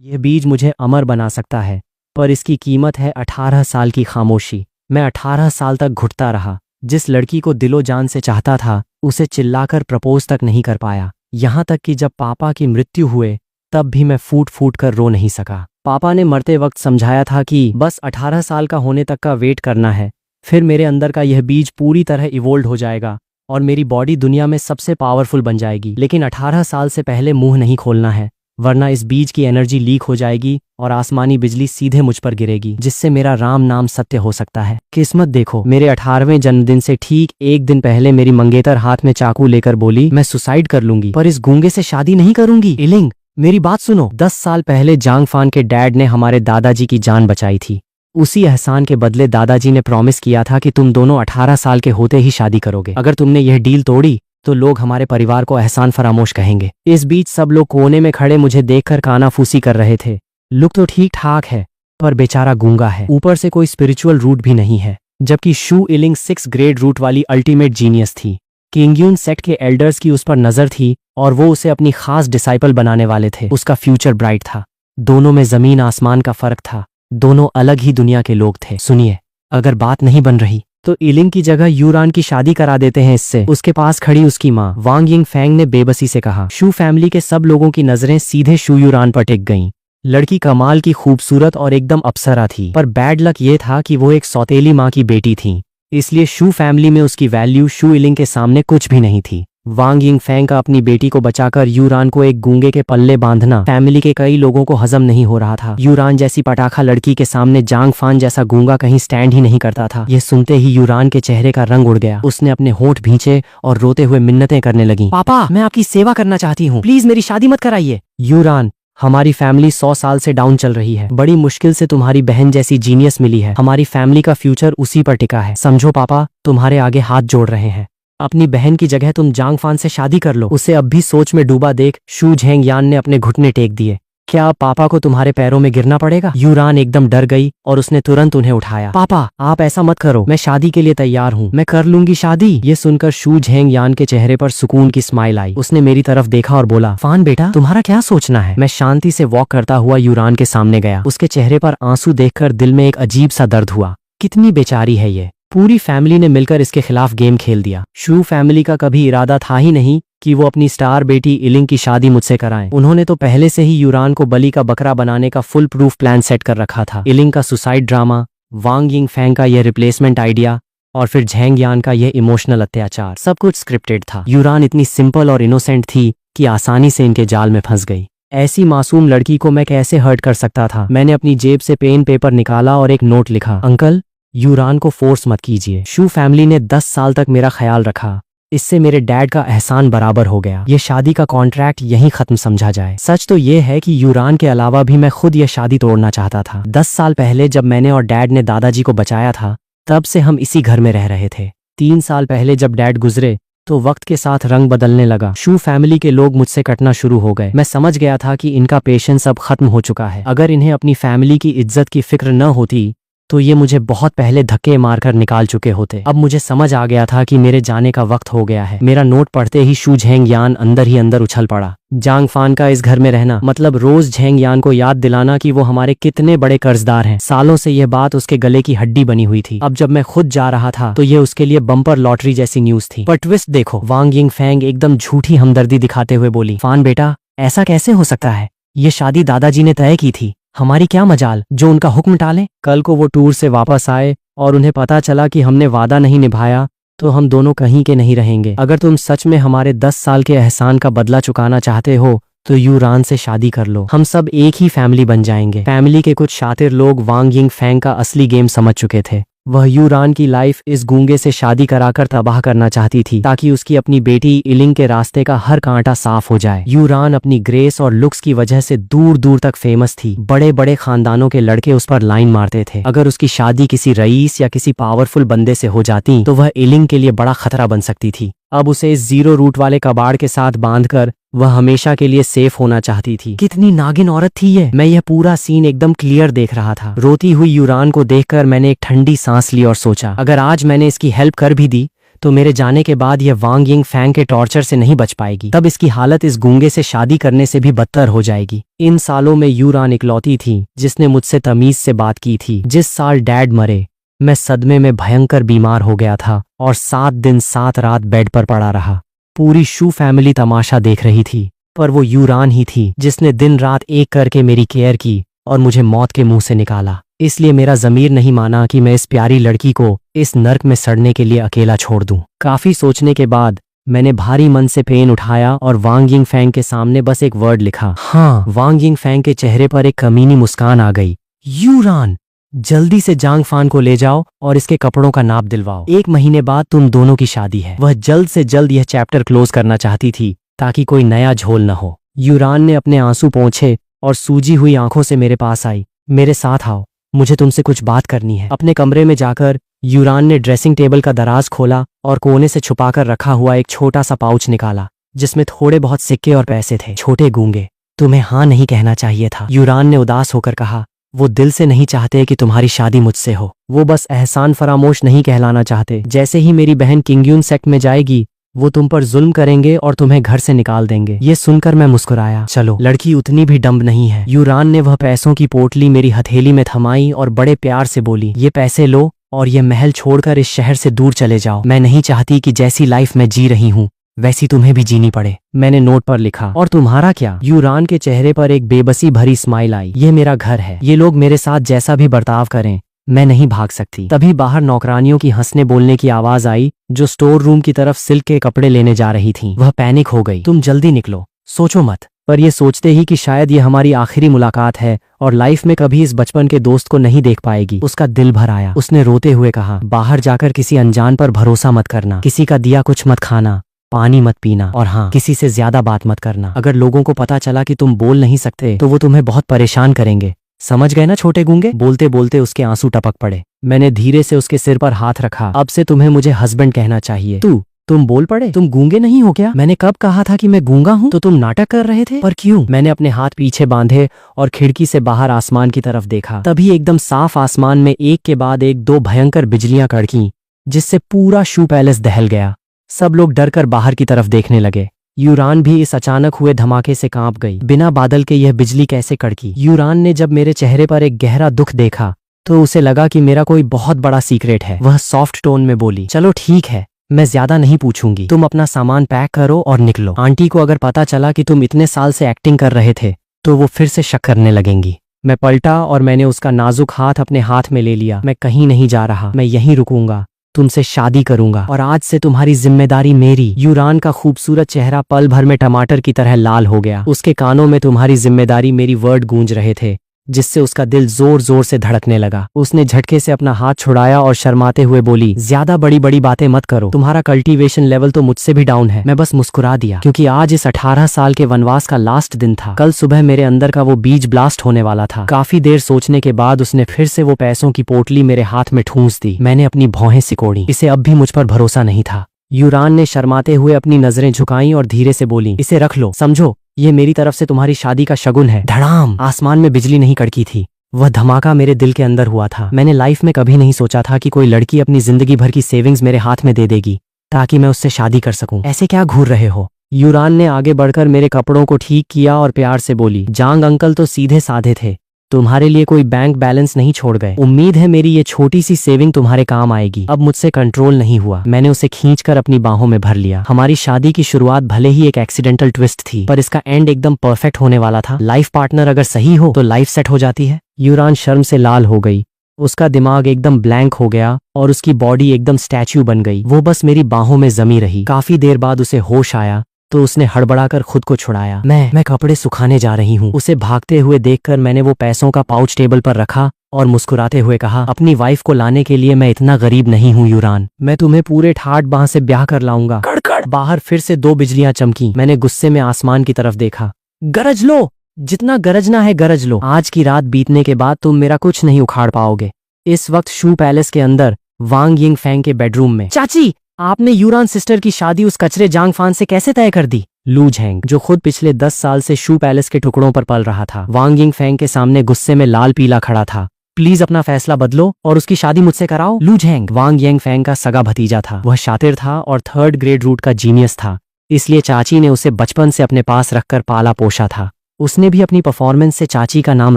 यह बीज मुझे अमर बना सकता है, पर इसकी कीमत है 18 साल की खामोशी। मैं 18 साल तक घुटता रहा। जिस लड़की को दिलो जान से चाहता था, उसे चिल्लाकर प्रपोज तक नहीं कर पाया। यहाँ तक कि जब पापा की मृत्यु हुए, तब भी मैं फूट फूट कर रो नहीं सका। पापा ने मरते वक्त समझाया था कि बस 18 साल का होने तक का वेट करना है, फिर मेरे अंदर का यह बीज पूरी तरह इवोल्व हो जाएगा और मेरी बॉडी दुनिया में सबसे पावरफुल बन जाएगी। लेकिन 18 साल से पहले मुंह नहीं खोलना है, वरना इस बीज की एनर्जी लीक हो जाएगी और आसमानी बिजली सीधे मुझ पर गिरेगी, जिससे मेरा राम नाम सत्य हो सकता है। किस्मत देखो, मेरे 18वें जन्मदिन से ठीक एक दिन पहले मेरी मंगेतर हाथ में चाकू लेकर बोली, मैं सुसाइड कर लूंगी, पर इस गूंगे से शादी नहीं करूंगी। इलिंग, मेरी बात सुनो। 10 साल पहले जांग फान के डैड ने हमारे दादाजी की जान बचाई थी। उसी एहसान के बदले दादाजी ने प्रॉमिस किया था कि तुम दोनों 18 साल के होते ही शादी करोगे। अगर तुमने यह डील तोड़ी तो लोग हमारे परिवार को एहसान फरामोश कहेंगे। इस बीच सब लोग कोने में खड़े मुझे देखकर कानाफूसी कर रहे थे। लुक तो ठीक ठाक है, पर बेचारा गूंगा है, ऊपर से कोई स्पिरिचुअल रूट भी नहीं है। जबकि शू इलिंग 6 ग्रेड रूट वाली अल्टीमेट जीनियस थी। किंगयून सेक्ट के एल्डर्स की उस पर नजर थी और वो उसे अपनी खास डिसाइपल बनाने वाले थे। उसका फ्यूचर ब्राइट था। दोनों में जमीन आसमान का फर्क था। दोनों अलग ही दुनिया के लोग थे। सुनिए, अगर बात नहीं बन रही तो इलिंग की जगह यूरान की शादी करा देते हैं इससे। उसके पास खड़ी उसकी माँ वांग यिंग फैंग ने बेबसी से कहा। शू फैमिली के सब लोगों की नजरें सीधे शू यूरान पर टिक गईं। लड़की कमाल की खूबसूरत और एकदम अप्सरा थी, पर बैड लक ये था कि वो एक सौतेली माँ की बेटी थी, इसलिए शू फैमिली में उसकी वैल्यू शू इलिंग के सामने कुछ भी नहीं थी। वांग यिंग फैंग का अपनी बेटी को बचाकर यूरान को एक गूंगे के पल्ले बांधना फैमिली के कई लोगों को हजम नहीं हो रहा था। यूरान जैसी पटाखा लड़की के सामने जांग फान जैसा गूंगा कहीं स्टैंड ही नहीं करता था। यह सुनते ही यूरान के चेहरे का रंग उड़ गया। उसने अपने होंठ भींचे और रोते हुए मिन्नतें करने लगी। पापा, मैं आपकी सेवा करना चाहती हूँ, प्लीज मेरी शादी मत कराइए। यूरान, हमारी फैमिली 100 साल से डाउन चल रही है। बड़ी मुश्किल से तुम्हारी बहन जैसी जीनियस मिली है। हमारी फैमिली का फ्यूचर उसी पर टिका है। समझो पापा, तुम्हारे आगे हाथ जोड़ रहे हैं। अपनी बहन की जगह तुम जांग फान से शादी कर लो। उसे अब भी सोच में डूबा देख शू झेंग यान ने अपने घुटने टेक दिए। क्या अब पापा को तुम्हारे पैरों में गिरना पड़ेगा? यूरान एकदम डर गई और उसने तुरंत उन्हें उठाया। पापा, आप ऐसा मत करो, मैं शादी के लिए तैयार हूँ, मैं कर लूंगी शादी। ये सुनकर शू झेंग यान के चेहरे पर सुकून की स्माइल आई। उसने मेरी तरफ देखा और बोला, फान बेटा, तुम्हारा क्या सोचना है? मैं शांति से वॉक करता हुआ यूरान के सामने गया। उसके चेहरे पर आंसू देखकर दिल में एक अजीब सा दर्द हुआ। कितनी बेचारी है ये। पूरी फैमिली ने मिलकर इसके खिलाफ गेम खेल दिया। शू फैमिली का कभी इरादा था ही नहीं कि वो अपनी स्टार बेटी इलिंग की शादी मुझसे कराएं। उन्होंने तो पहले से ही यूरान को बलि का बकरा बनाने का फुल प्रूफ प्लान सेट कर रखा था। इलिंग का सुसाइड ड्रामा, वांग यिंग फैंग का यह रिप्लेसमेंट आइडिया और फिर झेंग यान का यह इमोशनल अत्याचार, सब कुछ स्क्रिप्टेड था। यूरान इतनी सिंपल और इनोसेंट थी कि आसानी से इनके जाल में फंस गई। ऐसी मासूम लड़की को मैं कैसे हर्ट कर सकता था? मैंने अपनी जेब से पेन पेपर निकाला और एक नोट लिखा। अंकल, यूरान को फोर्स मत कीजिए। शू फैमिली ने 10 साल तक मेरा ख्याल रखा। इससे मेरे डैड का एहसान बराबर हो गया। ये शादी का कॉन्ट्रैक्ट यहीं खत्म समझा जाए। सच तो ये है कि यूरान के अलावा भी मैं खुद ये शादी तोड़ना चाहता था। 10 साल पहले जब मैंने और डैड ने दादाजी को बचाया था, तब से हम इसी घर में रह रहे थे। 3 साल पहले जब डैड गुजरे तो वक्त के साथ रंग बदलने लगा। शू फैमिली के लोग मुझसे कटना शुरू हो गए। मैं समझ गया था कि इनका पेशेंस अब खत्म हो चुका है। अगर इन्हें अपनी फैमिली की इज्जत की फिक्र न होती तो ये मुझे बहुत पहले धक्के मारकर निकाल चुके होते। अब मुझे समझ आ गया था कि मेरे जाने का वक्त हो गया है। मेरा नोट पढ़ते ही शू झेंग यान अंदर ही अंदर उछल पड़ा। जांग फान का इस घर में रहना मतलब रोज झेंग यान को याद दिलाना कि वो हमारे कितने बड़े कर्जदार हैं। सालों से यह बात उसके गले की हड्डी बनी हुई थी। अब जब मैं खुद जा रहा था तो ये उसके लिए बम्पर लॉटरी जैसी न्यूज थी। पर ट्विस्ट देखो, वांग यिंग फैंग एकदम झूठी हमदर्दी दिखाते हुए बोली, फान बेटा, ऐसा कैसे हो सकता है? ये शादी दादाजी ने तय की थी, हमारी क्या मजाल जो उनका हुक्म टालें। कल को वो टूर से वापस आए और उन्हें पता चला कि हमने वादा नहीं निभाया तो हम दोनों कहीं के नहीं रहेंगे। अगर तुम सच में हमारे 10 साल के एहसान का बदला चुकाना चाहते हो तो यूरान से शादी कर लो। हम सब एक ही फैमिली बन जाएंगे। फैमिली के कुछ शातिर लोग वांग यिंग फैंग का असली गेम समझ चुके थे। वह यूरान की लाइफ इस गूंगे से शादी कराकर तबाह करना चाहती थी ताकि उसकी अपनी बेटी इलिंग के रास्ते का हर कांटा साफ हो जाए। यूरान अपनी ग्रेस और लुक्स की वजह से दूर दूर तक फेमस थी। बड़े बड़े खानदानों के लड़के उस पर लाइन मारते थे। अगर उसकी शादी किसी रईस या किसी पावरफुल बंदे से हो जाती तो वह इलिंग के लिए बड़ा खतरा बन सकती थी। अब उसे इस 0 रूट वाले कबाड़ के साथ बांधकर वह हमेशा के लिए सेफ होना चाहती थी। कितनी नागिन औरत थी ये। मैं यह पूरा सीन एकदम क्लियर देख रहा था। रोती हुई यूरान को देखकर मैंने एक ठंडी सांस ली और सोचा, अगर आज मैंने इसकी हेल्प कर भी दी तो मेरे जाने के बाद यह वांग यिंग फैंग के टॉर्चर से नहीं बच पाएगी। तब इसकी हालत इस गूंगे से शादी करने से भी बदतर हो जाएगी। इन सालों में यूरान इकलौती थी जिसने मुझसे तमीज से बात की थी। जिस साल डैड मरे, मैं सदमे में भयंकर बीमार हो गया था और 7 दिन 7 रात बेड पर पड़ा रहा। पूरी शू फैमिली तमाशा देख रही थी, पर वो यूरान ही थी जिसने दिन रात एक करके मेरी केयर की और मुझे मौत के मुंह से निकाला। इसलिए मेरा ज़मीर नहीं माना कि मैं इस प्यारी लड़की को इस नर्क में सड़ने के लिए अकेला छोड़ दूं। काफी सोचने के बाद मैंने भारी मन से पेन उठाया और वांग यिंग फैंग के सामने बस एक वर्ड लिखा। हाँ, वांग यिंग फैंग के चेहरे पर एक कमीनी मुस्कान आ गई। यूरान, जल्दी से जांग फान को ले जाओ और इसके कपड़ों का नाप दिलवाओ। 1 महीने बाद तुम दोनों की शादी है। वह जल्द से जल्द यह चैप्टर क्लोज करना चाहती थी ताकि कोई नया झोल न हो। यूरान ने अपने आंसू पोंछे और सूजी हुई आंखों से मेरे पास आई। मेरे साथ आओ, मुझे तुमसे कुछ बात करनी है। अपने कमरे में जाकर यूरान ने ड्रेसिंग टेबल का दराज खोला और कोने से छुपाकर रखा हुआ एक छोटा सा पाउच निकाला जिसमें थोड़े बहुत सिक्के और पैसे थे। छोटे गूंगे, तुम्हें हाँ नहीं कहना चाहिए था, यूरान ने उदास होकर कहा। वो दिल से नहीं चाहते कि तुम्हारी शादी मुझसे हो। वो बस एहसान फरामोश नहीं कहलाना चाहते। जैसे ही मेरी बहन किंगयून सेक्ट में जाएगी, वो तुम पर जुल्म करेंगे और तुम्हें घर से निकाल देंगे। ये सुनकर मैं मुस्कुराया। चलो, लड़की उतनी भी डम्ब नहीं है। यूरान ने वह पैसों की पोटली मेरी हथेली में थमाई और बड़े प्यार से बोली, ये पैसे लो और ये महल छोड़कर इस शहर से दूर चले जाओ। मैं नहीं चाहती कि जैसी लाइफ मैं जी रही हूँ वैसी तुम्हें भी जीनी पड़े। मैंने नोट पर लिखा। और तुम्हारा क्या? यूरान के चेहरे पर एक बेबसी भरी स्माइल आई। ये मेरा घर है, ये लोग मेरे साथ जैसा भी बर्ताव करें, मैं नहीं भाग सकती। तभी बाहर नौकरानियों की हंसने बोलने की आवाज आई जो स्टोर रूम की तरफ सिल्क के कपड़े लेने जा रही थीं। वह पैनिक हो गई। तुम जल्दी निकलो, सोचो मत। पर ये सोचते ही कि शायद ये हमारी आखिरी मुलाकात है और लाइफ में कभी इस बचपन के दोस्त को नहीं देख पाएगी, उसका दिल भर आया। उसने रोते हुए कहा, बाहर जाकर किसी अनजान पर भरोसा मत करना, किसी का दिया कुछ मत खाना, पानी मत पीना और हाँ, किसी से ज्यादा बात मत करना। अगर लोगों को पता चला कि तुम बोल नहीं सकते तो वो तुम्हें बहुत परेशान करेंगे। समझ गए ना छोटे गूंगे? बोलते बोलते उसके आंसू टपक पड़े। मैंने धीरे से उसके सिर पर हाथ रखा। अब से तुम्हें मुझे हस्बैंड कहना चाहिए। तुम बोल पड़े? तुम गूंगे नहीं हो क्या? मैंने कब कहा था कि मैं गूंगा हूँ? तो तुम नाटक कर रहे थे। पर क्यों? मैंने अपने हाथ पीछे बांधे और खिड़की से बाहर आसमान की तरफ देखा। तभी एकदम साफ आसमान में एक के बाद एक 2 भयंकर बिजलियां कड़कीं, जिससे पूरा शू पैलेस दहल गया। सब लोग डर कर बाहर की तरफ देखने लगे। यूरान भी इस अचानक हुए धमाके से कांप गई। बिना बादल के यह बिजली कैसे कड़की? यूरान ने जब मेरे चेहरे पर एक गहरा दुख देखा तो उसे लगा कि मेरा कोई बहुत बड़ा सीक्रेट है। वह सॉफ्ट टोन में बोली, चलो ठीक है, मैं ज्यादा नहीं पूछूंगी, तुम अपना सामान पैक करो और निकलो। आंटी को अगर पता चला कि तुम इतने साल से एक्टिंग कर रहे थे तो वो फिर से शक करने लगेंगी। मैं पलटा और मैंने उसका नाजुक हाथ अपने हाथ में ले लिया। मैं कहीं नहीं जा रहा, मैं यहीं रुकूंगा, तुमसे शादी करूंगा और आज से तुम्हारी जिम्मेदारी मेरी। यूरान का खूबसूरत चेहरा पल भर में टमाटर की तरह लाल हो गया। उसके कानों में तुम्हारी जिम्मेदारी मेरी वर्ड गूंज रहे थे, जिससे उसका दिल जोर जोर से धड़कने लगा। उसने झटके से अपना हाथ छुड़ाया और शर्माते हुए बोली, ज्यादा बड़ी बड़ी बातें मत करो, तुम्हारा कल्टीवेशन लेवल तो मुझसे भी डाउन है। मैं बस मुस्कुरा दिया क्योंकि आज इस 18 साल के वनवास का लास्ट दिन था। कल सुबह मेरे अंदर का वो बीज ब्लास्ट होने वाला था। काफी देर सोचने के बाद उसने फिर से वो पैसों की पोटली मेरे हाथ में ठूंस दी। मैंने अपनी भौहें सिकोड़ी। इसे अब भी मुझ पर भरोसा नहीं था। यूरान ने शर्माते हुए अपनी नजरें झुकाई और धीरे से बोली, इसे रख लो, समझो ये मेरी तरफ से तुम्हारी शादी का शगुन है। धड़ाम! आसमान में बिजली नहीं कड़की थी, वह धमाका मेरे दिल के अंदर हुआ था। मैंने लाइफ में कभी नहीं सोचा था कि कोई लड़की अपनी जिंदगी भर की सेविंग्स मेरे हाथ में दे देगी ताकि मैं उससे शादी कर सकूं। ऐसे क्या घूर रहे हो? यूरान ने आगे बढ़कर मेरे कपड़ों को ठीक किया और प्यार से बोली, जांग अंकल तो सीधे साधे थे, तुम्हारे लिए कोई बैंक बैलेंस नहीं छोड़ गए। उम्मीद है मेरी ये छोटी सी सेविंग तुम्हारे काम आएगी। अब मुझसे कंट्रोल नहीं हुआ, मैंने उसे खींचकर अपनी बाहों में भर लिया। हमारी शादी की शुरुआत भले ही एक एक्सीडेंटल ट्विस्ट थी, पर इसका एंड एकदम परफेक्ट होने वाला था। लाइफ पार्टनर अगर सही हो तो लाइफ सेट हो जाती है। यूरान शर्म से लाल हो गई, उसका दिमाग एकदम ब्लैंक हो गया और उसकी बॉडी एकदम स्टैच्यू बन गई। वो बस मेरी बाहों में जमी रही। काफी देर बाद उसे होश आया तो उसने हड़बड़ाकर खुद को छुड़ाया। मैं कपड़े सुखाने जा रही हूँ। उसे भागते हुए देखकर मैंने वो पैसों का पाउच टेबल पर रखा और मुस्कुराते हुए कहा, अपनी वाइफ को लाने के लिए मैं इतना गरीब नहीं हूँ यूरान, मैं तुम्हें पूरे ठाट बाह से ब्याह कर लाऊंगा। कड़कड़! बाहर फिर से 2 बिजलियां चमकी। मैंने गुस्से में आसमान की तरफ देखा। गरज लो, जितना गरजना है गरज लो, आज की रात बीतने के बाद तुम मेरा कुछ नहीं उखाड़ पाओगे। इस वक्त शू पैलेस के अंदर वांग यिंग फैंग के बेडरूम में, चाची आपने यूरान सिस्टर की शादी उस कचरे जांग फान से कैसे तय कर दी? लू झेंग, जो खुद पिछले 10 साल से शू पैलेस के टुकड़ों पर पल रहा था, वांग यिंग फैंग के सामने गुस्से में लाल पीला खड़ा था प्लीज अपना फैसला बदलो और उसकी शादी मुझसे कराओ। लू झेंग वांग येंगफेंग का सगा भतीजा था। वह शातिर था और 3rd ग्रेड रूट का जीनियस था, इसलिए चाची ने उसे बचपन से अपने पास रखकर पाला पोषा था। उसने भी अपनी परफॉर्मेंस से चाची का नाम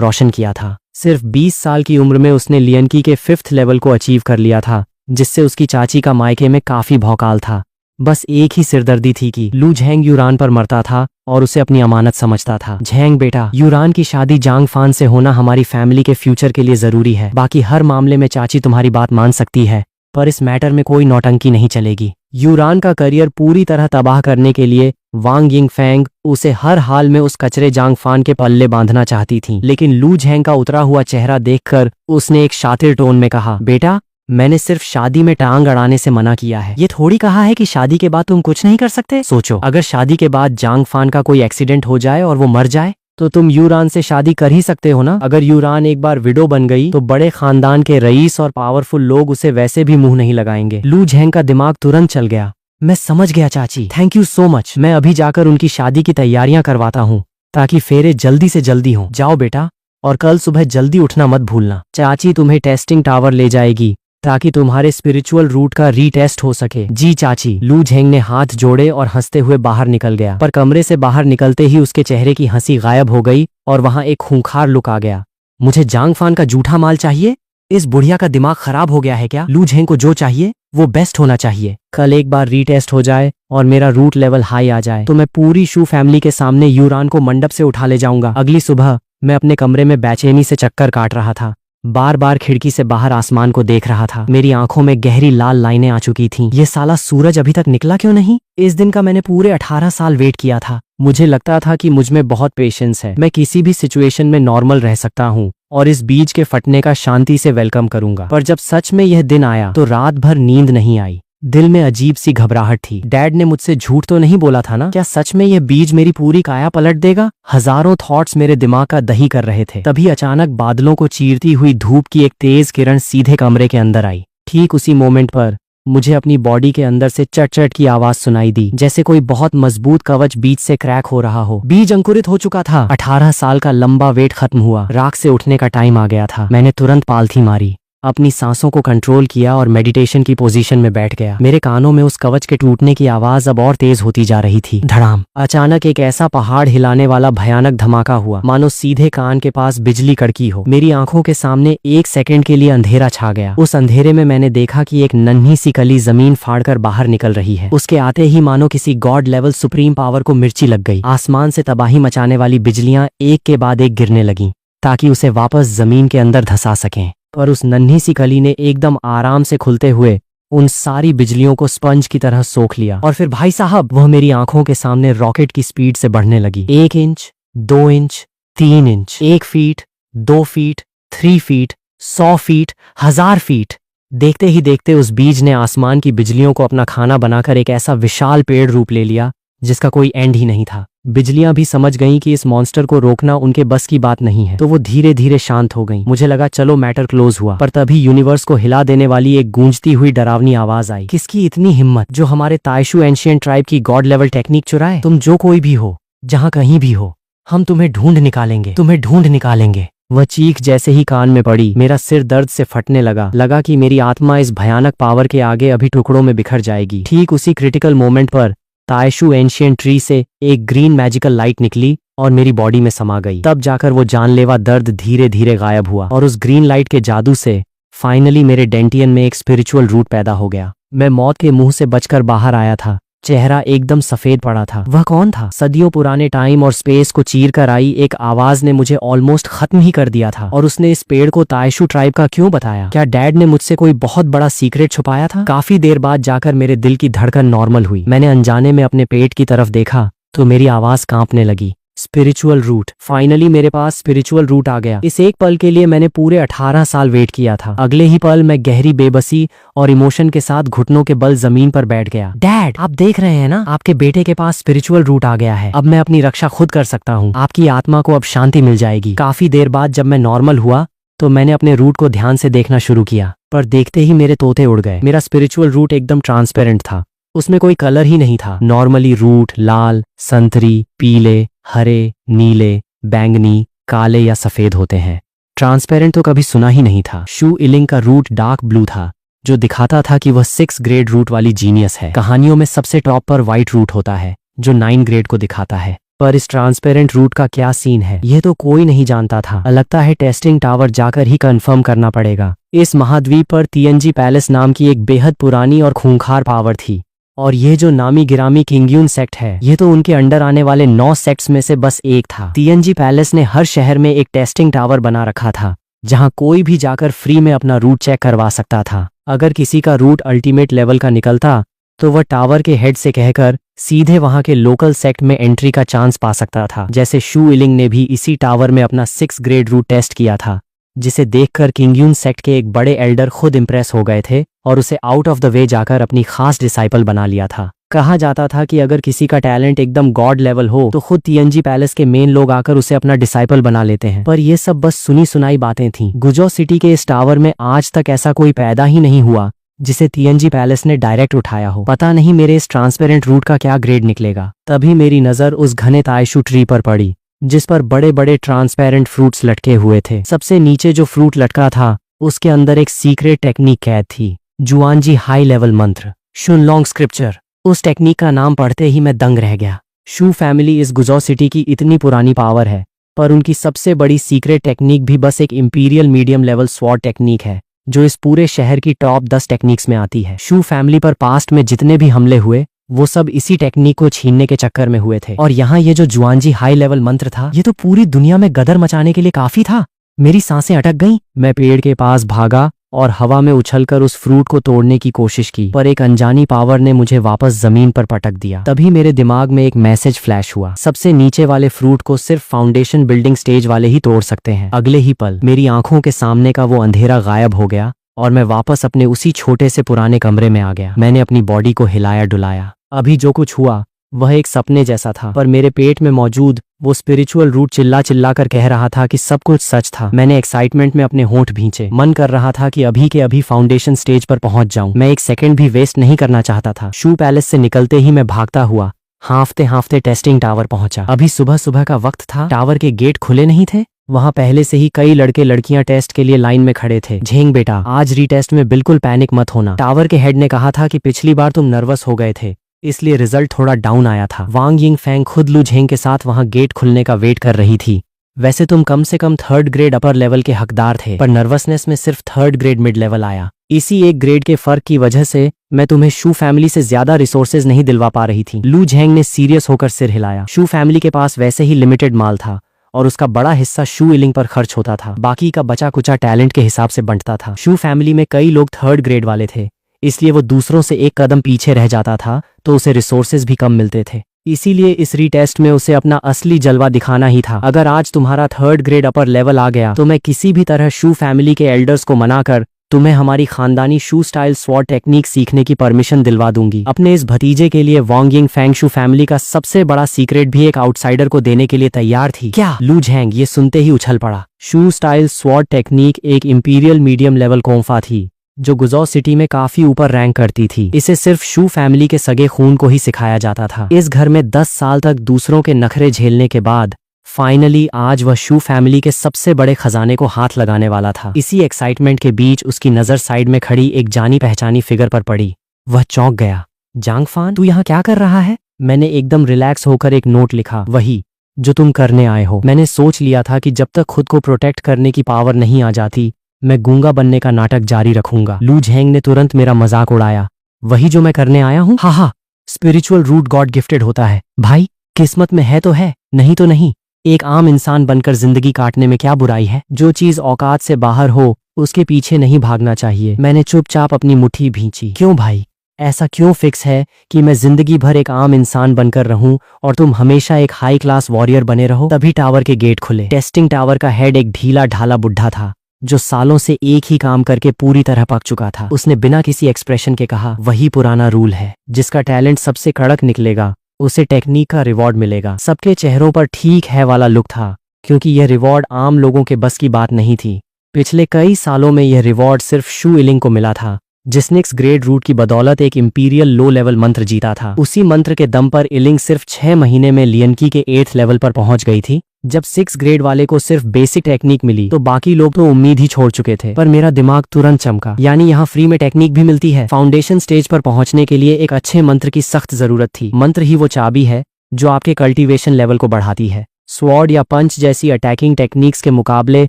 रोशन किया था। सिर्फ 20 साल की उम्र में उसने लियनकी के 5th लेवल को अचीव कर लिया था, जिससे उसकी चाची का मायके में काफी भौकाल था। बस एक ही सिरदर्दी थी कि लू झेंग यूरान पर मरता था और उसे अपनी अमानत समझता था। झेंग बेटा, यूरान की शादी जांग फान से होना हमारी फैमिली के फ्यूचर के लिए जरूरी है। बाकी हर मामले में चाची तुम्हारी बात मान सकती है, पर इस मैटर में कोई नौटंकी नहीं चलेगी। यूरान का करियर पूरी तरह तबाह करने के लिए वांग यिंगफेंग उसे हर हाल में उस कचरे जांग फान के पल्ले बांधना चाहती थी। लेकिन लू झेंग का उतरा हुआ चेहरा देखकर उसने एक शातिर टोन में कहा, बेटा मैंने सिर्फ शादी में टांग अड़ाने से मना किया है, ये थोड़ी कहा है कि शादी के बाद तुम कुछ नहीं कर सकते। सोचो, अगर शादी के बाद जांग फान का कोई एक्सीडेंट हो जाए और वो मर जाए तो तुम यूरान से शादी कर ही सकते हो ना। अगर यूरान एक बार विडो बन गई तो बड़े खानदान के रईस और पावरफुल लोग उसे वैसे भी मुंह नहीं लगाएंगे। लू झेंग का दिमाग तुरंत चल गया। मैं समझ गया चाची, थैंक यू सो मच। मैं अभी जाकर उनकी शादी की तैयारियां करवाता हूँ ताकि फेरे जल्दी से जल्दी हों। जाओ बेटा, और कल सुबह जल्दी उठना मत भूलना। चाची तुम्हें टेस्टिंग टावर ले जाएगी ताकि तुम्हारे स्पिरिचुअल रूट का रीटेस्ट हो सके। जी चाची। लू झेंग ने हाथ जोड़े और हंसते हुए बाहर निकल गया, पर कमरे से बाहर निकलते ही उसके चेहरे की हंसी गायब हो गई और वहां एक खूंखार लुक आ गया। मुझे जांग फान का जूठा माल चाहिए? इस बुढ़िया का दिमाग खराब हो गया है क्या? लू झेंग को जो चाहिए वो बेस्ट होना चाहिए। कल एक बार रीटेस्ट हो जाए और मेरा रूट लेवल हाई आ जाए तो मैं पूरी शू फैमिली के सामने यूरान को मंडप से उठा ले जाऊंगा। अगली सुबह मैं अपने कमरे में बेचैनी से चक्कर काट रहा था। बार बार खिड़की से बाहर आसमान को देख रहा था। मेरी आंखों में गहरी लाल लाइनें आ चुकी थीं। ये साला सूरज अभी तक निकला क्यों नहीं? इस दिन का मैंने पूरे 18 साल वेट किया था। मुझे लगता था कि मुझ में बहुत पेशेंस है, मैं किसी भी सिचुएशन में नॉर्मल रह सकता हूँ और इस बीज के फटने का शांति से वेलकम करूंगा। पर जब सच में यह दिन आया तो रात भर नींद नहीं आई। दिल में अजीब सी घबराहट थी। डैड ने मुझसे झूठ तो नहीं बोला था ना? क्या सच में यह बीज मेरी पूरी काया पलट देगा? हजारों थॉट्स मेरे दिमाग का दही कर रहे थे। तभी अचानक बादलों को चीरती हुई धूप की एक तेज किरण सीधे कमरे के अंदर आई। ठीक उसी मोमेंट पर मुझे अपनी बॉडी के अंदर से चट चट की आवाज सुनाई दी, जैसे कोई बहुत मजबूत कवच बीज से क्रैक हो रहा हो। बीज अंकुरित हो चुका था। 18 साल का लंबा वेट खत्म हुआ। राख से उठने का टाइम आ गया था। मैंने तुरंत पालथी मारी, अपनी सांसों को कंट्रोल किया और मेडिटेशन की पोजीशन में बैठ गया। मेरे कानों में उस कवच के टूटने की आवाज अब और तेज होती जा रही थी। धड़ाम। अचानक एक ऐसा पहाड़ हिलाने वाला भयानक धमाका हुआ, मानो सीधे कान के पास बिजली कड़की हो। मेरी आंखों के सामने 1 सेकंड के लिए अंधेरा छा गया। उस अंधेरे में मैंने देखा कि एक नन्ही सी कली जमीन फाड़कर बाहर निकल रही है। उसके आते ही मानो किसी गॉड लेवल सुप्रीम पावर को मिर्ची लग गई। आसमान से तबाही मचाने वाली बिजलियां एक के बाद एक गिरने लगीं ताकि उसे वापस जमीन के अंदर धंसा सकें। पर उस नन्ही सी कली ने एकदम आराम से खुलते हुए उन सारी बिजलियों को स्पंज की तरह सोख लिया। और फिर भाई साहब, वह मेरी आंखों के सामने रॉकेट की स्पीड से बढ़ने लगी। 1 inch, 2 inch, 3 inch, 1 feet, 2 feet, 3 feet, 100 feet, 1000 feet. देखते ही देखते उस बीज ने आसमान की बिजलियों को अपना खाना बनाकर एक ऐसा विशाल पेड़ रूप ले लिया जिसका कोई एंड ही नहीं था। बिजलियां भी समझ गईं कि इस मॉन्स्टर को रोकना उनके बस की बात नहीं है, तो वो धीरे धीरे शांत हो गईं। मुझे लगा चलो मैटर क्लोज हुआ, पर तभी यूनिवर्स को हिला देने वाली एक गूंजती हुई डरावनी आवाज आई। किसकी इतनी हिम्मत जो हमारे ताइशू एंशिएंट ट्राइब की गॉड लेवल टेक्निक चुराए? तुम जो कोई भी हो, जहां कहीं भी हो, हम तुम्हें ढूंढ निकालेंगे, तुम्हें ढूंढ निकालेंगे। वह चीख जैसे ही कान में पड़ी, मेरा सिर दर्द से फटने लगा कि मेरी आत्मा इस भयानक पावर के आगे अभी टुकड़ों में बिखर जाएगी। ठीक उसी क्रिटिकल मोमेंट पर ताइशू एंशिएंट ट्री से एक ग्रीन मैजिकल लाइट निकली और मेरी बॉडी में समा गई। तब जाकर वो जानलेवा दर्द धीरे धीरे गायब हुआ और उस ग्रीन लाइट के जादू से फाइनली मेरे डेंटियन में एक स्पिरिचुअल रूट पैदा हो गया। मैं मौत के मुंह से बचकर बाहर आया था। चेहरा एकदम सफेद पड़ा था। वह कौन था? सदियों पुराने टाइम और स्पेस को चीर कर आई एक आवाज ने मुझे ऑलमोस्ट खत्म ही कर दिया था। और उसने इस पेड़ को ताइशू ट्राइब का क्यों बताया? क्या डैड ने मुझसे कोई बहुत बड़ा सीक्रेट छुपाया था? काफी देर बाद जाकर मेरे दिल की धड़कन नॉर्मल हुई। मैंने अनजाने में अपने पेट की तरफ देखा तो मेरी आवाज कांपने लगी। Spiritual root. फाइनली मेरे पास स्पिरिचुअल रूट आ गया। इस एक पल के लिए मैंने पूरे 18 साल वेट किया था। अगले ही पल मैं गहरी बेबसी और इमोशन के साथ घुटनों के बल जमीन पर बैठ गया। डैड, आप देख रहे हैं ना, आपके बेटे के पास स्पिरिचुअल रूट आ गया है। अब मैं अपनी रक्षा खुद कर सकता हूँ। आपकी आत्मा को अब शांति मिल जाएगी। काफी देर बाद जब मैं नॉर्मल हुआ तो मैंने अपने रूट को ध्यान से देखना शुरू किया, पर देखते ही मेरे तोते उड़ गए। मेरा स्पिरिचुअल रूट एकदम ट्रांसपेरेंट था, उसमें कोई कलर ही नहीं था। नॉर्मली रूट लाल, संतरी, पीले, हरे, नीले, बैंगनी, काले या सफेद होते हैं। ट्रांसपेरेंट तो कभी सुना ही नहीं था। शू इलिंग का रूट डार्क ब्लू था, जो दिखाता था कि वह 6 ग्रेड रूट वाली जीनियस है। कहानियों में सबसे टॉप पर व्हाइट रूट होता है, जो 9 ग्रेड को दिखाता है। पर इस ट्रांसपेरेंट रूट का क्या सीन है, यह तो कोई नहीं जानता था। लगता है टेस्टिंग टावर जाकर ही कंफर्म करना पड़ेगा। इस महाद्वीप पर TNG पैलेस नाम की एक बेहद पुरानी और खूंखार पावर थी, और ये जो नामी गिरामी किंगयून सेक्ट है, ये तो उनके अंडर आने वाले 9 सेक्ट्स में से बस एक था। TNG पैलेस ने हर शहर में एक टेस्टिंग टावर बना रखा था, जहां कोई भी जाकर फ्री में अपना रूट चेक करवा सकता था। अगर किसी का रूट अल्टीमेट लेवल का निकलता तो वह टावर के हेड से कहकर सीधे वहां के लोकल सेक्ट में एंट्री का चांस पा सकता था। जैसे शू इलिंग ने भी इसी टावर में अपना 6 ग्रेड रूट टेस्ट किया था, जिसे देखकर किंगयून सेक्ट के एक बड़े एल्डर खुद इंप्रेस हो गए थे और उसे आउट ऑफ द वे जाकर अपनी खास डिसाइपल बना लिया था। कहा जाता था कि अगर किसी का टैलेंट एकदम गॉड लेवल हो तो खुद TNG पैलेस के मेन लोग आकर उसे अपना डिसाइपल बना लेते हैं। पर ये सब बस सुनी सुनाई बातें थीं। गुजो सिटी के इस टावर में आज तक ऐसा कोई पैदा ही नहीं हुआ जिसे TNG पैलेस ने डायरेक्ट उठाया हो। पता नहीं मेरे इस ट्रांसपेरेंट रूट का क्या ग्रेड निकलेगा। तभी मेरी नजर उस घने तायशू ट्री पर पड़ी, जिस पर बड़े बड़े ट्रांसपेरेंट फ्रूट्स लटके हुए थे। सबसे नीचे जो फ्रूट लटका था, उसके अंदर एक सीक्रेट टेक्निक कैद थी, जुआनजी हाई लेवल मंत्र, शुनलोंग स्क्रिप्चर। उस टेक्निक का नाम पढ़ते ही मैं दंग रह गया। शू फैमिली इस गुजो सिटी की इतनी पुरानी पावर है, पर उनकी सबसे बड़ी सीक्रेट टेक्निक भी बस एक imperial medium level sword technique है, जो इस पूरे शहर की टॉप 10 टेक्निक्स में आती है। शू फैमिली पर पास्ट में जितने भी हमले हुए, वो सब इसी टेक्निक को छीनने के चक्कर में हुए थे। और यहाँ ये जो जुआनजी हाई लेवल मंत्र था, ये तो पूरी दुनिया में गदर मचाने के लिए काफी था। मेरी सांसें अटक गईं। मैं पेड़ के पास भागा और हवा में उछलकर उस फ्रूट को तोड़ने की कोशिश की, पर एक अनजानी पावर ने मुझे वापस जमीन पर पटक दिया। तभी मेरे दिमाग में एक मैसेज फ्लैश हुआ, सबसे नीचे वाले फ्रूट को सिर्फ फाउंडेशन बिल्डिंग स्टेज वाले ही तोड़ सकते हैं। अगले ही पल मेरी आंखों के सामने का वो अंधेरा गायब हो गया और मैं वापस अपने उसी छोटे से पुराने कमरे में आ गया। मैंने अपनी बॉडी को हिलाया डुलाया। अभी जो कुछ हुआ वह एक सपने जैसा था, पर मेरे पेट में मौजूद वो स्पिरिचुअल रूट चिल्ला चिल्ला कर कह रहा था कि सब कुछ सच था। मैंने एक्साइटमेंट में अपने होंठ भींचे। मन कर रहा था कि अभी के अभी फाउंडेशन स्टेज पर पहुंच जाऊं। मैं एक सेकंड भी वेस्ट नहीं करना चाहता था। शू पैलेस से निकलते ही मैं भागता हुआ हांफते हांफते टेस्टिंग टावर पहुंचा। अभी सुबह सुबह का वक्त था, टावर के गेट खुले नहीं थे। वहां पहले से ही कई लड़के लड़कियां टेस्ट के लिए लाइन में खड़े थे। झेंग बेटा, आज रीटेस्ट में बिल्कुल पैनिक मत होना। टावर के हेड ने कहा था कि पिछली बार तुम नर्वस हो गए थे, इसलिए रिजल्ट थोड़ा डाउन आया था। वांग यिंग फैंग खुद लू झेंग के साथ वहां गेट खुलने का वेट कर रही थी। वैसे तुम कम से कम 3rd ग्रेड अपर लेवल के हकदार थे, पर नर्वसनेस में सिर्फ 3rd ग्रेड मिड लेवल आया। इसी एक ग्रेड के फर्क की वजह से मैं तुम्हें शू फैमिली से ज्यादा रिसोर्सेज नहीं दिलवा पा रही थी। लू झेंग ने सीरियस होकर सिर हिलाया। शू फैमिली के पास वैसे ही लिमिटेड माल था और उसका बड़ा हिस्सा शू इलिंग पर खर्च होता था। बाकी का बचा कुचा टैलेंट के हिसाब से बंटता था। शू फैमिली में कई लोग 3rd ग्रेड वाले थे, इसलिए वो दूसरों से एक कदम पीछे रह जाता था, तो उसे रिसोर्सेज भी कम मिलते थे। इसीलिए इस रीटेस्ट में उसे अपना असली जलवा दिखाना ही था। अगर आज तुम्हारा 3rd ग्रेड अपर लेवल आ गया तो मैं किसी भी तरह शू फैमिली के एल्डर्स को मनाकर तुम्हें हमारी खानदानी शू स्टाइल स्वॉर्ड टेक्निक सीखने की परमिशन दिलवा दूंगी। अपने इस भतीजे के लिए वांग यिंग फैंग शू फैमिली का सबसे बड़ा सीक्रेट भी एक आउटसाइडर को देने के लिए तैयार थी। क्या? लू झेंग ये सुनते ही उछल पड़ा। शू स्टाइल स्वॉर्ड टेक्निक एक इंपीरियल मीडियम लेवल कोंफा थी, जो गुजो सिटी में काफी ऊपर रैंक करती थी। इसे सिर्फ शू फैमिली के सगे खून को ही सिखाया जाता था। इस घर में 10 साल तक दूसरों के नखरे झेलने के बाद फाइनली आज वह शू फैमिली के सबसे बड़े खजाने को हाथ लगाने वाला था। इसी एक्साइटमेंट के बीच उसकी नजर साइड में खड़ी एक जानी पहचानी फिगर पर पड़ी। वह चौंक गया। जांगफान, तू यहाँ क्या कर रहा है? मैंने एकदम रिलैक्स होकर एक नोट लिखा, वही जो तुम करने आए हो। मैंने सोच लिया था कि जब तक खुद को प्रोटेक्ट करने की पावर नहीं आ जाती, मैं गूंगा बनने का नाटक जारी रखूंगा। लू झेंग ने तुरंत मेरा मजाक उड़ाया। वही जो मैं करने आया हूँ? हा, स्पिरिचुअल रूट गॉड गिफ्टेड होता है भाई, किस्मत में है तो है, नहीं तो नहीं। एक आम इंसान बनकर जिंदगी काटने में क्या बुराई है? जो चीज औकात से बाहर हो उसके पीछे नहीं भागना चाहिए। मैंने चुपचाप अपनी मुट्ठी भींची। क्यों भाई, ऐसा क्यों फिक्स है कि मैं जिंदगी भर एक आम इंसान बनकर रहूं और तुम हमेशा एक हाई क्लास वॉरियर बने रहो? तभी टावर के गेट खुले। टेस्टिंग टावर का हेड एक ढीला ढाला बुढ़ा था, जो सालों से एक ही काम करके पूरी तरह पक चुका था। उसने बिना किसी एक्सप्रेशन के कहा, वही पुराना रूल है, जिसका टैलेंट सबसे कड़क निकलेगा उसे टेक्निक का रिवॉर्ड मिलेगा। सबके चेहरों पर ठीक है वाला लुक था, क्योंकि यह रिवॉर्ड आम लोगों के बस की बात नहीं थी। पिछले कई सालों में यह रिवॉर्ड सिर्फ शू इलिंग को मिला था, जिसने 6 ग्रेड रूट की बदौलत एक इंपीरियल लो लेवल मंत्र जीता था। उसी मंत्र के दम पर इलिंग सिर्फ 6 महीने में लियनकी के 8th लेवल पर पहुंच गई थी। जब 6 ग्रेड वाले को सिर्फ बेसिक टेक्निक मिली तो बाकी लोग तो उम्मीद ही छोड़ चुके थे, पर मेरा दिमाग तुरंत चमका। यानी यहाँ फ्री में टेक्निक भी मिलती है। फाउंडेशन स्टेज पर पहुंचने के लिए एक अच्छे मंत्र की सख्त जरूरत थी। मंत्र ही वो चाबी है जो आपके कल्टीवेशन लेवल को बढ़ाती है। स्वॉर्ड या पंच जैसी अटैकिंग टेक्निक्स के मुकाबले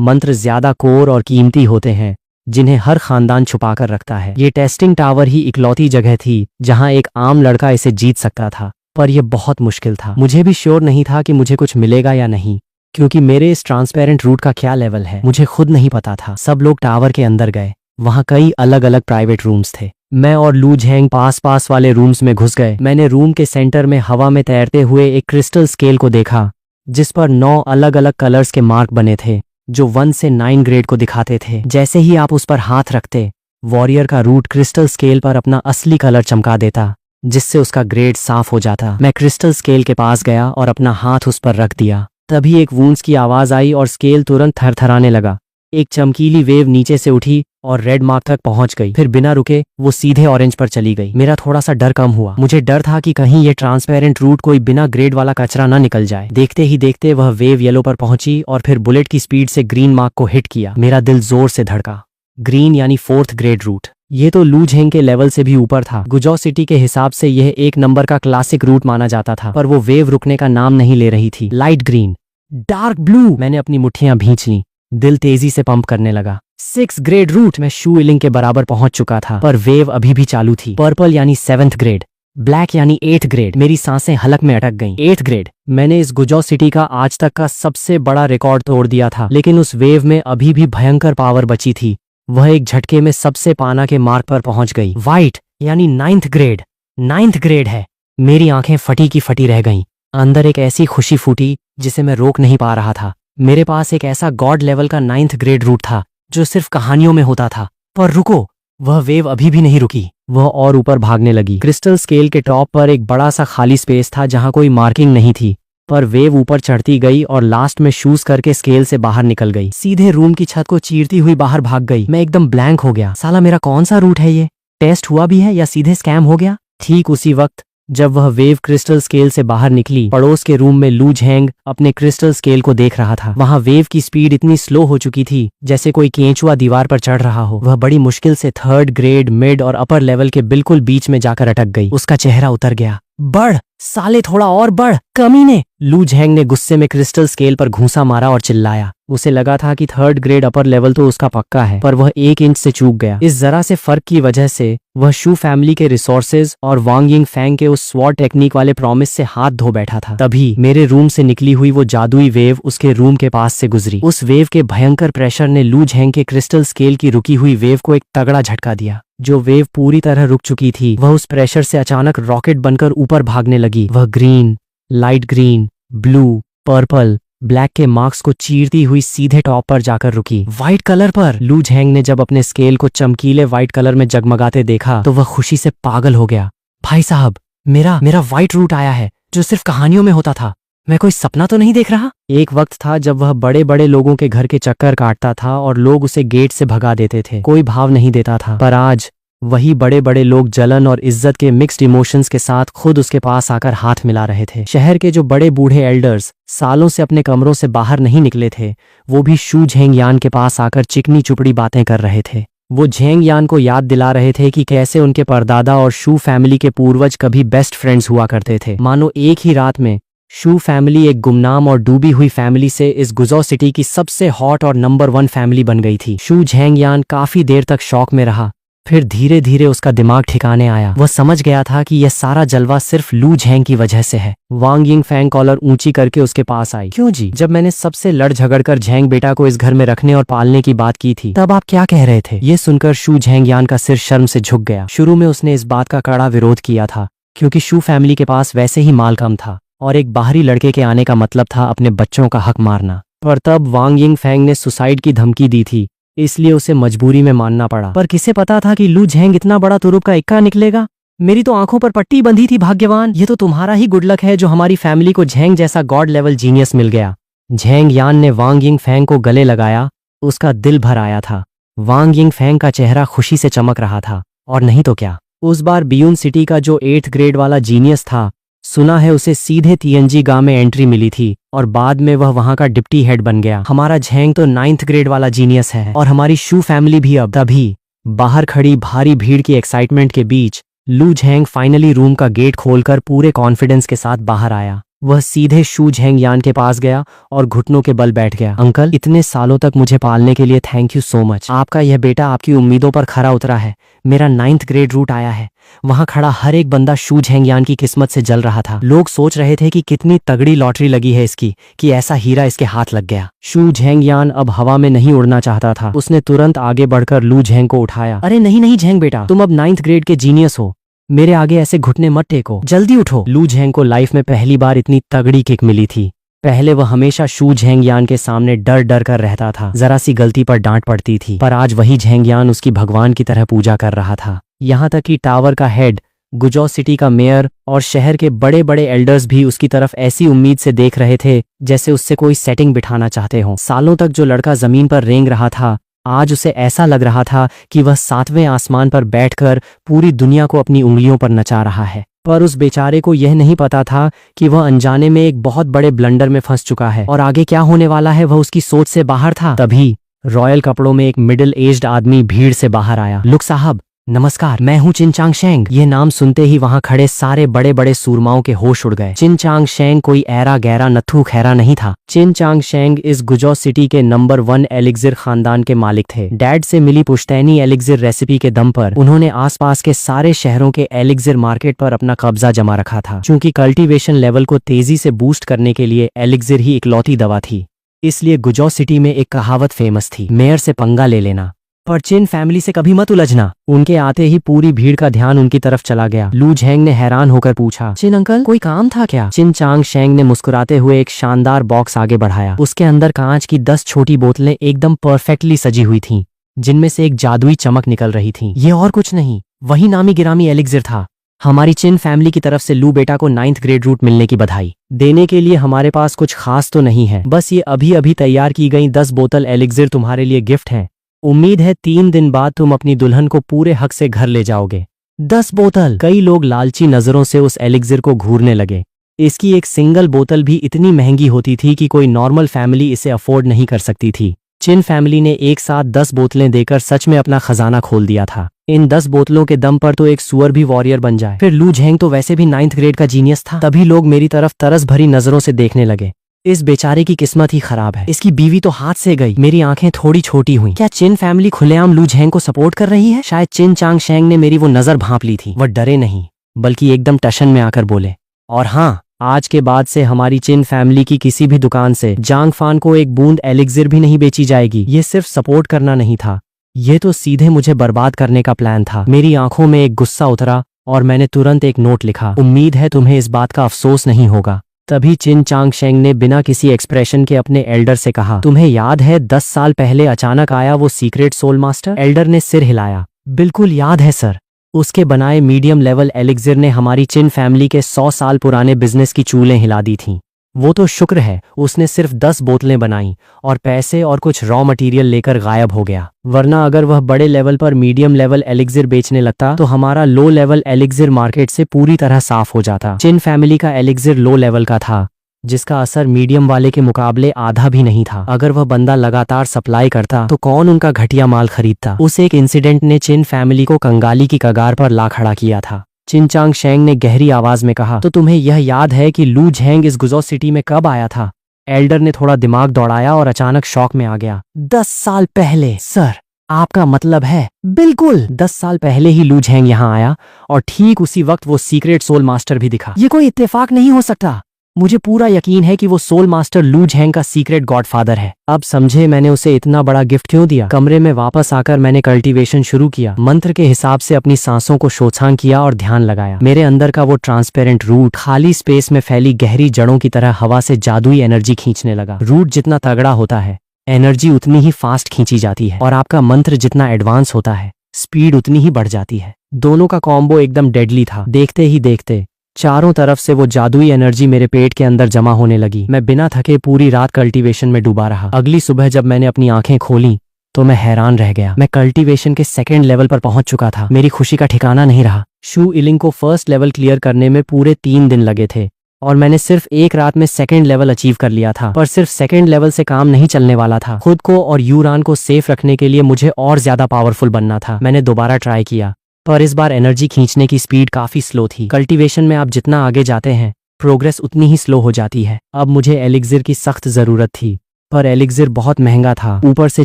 मंत्र ज्यादा कोर और कीमती होते हैं, जिन्हें हर खानदान छुपा कर रखता है। ये टेस्टिंग टावर ही इकलौती जगह थी जहां एक आम लड़का इसे जीत सकता था, पर यह बहुत मुश्किल था। मुझे भी श्योर नहीं था कि मुझे कुछ मिलेगा या नहीं, क्योंकि मेरे इस ट्रांसपेरेंट रूट का क्या लेवल है मुझे खुद नहीं पता था। सब लोग टावर के अंदर गए। वहां कई अलग अलग प्राइवेट रूम्स थे। मैं और लू झेंग पास पास वाले रूम्स में घुस गए। मैंने रूम के सेंटर में हवा में तैरते हुए एक क्रिस्टल स्केल को देखा, जिस पर 9 अलग अलग कलर्स के मार्क बने थे जो 1 से 9 ग्रेड को दिखाते थे। जैसे ही आप उस पर हाथ रखते, वॉरियर का रूट क्रिस्टल स्केल पर अपना असली कलर चमका देता, जिससे उसका ग्रेड साफ हो जाता। मैं क्रिस्टल स्केल के पास गया और अपना हाथ उस पर रख दिया। तभी एक वूंड्स की आवाज आई और स्केल तुरंत थरथराने लगा। एक चमकीली वेव नीचे से उठी और रेड मार्क तक पहुंच गई। फिर बिना रुके वो सीधे ऑरेंज पर चली गई। मेरा थोड़ा सा डर कम हुआ। मुझे डर था कि कहीं ये ट्रांसपेरेंट रूट कोई बिना ग्रेड वाला कचरा ना निकल जाए। देखते ही देखते वह वेव येलो पर पहुंची और फिर बुलेट की स्पीड से ग्रीन मार्क को हिट किया। मेरा दिल जोर से धड़का। ग्रीन यानी 4th ग्रेड रूट। ये तो लू झेंग के लेवल से भी ऊपर था। गुजौ सिटी के हिसाब से यह 1 नंबर का क्लासिक रूट माना जाता था, पर वो वेव रुकने का नाम नहीं ले रही थी। Light green, dark blue. मैंने अपनी मुट्ठियां भींच ली। दिल तेजी से पंप करने लगा। 6 ग्रेड रूट। मैं शू इलिंग के बराबर पहुंच चुका था, पर वेव अभी भी चालू थी। पर्पल यानी 7th ग्रेड, ब्लैक यानी 8th ग्रेड। मेरी सांसें हलक में अटक गईं। 8th grade. मैंने इस गुजौ सिटी का आज तक का सबसे बड़ा रिकॉर्ड तोड़ दिया था, लेकिन उस वेव में अभी भी भयंकर पावर बची थी। वह एक झटके में सबसे पाना के मार्क पर पहुंच गई। व्हाइट यानी 9th ग्रेड। 9th ग्रेड है। मेरी आंखें फटी की फटी रह गईं। अंदर एक ऐसी खुशी फूटी जिसे मैं रोक नहीं पा रहा था। मेरे पास एक ऐसा गॉड लेवल का 9th ग्रेड रूट था जो सिर्फ कहानियों में होता था। पर रुको, वह वेव अभी भी नहीं रुकी। वह और ऊपर भागने लगी। क्रिस्टल स्केल के टॉप पर एक बड़ा सा खाली स्पेस था जहां कोई मार्किंग नहीं थी, पर वेव ऊपर चढ़ती गई और लास्ट में शूज करके स्केल से बाहर निकल गई। सीधे रूम की छत को चीरती हुई बाहर भाग गई। मैं एकदम ब्लैंक हो गया। साला मेरा कौन सा रूट है? ये टेस्ट हुआ भी है या सीधे स्कैम हो गया? ठीक उसी वक्त जब वह वेव क्रिस्टल स्केल से बाहर निकली, पड़ोस के रूम में लू झेंग अपने क्रिस्टल स्केल को देख रहा था। वहां वेव की स्पीड इतनी स्लो हो चुकी थी जैसे कोई केंचुआ दीवार पर चढ़ रहा हो। वह बड़ी मुश्किल से 3rd ग्रेड, मिड और अपर लेवल के बिल्कुल बीच में जाकर अटक गई। उसका चेहरा उतर गया। बढ़ साले, थोड़ा और बढ़ कमीने। लू झेंग ने गुस्से में क्रिस्टल स्केल पर घूंसा मारा और चिल्लाया। उसे लगा था कि 3rd ग्रेड अपर लेवल तो उसका पक्का है, पर वह 1 इंच से चूक गया। इस जरा से फर्क की वजह से वह शू फैमिली के रिसोर्सेज और वांग यिंग फैंग के उस स्वॉर्ड टेक्निक वाले प्रॉमिस से हाथ धो बैठा था। तभी मेरे रूम से निकली हुई वो जादुई वेव उसके रूम के पास से गुजरी। उस वेव के भयंकर प्रेशर ने लू झेंग के क्रिस्टल स्केल की रुकी हुई वेव को एक तगड़ा झटका दिया। जो वेव पूरी तरह रुक चुकी थी, वह उस प्रेशर से अचानक रॉकेट बनकर ऊपर भागने लगी। वह green, light green, blue, purple, black के मार्क्स को चीरती हुई सीधे टॉप पर जाकर रुकी। व्हाइट कलर पर। लू झेंग ने जब अपने स्केल को चमकीले व्हाइट कलर में जगमगाते देखा तो वह खुशी से पागल हो गया। भाई साहब, मेरा व्हाइट रूट आया है जो सिर्फ कहानियों में होता था। मैं कोई सपना तो नहीं देख रहा। एक वक्त था जब वह बड़े बड़े लोगों के घर के चक्कर काटता था और लोग उसे गेट से भगा देते थे, कोई भाव नहीं देता था। पर आज वही बड़े बड़े लोग जलन और इज्जत के मिक्स्ड इमोशंस के साथ खुद उसके पास आकर हाथ मिला रहे थे। शहर के जो बड़े बूढ़े एल्डर्स सालों से अपने कमरों से बाहर नहीं निकले थे, वो भी शू झेंग यान के पास आकर चिकनी चुपड़ी बातें कर रहे थे। वो झेंग यान को याद दिला रहे थे कि कैसे उनके परदादा और शू फैमिली के पूर्वज कभी बेस्ट फ्रेंड्स हुआ करते थे। मानो एक ही रात में शू फैमिली एक गुमनाम और डूबी हुई फैमिली से इस गुजौ सिटी की सबसे हॉट और नंबर 1 फैमिली बन गई थी। शू झेंग यान काफी देर तक शौक में रहा, फिर धीरे धीरे उसका दिमाग ठिकाने आया। वह समझ गया था कि यह सारा जलवा सिर्फ लू झेंग की वजह से है। वांग यिंग फैंग कॉलर ऊंची करके उसके पास आई। क्यों जी? जब मैंने सबसे लड़ झगड़ कर झेंग बेटा को इस घर में रखने और पालने की बात की थी, तब आप क्या कह रहे थे? ये सुनकर शू झेंग यान का सिर शर्म से झुक गया। शुरू में उसने इस बात का कड़ा विरोध किया था, क्योंकि शू फैमिली के पास वैसे ही माल कम था और एक बाहरी लड़के के आने का मतलब था अपने बच्चों का हक मारना। पर तब वांग यिंग फैंग ने सुसाइड की धमकी दी थी, इसलिए उसे मजबूरी में मानना पड़ा। पर किसे पता था कि लू झेंग इतना बड़ा तुरुप का इक्का निकलेगा? मेरी तो आंखों पर पट्टी बंधी थी। भाग्यवान, ये तो तुम्हारा ही गुड लक है जो हमारी फैमिली को झेंग जैसा गॉड लेवल जीनियस मिल गया। झेंग यान ने वांग यिंग फैंग को गले लगाया। उसका दिल भर आया था। वांग यिंग फैंग का चेहरा खुशी से चमक रहा था। और नहीं तो क्या, उस बार बियून सिटी का जो 8th ग्रेड वाला जीनियस था सुना है उसे सीधे TNG गांव में एंट्री मिली थी और बाद में वह वहां का डिप्टी हेड बन गया। हमारा झेंग तो 9th ग्रेड वाला जीनियस है और हमारी शू फैमिली भी। अब तभी बाहर खड़ी भारी भीड़ की एक्साइटमेंट के बीच लू झेंग फाइनली रूम का गेट खोलकर पूरे कॉन्फिडेंस के साथ बाहर आया। वह सीधे शू झेंग यान के पास गया और घुटनों के बल बैठ गया। अंकल, इतने सालों तक मुझे पालने के लिए थैंक यू सो मच। आपका यह बेटा आपकी उम्मीदों पर खरा उतरा है। मेरा 9th ग्रेड रूट आया है। वहां खड़ा हर एक बंदा शू झेंग यान की किस्मत से जल रहा था। लोग सोच रहे थे कि कितनी तगड़ी लॉटरी लगी है इसकी कि ऐसा हीरा इसके हाथ लग गया। शू झेंग यान अब हवा में नहीं उड़ना चाहता था। उसने तुरंत आगे बढ़कर लू झेंग को उठाया। अरे नहीं नहीं झेंग बेटा, तुम अब 9th ग्रेड के जीनियस हो। मेरे आगे ऐसे घुटने मत टेको, जल्दी उठो। लू झेंग को लाइफ में पहली बार इतनी तगड़ी किक मिली थी। पहले वह हमेशा शू झेंग यान के सामने डर डर कर रहता था। जरा सी गलती पर डांट पड़ती थी, पर आज वही झेंग यान उसकी भगवान की तरह पूजा कर रहा था। यहाँ तक कि टावर का हेड, गुजौ सिटी का मेयर और शहर के बड़े बड़े एल्डर्स भी उसकी तरफ ऐसी उम्मीद से देख रहे थे जैसे उससे कोई सेटिंग बिठाना चाहते हों। सालों तक जो लड़का जमीन पर रेंग रहा था, आज उसे ऐसा लग रहा था कि वह 7वें आसमान पर बैठकर पूरी दुनिया को अपनी उंगलियों पर नचा रहा है। पर उस बेचारे को यह नहीं पता था कि वह अनजाने में एक बहुत बड़े ब्लंडर में फंस चुका है और आगे क्या होने वाला है वह उसकी सोच से बाहर था। तभी रॉयल कपड़ों में एक मिडिल एज्ड आदमी भीड़ से बाहर आया। लुक साहब, नमस्कार, मैं हूँ चिन चांग शेंग। यह नाम सुनते ही वहां खड़े सारे बड़े बड़े सूरमाओं के होश उड़ गए। चिन चांग शेंग कोई ऐरा गहरा नत्थू खैरा नहीं था। चिन चांग शेंग इस गुजौ सिटी के नंबर 1 एलिक्सिर खानदान के मालिक थे। डैड से मिली पुश्तैनी एलिक्सिर रेसिपी के दम पर उन्होंने आसपास के सारे शहरों के एलिक्सिर मार्केट पर अपना कब्जा जमा रखा था। चूंकि कल्टीवेशन लेवल को तेजी से बूस्ट करने के लिए एलिक्सिर ही इकलौती दवा थी, इसलिए गुजौ सिटी में एक कहावत फेमस थी, मेयर से पंगा ले लेना पर चिन फैमिली से कभी मत उलझना। उनके आते ही पूरी भीड़ का ध्यान उनकी तरफ चला गया। लू झेंग ने हैरान होकर पूछा, चिन अंकल, कोई काम था क्या? चिन चांग शेंग ने मुस्कुराते हुए एक शानदार बॉक्स आगे बढ़ाया। उसके अंदर कांच की 10 छोटी बोतलें एकदम परफेक्टली सजी हुई थीं, जिनमें से एक जादुई चमक निकल रही थी। ये और कुछ नहीं, वही नामी गिरामी एलिक्सिर था। हमारी चिन फैमिली की तरफ से लू बेटा को 9th ग्रेड रूट मिलने की बधाई देने के लिए हमारे पास कुछ खास तो नहीं है, बस ये अभी अभी तैयार की गई 10 बोतल एलिक्सिर तुम्हारे लिए गिफ्ट है। उम्मीद है 3 दिन बाद तुम अपनी दुल्हन को पूरे हक से घर ले जाओगे। 10 बोतल। कई लोग लालची नजरों से उस एलिक्सिर को घूरने लगे। इसकी एक सिंगल बोतल भी इतनी महंगी होती थी कि कोई नॉर्मल फैमिली इसे अफोर्ड नहीं कर सकती थी। चिन फैमिली ने एक साथ 10 बोतलें देकर सच में अपना खजाना खोल दिया था। इन 10 बोतलों के दम पर तो एक सुअर भी वॉरियर बन जाए। फिर लू झेंग तो वैसे भी 9th ग्रेड का जीनियस था। तभी लोग मेरी तरफ तरस भरी नजरों से देखने लगे। इस बेचारे की किस्मत ही खराब है, इसकी बीवी तो हाथ से गई। मेरी आंखें थोड़ी छोटी हुई। क्या चिन फैमिली खुलेआम लू झेंग को सपोर्ट कर रही है? शायद चिन चांग शेंग ने मेरी वो नजर भांप ली थी। वह डरे नहीं, बल्कि एकदम टशन में आकर बोले, और हाँ, आज के बाद से हमारी चिन फैमिली की किसी भी दुकान से जांग फान को एक बूंद एलिक्सिर भी नहीं बेची जाएगी। ये सिर्फ सपोर्ट करना नहीं था, ये तो सीधे मुझे बर्बाद करने का प्लान था। मेरी आंखों में एक गुस्सा उतरा और मैंने तुरंत एक नोट लिखा, उम्मीद है तुम्हें इस बात का अफसोस नहीं होगा। तभी चिन चांग शेंग ने बिना किसी एक्सप्रेशन के अपने एल्डर से कहा, तुम्हें याद है 10 साल पहले अचानक आया वो सीक्रेट सोल मास्टर? एल्डर ने सिर हिलाया। बिल्कुल याद है सर। उसके बनाए मीडियम लेवल एलिक्सिर ने हमारी चिन फैमिली के 100 साल पुराने बिजनेस की चूलें हिला दी थीं। वो तो शुक्र है उसने सिर्फ 10 बोतलें बनाई और पैसे और कुछ रॉ मटेरियल लेकर गायब हो गया, वरना अगर वह बड़े लेवल पर मीडियम लेवल एलिक्सिर बेचने लगता तो हमारा लो लेवल एलिक्सिर मार्केट से पूरी तरह साफ हो जाता। चिन फैमिली का एलिक्सिर लो लेवल का था, जिसका असर मीडियम वाले के मुकाबले आधा भी नहीं था। अगर वह बंदा लगातार सप्लाई करता तो कौन उनका घटिया माल खरीदता? उस एक इंसिडेंट ने चिन फैमिली को कंगाली की कगार पर ला खड़ा किया था। चिन चांग शेंग ने गहरी आवाज में कहा, तो तुम्हें यह याद है कि लू झेंग इस गुजौ सिटी में कब आया था? एल्डर ने थोड़ा दिमाग दौड़ाया और अचानक शॉक में आ गया। 10 साल पहले सर। आपका मतलब है? बिल्कुल 10 साल पहले ही लू झेंग यहाँ आया और ठीक उसी वक्त वो सीक्रेट सोल मास्टर भी दिखा। ये कोई इत्तेफाक नहीं हो सकता। मुझे पूरा यकीन है कि वो सोल मास्टर लू झेंग का सीक्रेट गॉडफादर है। अब समझे मैंने उसे इतना बड़ा गिफ्ट क्यों दिया। कमरे में वापस आकर मैंने कल्टीवेशन शुरू किया। मंत्र के हिसाब से अपनी सांसों को शोछांग किया और ध्यान लगाया। मेरे अंदर का वो ट्रांसपेरेंट रूट खाली स्पेस में फैली गहरी जड़ों की तरह हवा से जादुई एनर्जी खींचने लगा। रूट जितना तगड़ा होता है, एनर्जी उतनी ही फास्ट खींची जाती है, और आपका मंत्र जितना एडवांस होता है, स्पीड उतनी ही बढ़ जाती है। दोनों का कॉम्बो एकदम डेडली था। देखते ही देखते चारों तरफ से वो जादुई एनर्जी मेरे पेट के अंदर जमा होने लगी। मैं बिना थके पूरी रात कल्टीवेशन में डूबा रहा। अगली सुबह जब मैंने अपनी आंखें खोली तो मैं हैरान रह गया। मैं कल्टीवेशन के 2nd लेवल पर पहुंच चुका था। मेरी खुशी का ठिकाना नहीं रहा। शू इलिंग को फर्स्ट लेवल क्लियर करने में पूरे 3 दिन लगे थे और मैंने सिर्फ एक रात में सेकंड लेवल अचीव कर लिया था। पर सिर्फ सेकंड लेवल से काम नहीं चलने वाला था। खुद को और यूरान को सेफ रखने के लिए मुझे और ज्यादा पावरफुल बनना था। मैंने दोबारा ट्राई किया, पर इस बार एनर्जी खींचने की स्पीड काफी स्लो थी। कल्टीवेशन में आप जितना आगे जाते हैं प्रोग्रेस उतनी ही स्लो हो जाती है। अब मुझे एलिक्सिर की सख्त जरूरत थी, पर एलिक्सिर बहुत महंगा था। ऊपर से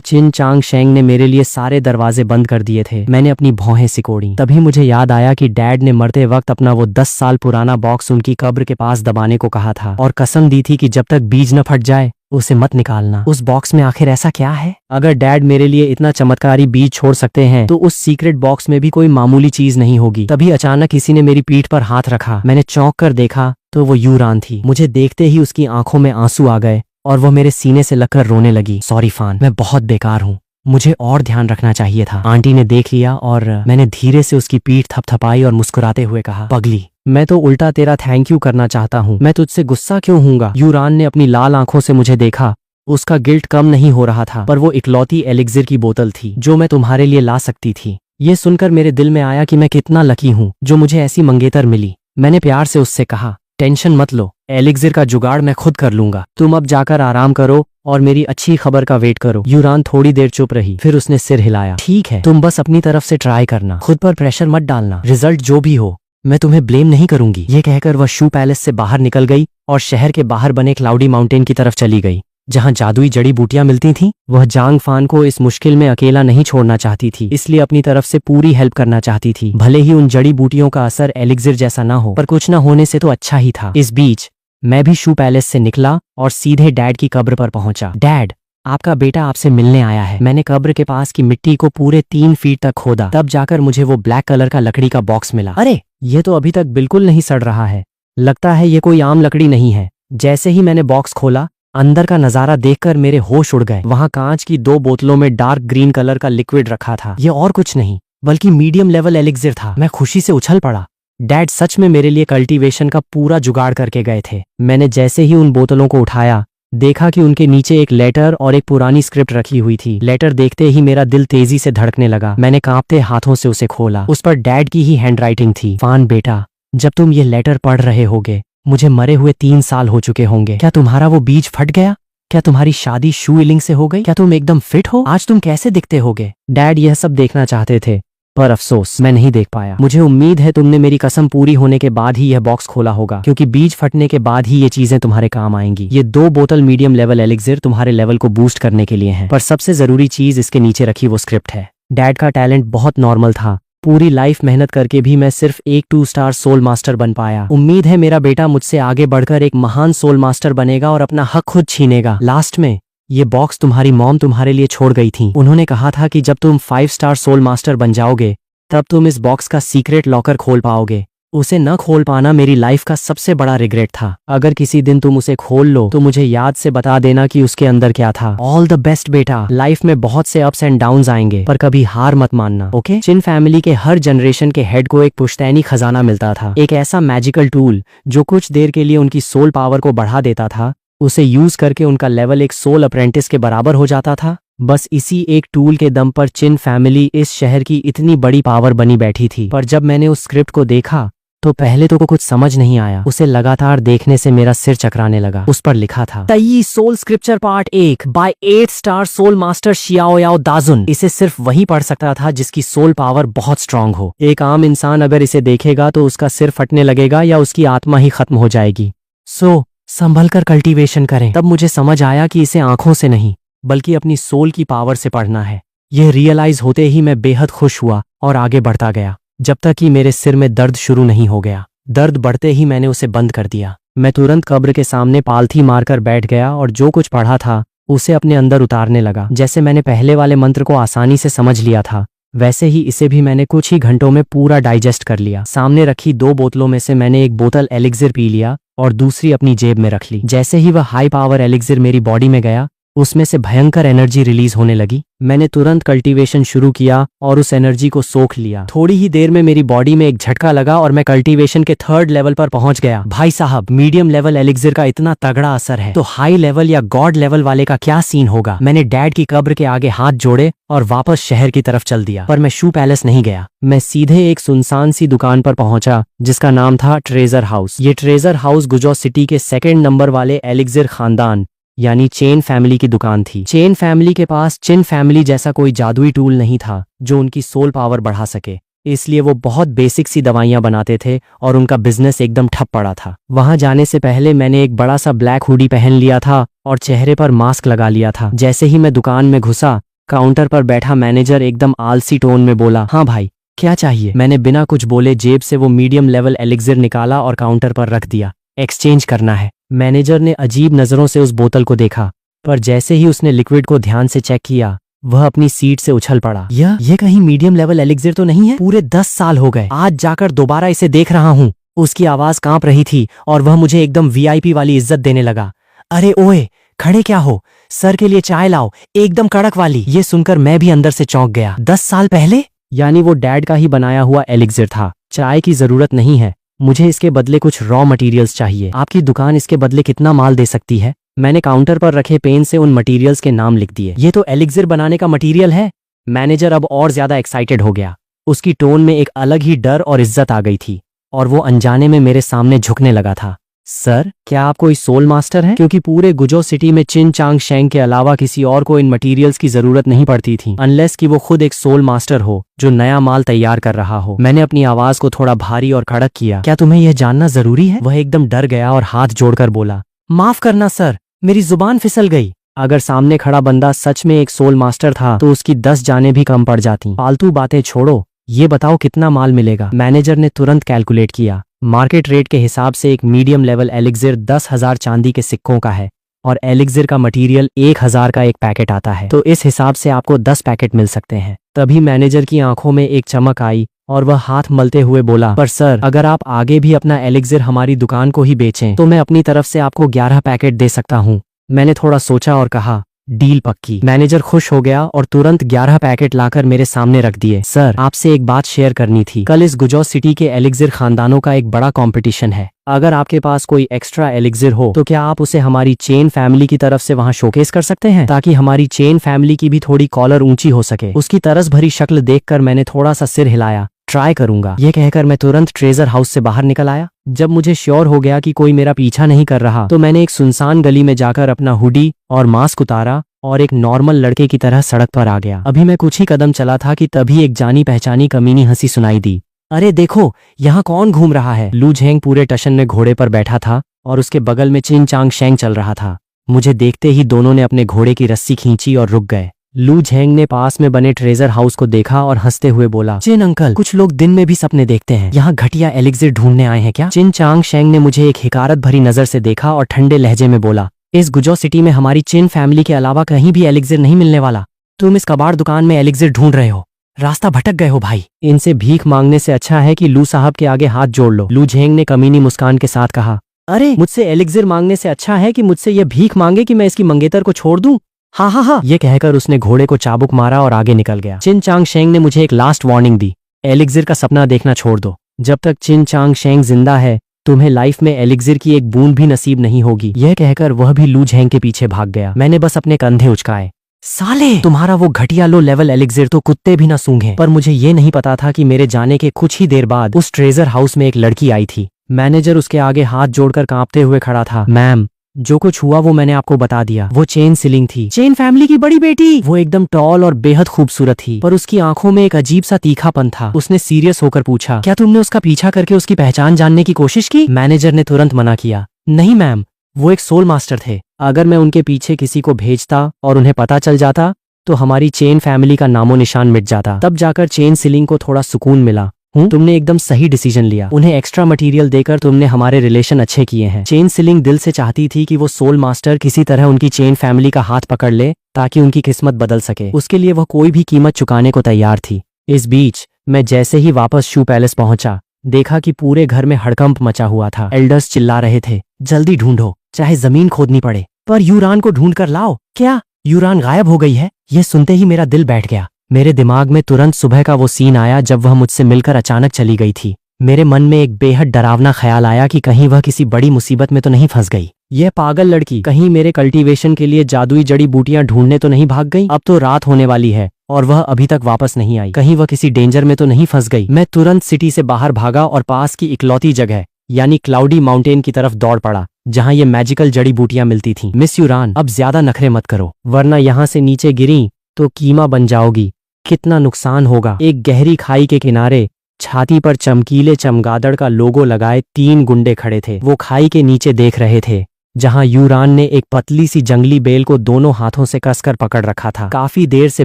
चिन चांग शेंग ने मेरे लिए सारे दरवाजे बंद कर दिए थे। मैंने अपनी भौहें सिकोड़ी। तभी मुझे याद आया कि डैड ने मरते वक्त अपना वो 10 साल पुराना बॉक्स उनकी कब्र के पास दबाने को कहा था और कसम दी थी कि जब तक बीज न फट जाए उसे मत निकालना। उस बॉक्स में आखिर ऐसा क्या है? अगर डैड मेरे लिए इतना चमत्कारी बीज छोड़ सकते हैं तो उस सीक्रेट बॉक्स में भी कोई मामूली चीज नहीं होगी। तभी अचानक किसी ने मेरी पीठ पर हाथ रखा। मैंने चौंक कर देखा तो वो यूरान थी। मुझे देखते ही उसकी आंखों में आंसू आ गए और वो मेरे सीने से लगकर रोने लगी। सॉरी फान, मैं बहुत बेकार हूँ, मुझे और ध्यान रखना चाहिए था। आंटी ने देख लिया और मैंने धीरे से उसकी पीठ थपथपाई और मुस्कुराते हुए कहा, पगली, मैं तो उल्टा तेरा थैंक यू करना चाहता हूँ। मैं तुझसे गुस्सा क्यों हूँगा? यूरान ने अपनी लाल आंखों से मुझे देखा। उसका गिल्ट कम नहीं हो रहा था, पर वो इकलौती एलिक्सिर की बोतल थी जो मैं तुम्हारे लिए ला सकती थी। ये सुनकर मेरे दिल में आया कि मैं कितना लकी हूँ जो मुझे ऐसी मंगेतर मिली। मैंने प्यार से उससे कहा, टेंशन मत लो, एलिक्सिर का जुगाड़ मैं खुद कर लूंगा। तुम अब जाकर आराम करो और मेरी अच्छी खबर का वेट करो। यूरान थोड़ी देर चुप रही, फिर उसने सिर हिलाया। ठीक है, तुम बस अपनी तरफ से ट्राई करना, खुद पर प्रेशर मत डालना। रिजल्ट जो भी हो मैं तुम्हें ब्लेम नहीं करूंगी। ये कहकर वह शू पैलेस से बाहर निकल गई और शहर के बाहर बने क्लाउडी माउंटेन की तरफ चली गई जहां जादुई जड़ी बूटियां मिलती थीं। वह जांग फान को इस मुश्किल में अकेला नहीं छोड़ना चाहती थी, इसलिए अपनी तरफ से पूरी हेल्प करना चाहती थी। भले ही उन जड़ी बूटियों का असर एलिक्सिर जैसा ना हो, पर कुछ न होने से तो अच्छा ही था। इस बीच मैं भी शू पैलेस से निकला और सीधे डैड की कब्र पर पहुंचा। डैड, आपका बेटा आपसे मिलने आया है। मैंने कब्र के पास की मिट्टी को पूरे 3 फीट तक खोदा, तब जाकर मुझे वो ब्लैक कलर का लकड़ी का बॉक्स मिला। अरे, ये तो अभी तक बिल्कुल नहीं सड़ रहा है, लगता है ये कोई आम लकड़ी नहीं है। जैसे ही मैंने बॉक्स खोला, अंदर का नजारा देखकर मेरे होश उड़ गए। वहां कांच की 2 बोतलों में डार्क ग्रीन कलर का लिक्विड रखा था। ये और कुछ नहीं बल्कि मीडियम लेवल एलिक्सिर था। मैं खुशी से उछल पड़ा। डैड सच में मेरे लिए कल्टीवेशन का पूरा जुगाड़ करके गए थे। मैंने जैसे ही उन बोतलों को उठाया, देखा कि उनके नीचे एक लेटर और एक पुरानी स्क्रिप्ट रखी हुई थी। लेटर देखते ही मेरा दिल तेजी से धड़कने लगा। मैंने कांपते हाथों से उसे खोला। उस पर डैड की ही हैंडराइटिंग थी। फान बेटा, जब तुम ये लेटर पढ़ रहे होगे, मुझे मरे हुए 3 साल हो चुके होंगे। क्या तुम्हारा वो बीज फट गया? क्या तुम्हारी शादी शू इलिंग से हो गई? क्या तुम एकदम फिट हो? आज तुम कैसे दिखते होगे? डैड यह सब देखना चाहते थे, पर अफसोस मैं नहीं देख पाया। मुझे उम्मीद है तुमने मेरी कसम पूरी होने के बाद ही यह बॉक्स खोला होगा, क्योंकि बीज फटने के बाद ही ये चीजें तुम्हारे काम आएंगी। ये 2 बोतल मीडियम लेवल एलिक्सिर तुम्हारे लेवल को बूस्ट करने के लिए हैं, पर सबसे जरूरी चीज इसके नीचे रखी वो स्क्रिप्ट है। डैड का टैलेंट बहुत नॉर्मल था। पूरी लाइफ मेहनत करके भी मैं सिर्फ एक 2 स्टार सोल मास्टर बन पाया। उम्मीद है मेरा बेटा मुझसे आगे बढ़कर एक महान सोल मास्टर बनेगा और अपना हक खुद छीनेगा। लास्ट में ये बॉक्स तुम्हारी मॉम तुम्हारे लिए छोड़ गई थी। उन्होंने कहा था कि जब तुम 5 स्टार सोल मास्टर बन जाओगे तब तुम इस बॉक्स का सीक्रेट लॉकर खोल पाओगे। उसे न खोल पाना मेरी लाइफ का सबसे बड़ा रिग्रेट था। अगर किसी दिन तुम उसे खोल लो तो मुझे याद से बता देना कि उसके अंदर क्या था। ऑल द बेस्ट बेटा, लाइफ में बहुत से अप्स एंड डाउन्स आएंगे, पर कभी हार मत मानना, ओके? चिन फैमिली के हर जनरेशन के हेड को एक पुश्तैनी खजाना मिलता था, एक ऐसा मैजिकल टूल जो कुछ देर के लिए उनकी सोल पावर को बढ़ा देता था। उसे यूज करके उनका लेवल एक सोल अप्रेंटिस के बराबर हो जाता था। बस इसी एक टूल के दम पर चिन फैमिली इस शहर की इतनी बड़ी पावर बनी बैठी थी। पर जब मैंने उस स्क्रिप्ट को देखा तो पहले तो कुछ समझ नहीं आया। उसे लगातार देखने से मेरा सिर चकराने लगा। उस पर लिखा था, Tai soul scripture part 1 by 8 star soul master Xiao Yao Dajun. इसे सिर्फ वही पढ़ सकता था जिसकी सोल पावर बहुत स्ट्रांग हो। एक आम इंसान अगर इसे देखेगा तो उसका सिर फटने लगेगा या उसकी आत्मा ही खत्म हो जाएगी। सो संभल कर कल्टीवेशन करें। तब मुझे समझ आया कि इसे आंखों से नहीं बल्कि अपनी सोल की पावर से पढ़ना है। यह रियलाइज होते ही मैं बेहद खुश हुआ और आगे बढ़ता गया, जब तक कि मेरे सिर में दर्द शुरू नहीं हो गया। दर्द बढ़ते ही मैंने उसे बंद कर दिया। मैं तुरंत कब्र के सामने पालथी मारकर बैठ गया और जो कुछ पढ़ा था उसे अपने अंदर उतारने लगा। जैसे मैंने पहले वाले मंत्र को आसानी से समझ लिया था, वैसे ही इसे भी मैंने कुछ ही घंटों में पूरा डाइजेस्ट कर लिया। सामने रखी 2 बोतलों में से मैंने एक बोतल एलिक्सिर पी लिया और दूसरी अपनी जेब में रख ली। जैसे ही वह हाई पावर एलिक्सिर मेरी बॉडी में गया, उसमें से भयंकर एनर्जी रिलीज होने लगी। मैंने तुरंत कल्टीवेशन शुरू किया और उस एनर्जी को सोख लिया। थोड़ी ही देर में मेरी बॉडी में एक झटका लगा और मैं कल्टीवेशन के 3rd लेवल पर पहुंच गया। भाई साहब, मीडियम लेवल एलिक्सिर का इतना तगड़ा असर है तो हाई लेवल या गॉड लेवल वाले का क्या सीन होगा। मैंने डैड की कब्र के आगे हाथ जोड़े और वापस शहर की तरफ चल दिया। पर मैं शू पैलेस नहीं गया। मैं सीधे एक सुनसान सी दुकान पर पहुंचा जिसका नाम था ट्रेजर हाउस। ये ट्रेजर हाउस गुजो सिटी के 2nd नंबर वाले एलिक्सिर खानदान यानी चेन फैमिली की दुकान थी। चेन फैमिली के पास चिन फैमिली जैसा कोई जादुई टूल नहीं था जो उनकी सोल पावर बढ़ा सके, इसलिए वो बहुत बेसिक सी दवाइयां बनाते थे और उनका बिजनेस एकदम ठप पड़ा था। वहां जाने से पहले मैंने एक बड़ा सा ब्लैक हुडी पहन लिया था और चेहरे पर मास्क लगा लिया था। जैसे ही मैं दुकान में घुसा, काउंटर पर बैठा मैनेजर एकदम आलसी टोन में बोला, हाँ भाई क्या चाहिए। मैंने बिना कुछ बोले जेब से वो मीडियम लेवल एलिक्सिर निकाला और काउंटर पर रख दिया। एक्सचेंज करना है। मैनेजर ने अजीब नजरों से उस बोतल को देखा, पर जैसे ही उसने लिक्विड को ध्यान से चेक किया वह अपनी सीट से उछल पड़ा। ये कहीं मीडियम लेवल एलिक्सिर तो नहीं है? पूरे 10 साल हो गए, आज जाकर दोबारा इसे देख रहा हूँ। उसकी आवाज कांप रही थी और वह मुझे एकदम वीआईपी वाली इज्जत देने लगा। अरे ओए, खड़े क्या हो, सर के लिए चाय लाओ, एकदम कड़क वाली। ये सुनकर मैं भी अंदर से चौंक गया। 10 साल पहले? यानी वो डैड का ही बनाया हुआ एलिक्सिर था। चाय की जरूरत नहीं है, मुझे इसके बदले कुछ रॉ मटेरियल्स चाहिए। आपकी दुकान इसके बदले कितना माल दे सकती है? मैंने काउंटर पर रखे पेन से उन मटेरियल्स के नाम लिख दिए। ये तो एलिक्सिर बनाने का मटेरियल है। मैनेजर अब और ज्यादा एक्साइटेड हो गया। उसकी टोन में एक अलग ही डर और इज्जत आ गई थी और वो अनजाने में मेरे सामने झुकने लगा था। सर, क्या आप कोई सोल मास्टर हैं? क्योंकि पूरे गुजो सिटी में चिन चांग शेंग के अलावा किसी और को इन मटेरियल्स की जरूरत नहीं पड़ती थी, अनलेस कि वो खुद एक सोल मास्टर हो जो नया माल तैयार कर रहा हो। मैंने अपनी आवाज को थोड़ा भारी और कड़क किया। क्या तुम्हें यह जानना जरूरी है? वह एकदम डर गया और हाथ जोड़कर बोला, माफ करना सर, मेरी जुबान फिसल गई। अगर सामने खड़ा बंदा सच में एक सोल मास्टर था तो उसकी 10 जानें भी कम पड़ जाती। फालतू बातें छोड़ो, ये बताओ कितना माल मिलेगा। मैनेजर ने तुरंत कैलकुलेट किया। मार्केट रेट के हिसाब से एक मीडियम लेवल एलिक्सिर 10,000 चांदी के सिक्कों का है और एलिक्सिर का मटेरियल 1,000 का एक पैकेट आता है, तो इस हिसाब से आपको 10 पैकेट मिल सकते हैं। तभी मैनेजर की आंखों में एक चमक आई और वह हाथ मलते हुए बोला, पर सर, अगर आप आगे भी अपना एलिक्सिर हमारी दुकान को ही बेचें तो मैं अपनी तरफ से आपको 11 पैकेट दे सकता हूँ। मैंने थोड़ा सोचा और कहा, डील पक्की। मैनेजर खुश हो गया और तुरंत 11 पैकेट लाकर मेरे सामने रख दिए। सर, आपसे एक बात शेयर करनी थी। कल इस गुजो सिटी के एलिक्सिर खानदानों का एक बड़ा कंपटीशन है। अगर आपके पास कोई एक्स्ट्रा एलिक्सिर हो तो क्या आप उसे हमारी चेन फैमिली की तरफ से वहां शोकेस कर सकते हैं, ताकि हमारी चेन फैमिली की भी थोड़ी कॉलर ऊंची हो सके। उसकी तरस भरी शक्ल देखकर मैंने थोड़ा सा सिर हिलाया। ट्राई करूंगा, यह कहकर मैं तुरंत ट्रेजर हाउस से बाहर निकल आया। जब मुझे श्योर हो गया कि कोई मेरा पीछा नहीं कर रहा तो मैंने एक सुनसान गली में जाकर अपना हुडी और मास्क उतारा और एक नॉर्मल लड़के की तरह सड़क पर आ गया। अभी मैं कुछ ही कदम चला था कि तभी एक जानी पहचानी कमीनी हंसी सुनाई दी। अरे देखो, यहाँ कौन घूम रहा है। लू झेंग पूरे टशन में घोड़े पर बैठा था और उसके बगल में चिन चांग शेंग चल रहा था। मुझे देखते ही दोनों ने अपने घोड़े की रस्सी खींची और रुक गए। लू झेंग ने पास में बने ट्रेजर हाउस को देखा और हंसते हुए बोला, चिन अंकल, कुछ लोग दिन में भी सपने देखते हैं, यहाँ घटिया एलिक्सिर ढूंढने आए हैं क्या? चिन चांग शेंग ने मुझे एक हिकारत भरी नजर से देखा और ठंडे लहजे में बोला, इस गुजो सिटी में हमारी चिन फैमिली के अलावा कहीं भी एलिक्सिर नहीं मिलने वाला। तुम इस कबाड़ दुकान में एलिक्सिर ढूंढ रहे हो, रास्ता भटक गए हो भाई। इनसे भीख मांगने से अच्छा है कि लू साहब के आगे हाथ जोड़ लो। लू झेंग ने कमीनी मुस्कान के साथ कहा, अरे मुझसे एलिक्सिर मांगने से अच्छा है कि मुझसे यह भीख मांगे कि मैं इसकी मंगेतर को छोड़ दूं। हाँ हाँ हाँ, ये कहकर उसने घोड़े को चाबुक मारा और आगे निकल गया। चिन चांग शेंग ने मुझे एक लास्ट वार्निंग दी, एलिक्सिर का सपना देखना छोड़ दो। जब तक चिन चांग शेंग जिंदा है तुम्हें लाइफ में एलिक्सिर की एक बूंद भी नसीब नहीं होगी। यह कहकर वह भी लू झेंग के पीछे भाग गया। मैंने बस अपने कंधे उचकाए। साले, तुम्हारा वो घटिया लो लेवल एलिक्सिर तो कुत्ते भी ना सूंघे। पर मुझे ये नहीं पता था कि मेरे जाने के कुछ ही देर बाद उस ट्रेजर हाउस में एक लड़की आई थी। मैनेजर उसके आगे हाथ जोड़कर कांपते हुए खड़ा था। मैम, जो कुछ हुआ वो मैंने आपको बता दिया। वो चेन सिलिंग थी, चेन फैमिली की बड़ी बेटी। वो एकदम टॉल और बेहद खूबसूरत थी, पर उसकी आंखों में एक अजीब सा तीखापन था। उसने सीरियस होकर पूछा, क्या तुमने उसका पीछा करके उसकी पहचान जानने की कोशिश की? मैनेजर ने तुरंत मना किया, नहीं मैम, वो एक सोल मास्टर थे। अगर मैं उनके पीछे किसी को भेजता और उन्हें पता चल जाता तो हमारी चेन फैमिली का नामो निशान मिट जाता। तब जाकर चेन सिलिंग को थोड़ा सुकून मिला। तुमने एकदम सही डिसीजन लिया। उन्हें एक्स्ट्रा मटेरियल देकर तुमने हमारे रिलेशन अच्छे किए हैं। चेन सिलिंग दिल से चाहती थी कि वो सोल मास्टर किसी तरह उनकी चेन फैमिली का हाथ पकड़ ले ताकि उनकी किस्मत बदल सके। उसके लिए वह कोई भी कीमत चुकाने को तैयार थी। इस बीच मैं जैसे ही वापस शू पैलेस पहुंचा, देखा कि पूरे घर में हड़कंप मचा हुआ था। एल्डर्स चिल्ला रहे थे, जल्दी ढूंढो, चाहे जमीन खोदनी पड़े। पर यूरान को ढूंढ कर लाओ। क्या यूरान गायब हो गई है? यह सुनते ही मेरा दिल बैठ गया। मेरे दिमाग में तुरंत सुबह का वो सीन आया जब वह मुझसे मिलकर अचानक चली गई थी। मेरे मन में एक बेहद डरावना ख्याल आया कि कहीं वह किसी बड़ी मुसीबत में तो नहीं फंस गई। यह पागल लड़की कहीं मेरे कल्टीवेशन के लिए जादुई जड़ी बूटियां ढूंढने तो नहीं भाग गई? अब तो रात होने वाली है और वह अभी तक वापस नहीं आई। कहीं वह किसी डेंजर में तो नहीं फंस गई? मैं तुरंत सिटी से बाहर भागा और पास की इकलौती जगह यानी क्लाउडी माउंटेन की तरफ दौड़ पड़ा जहां ये मैजिकल जड़ी बूटियां मिलती थीं। मिस यूरान, अब ज्यादा नखरे मत करो वरना यहाँ से नीचे गिरी तो कीमा बन जाओगी। कितना नुकसान होगा। एक गहरी खाई के किनारे छाती पर चमकीले चमगादड़ का लोगो लगाए 3 गुंडे खड़े थे। वो खाई के नीचे देख रहे थे जहां यूरान ने एक पतली सी जंगली बेल को दोनों हाथों से कसकर पकड़ रखा था। काफी देर से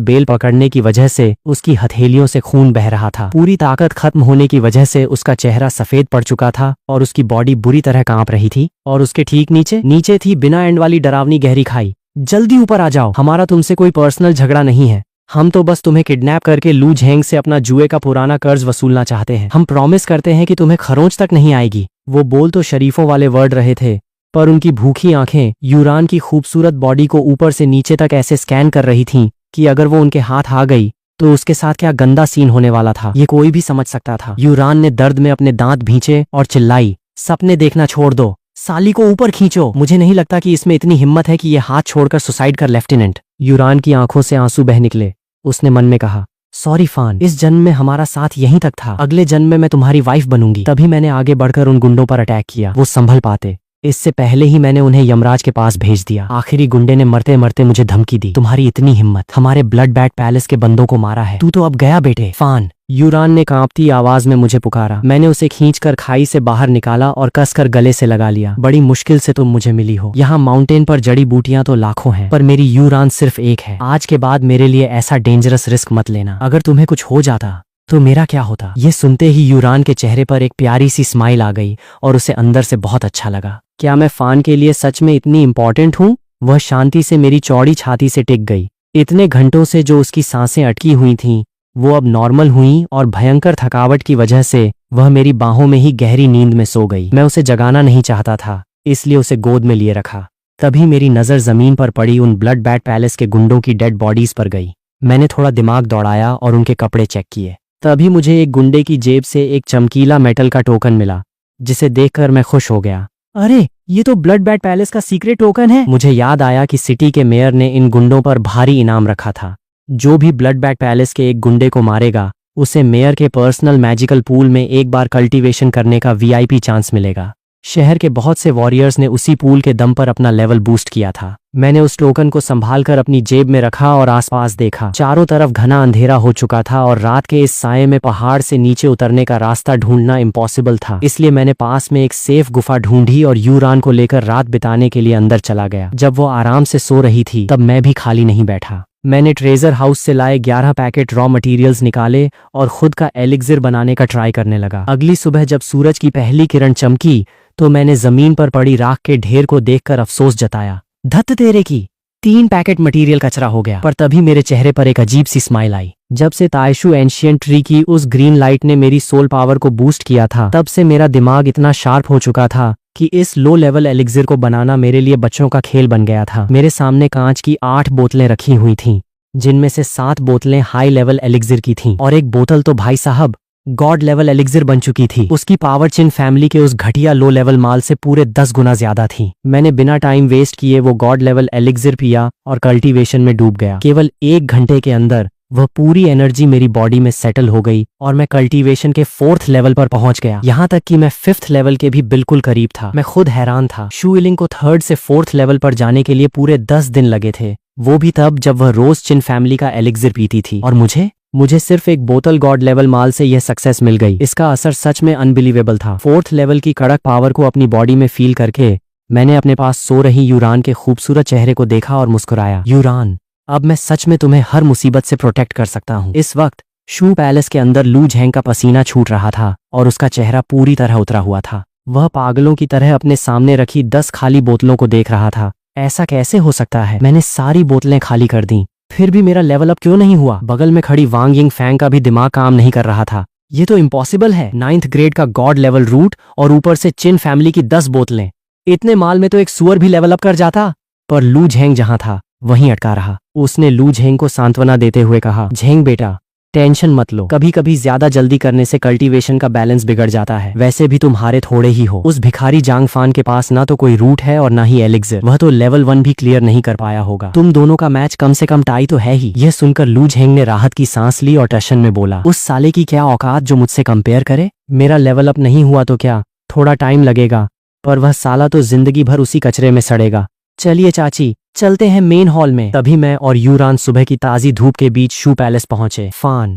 बेल पकड़ने की वजह से उसकी हथेलियों से खून बह रहा था। पूरी ताकत खत्म होने की वजह से उसका चेहरा सफेद पड़ चुका था और उसकी बॉडी बुरी तरह कांप रही थी। और उसके ठीक नीचे थी बिना एंड वाली डरावनी गहरी खाई। जल्दी ऊपर आ जाओ, हमारा तुमसे कोई पर्सनल झगड़ा नहीं है। हम तो बस तुम्हें किडनैप करके लू झेंग से अपना जुए का पुराना कर्ज वसूलना चाहते हैं। हम प्रॉमिस करते हैं कि तुम्हें खरोंच तक नहीं आएगी। वो बोल तो शरीफों वाले वर्ड रहे थे पर उनकी भूखी आंखें यूरान की खूबसूरत बॉडी को ऊपर से नीचे तक ऐसे स्कैन कर रही थीं कि अगर वो उनके हाथ आ गई तो उसके साथ क्या गंदा सीन होने वाला था ये कोई भी समझ सकता था। यूरान ने दर्द में अपने दांत भींचे और चिल्लाई, सपने देखना छोड़ दो, साली को ऊपर खींचो। मुझे नहीं लगता कि इसमें इतनी हिम्मत है कि ये हाथ छोड़कर सुसाइड कर। लेफ्टिनेंट, यूरान की आंखों से आंसू बह निकले। उसने मन में कहा, सॉरी फान, इस जन्म में हमारा साथ यहीं तक था, अगले जन्म में मैं तुम्हारी वाइफ बनूंगी। तभी मैंने आगे बढ़कर उन गुंडों पर अटैक किया। वो संभल पाते इससे पहले ही मैंने उन्हें यमराज के पास भेज दिया। आखिरी गुंडे ने मरते मरते मुझे धमकी दी, तुम्हारी इतनी हिम्मत, हमारे ब्लड बैट पैलेस के बंदों को मारा है, तू तो अब गया बेटे। फान, यूरान ने कांपती आवाज में मुझे पुकारा। मैंने उसे खींचकर खाई से बाहर निकाला और कसकर गले से लगा लिया। बड़ी मुश्किल से तुम मुझे मिली हो। यहाँ माउंटेन पर जड़ी बूटियां तो लाखों हैं पर मेरी यूरान सिर्फ एक है। आज के बाद मेरे लिए ऐसा डेंजरस रिस्क मत लेना। अगर तुम्हें कुछ हो जाता तो मेरा क्या होता? ये सुनते ही यूरान के चेहरे पर एक प्यारी सी स्माइल आ गई और उसे अंदर से बहुत अच्छा लगा। क्या मैं फान के लिए सच में इतनी इंपॉर्टेंट हूँ? वह शांति से मेरी चौड़ी छाती से टिक गई। इतने घंटों से जो उसकी सांसें अटकी हुई थीं वो अब नॉर्मल हुई और भयंकर थकावट की वजह से वह मेरी बाहों में ही गहरी नींद में सो गई। मैं उसे जगाना नहीं चाहता था इसलिए उसे गोद में लिए रखा। तभी मेरी नजर जमीन पर पड़ी उन ब्लड बैट पैलेस के गुंडों की डेड बॉडीज पर गई। मैंने थोड़ा दिमाग दौड़ाया और उनके कपड़े चेक किए। तभी मुझे एक गुंडे की जेब से एक चमकीला मेटल का टोकन मिला जिसे देखकर मैं खुश हो गया। अरे, ये तो ब्लड बैट पैलेस का सीक्रेट टोकन है। मुझे याद आया कि सिटी के मेयर ने इन गुंडों पर भारी इनाम रखा था। जो भी ब्लड बैट पैलेस के एक गुंडे को मारेगा उसे मेयर के पर्सनल मैजिकल पूल में एक बार कल्टीवेशन करने का वीआईपी चांस मिलेगा। शहर के बहुत से वॉरियर्स ने उसी पूल के दम पर अपना लेवल बूस्ट किया था। मैंने उस टोकन को संभालकर अपनी जेब में रखा और आसपास देखा। चारों तरफ घना अंधेरा हो चुका था और रात के इस साये में पहाड़ से नीचे उतरने का रास्ता ढूंढना इम्पॉसिबल था। इसलिए मैंने पास में एक सेफ गुफा ढूंढी और यूरान को लेकर रात बिताने के लिए अंदर चला गया। जब वो आराम से सो रही थी तब मैं भी खाली नहीं बैठा। मैंने ट्रेजर हाउस से लाए 11 पैकेट रॉ मटेरियल्स निकाले और खुद का एलिक्सिर बनाने का ट्राई करने लगा। अगली सुबह जब सूरज की पहली किरण चमकी तो मैंने जमीन पर पड़ी राख के ढेर को देखकर अफसोस जताया, धत तेरे की, 3 पैकेट मटेरियल कचरा हो गया। पर तभी मेरे चेहरे पर एक अजीब सी स्माइल आई। जब से तायशु एंशियंट ट्री की उस ग्रीन लाइट ने मेरी सोल पावर को बूस्ट किया था तब से मेरा दिमाग इतना शार्प हो चुका था कि इस लो लेवल एलिक्सिर को बनाना मेरे लिए बच्चों का खेल बन गया था। मेरे सामने कांच की 8 बोतलें रखी हुई थीं जिनमें से 7 बोतलें हाई लेवल एलिक्सिर की थीं और एक बोतल तो भाई साहब गॉड लेवल एलिक्सिर बन चुकी थी। उसकी पावर चिन फैमिली के उस घटिया लो लेवल माल से पूरे 10 गुना ज्यादा थी। मैंने बिना टाइम वेस्ट किए वो गॉड लेवल एलिक्सिर पिया और कल्टीवेशन में डूब गया। केवल 1 घंटे के अंदर वह पूरी एनर्जी मेरी बॉडी में सेटल हो गई और मैं कल्टीवेशन के 4th लेवल पर पहुंच गया। यहाँ तक कि मैं 5th लेवल के भी बिल्कुल करीब था। मैं खुद हैरान था। शू इलिंग को 3rd से 4th लेवल पर जाने के लिए पूरे 10 दिन लगे थे, वो भी तब जब वह रोज चिन फैमिली का एलिक्सिर पीती थी। और मुझे सिर्फ एक बोतल गॉड लेवल माल से यह सक्सेस मिल गई। इसका असर सच में अनबिलीवेबल था। 4th लेवल की कड़क पावर को अपनी बॉडी में फील करके मैंने अपने पास सो रही यूरान के खूबसूरत चेहरे को देखा और मुस्कुराया। यूरान, अब मैं सच में तुम्हें हर मुसीबत से प्रोटेक्ट कर सकता हूँ। इस वक्त शू पैलेस के अंदर लू झेंग का पसीना छूट रहा था और उसका चेहरा पूरी तरह उतरा हुआ था। वह पागलों की तरह अपने सामने रखी 10 खाली बोतलों को देख रहा था। ऐसा कैसे हो सकता है? मैंने सारी बोतलें खाली कर दी, फिर भी मेरा लेवल अप क्यों नहीं हुआ? बगल में खड़ी वांग यिंग फैंग का भी दिमाग काम नहीं कर रहा था। ये तो इम्पॉसिबल है। 9th ग्रेड का गॉड लेवल रूट और ऊपर से चिन फैमिली की 10 बोतलें। इतने माल में तो एक सुअर भी लेवल अप कर जाता। पर लू झेंग जहां था वहीं अटका रहा। उसने लू झेंग को सांत्वना देते हुए कहा, झेंग बेटा, टेंशन मत लो, कभी कभी ज्यादा जल्दी करने से कल्टीवेशन का बैलेंस बिगड़ जाता है। वैसे भी तुम हारे थोड़े ही हो। उस भिखारी जांग फान के पास ना तो कोई रूट है और ना ही एलिक्सिर, वह तो लेवल 1 भी क्लियर नहीं कर पाया होगा। तुम दोनों का मैच कम से कम टाई तो है ही। यह सुनकर लू झेंग ने राहत की सांस ली और टशन में बोला, उस साले की क्या औकात जो मुझसे कंपेयर करे। मेरा लेवल अप नहीं हुआ तो क्या, थोड़ा टाइम लगेगा, पर वह साला तो जिंदगी भर उसी कचरे में सड़ेगा। चलिए चाची, चलते हैं मेन हॉल में। तभी मैं और यूरान सुबह की ताजी धूप के बीच शू पैलेस पहुंचे।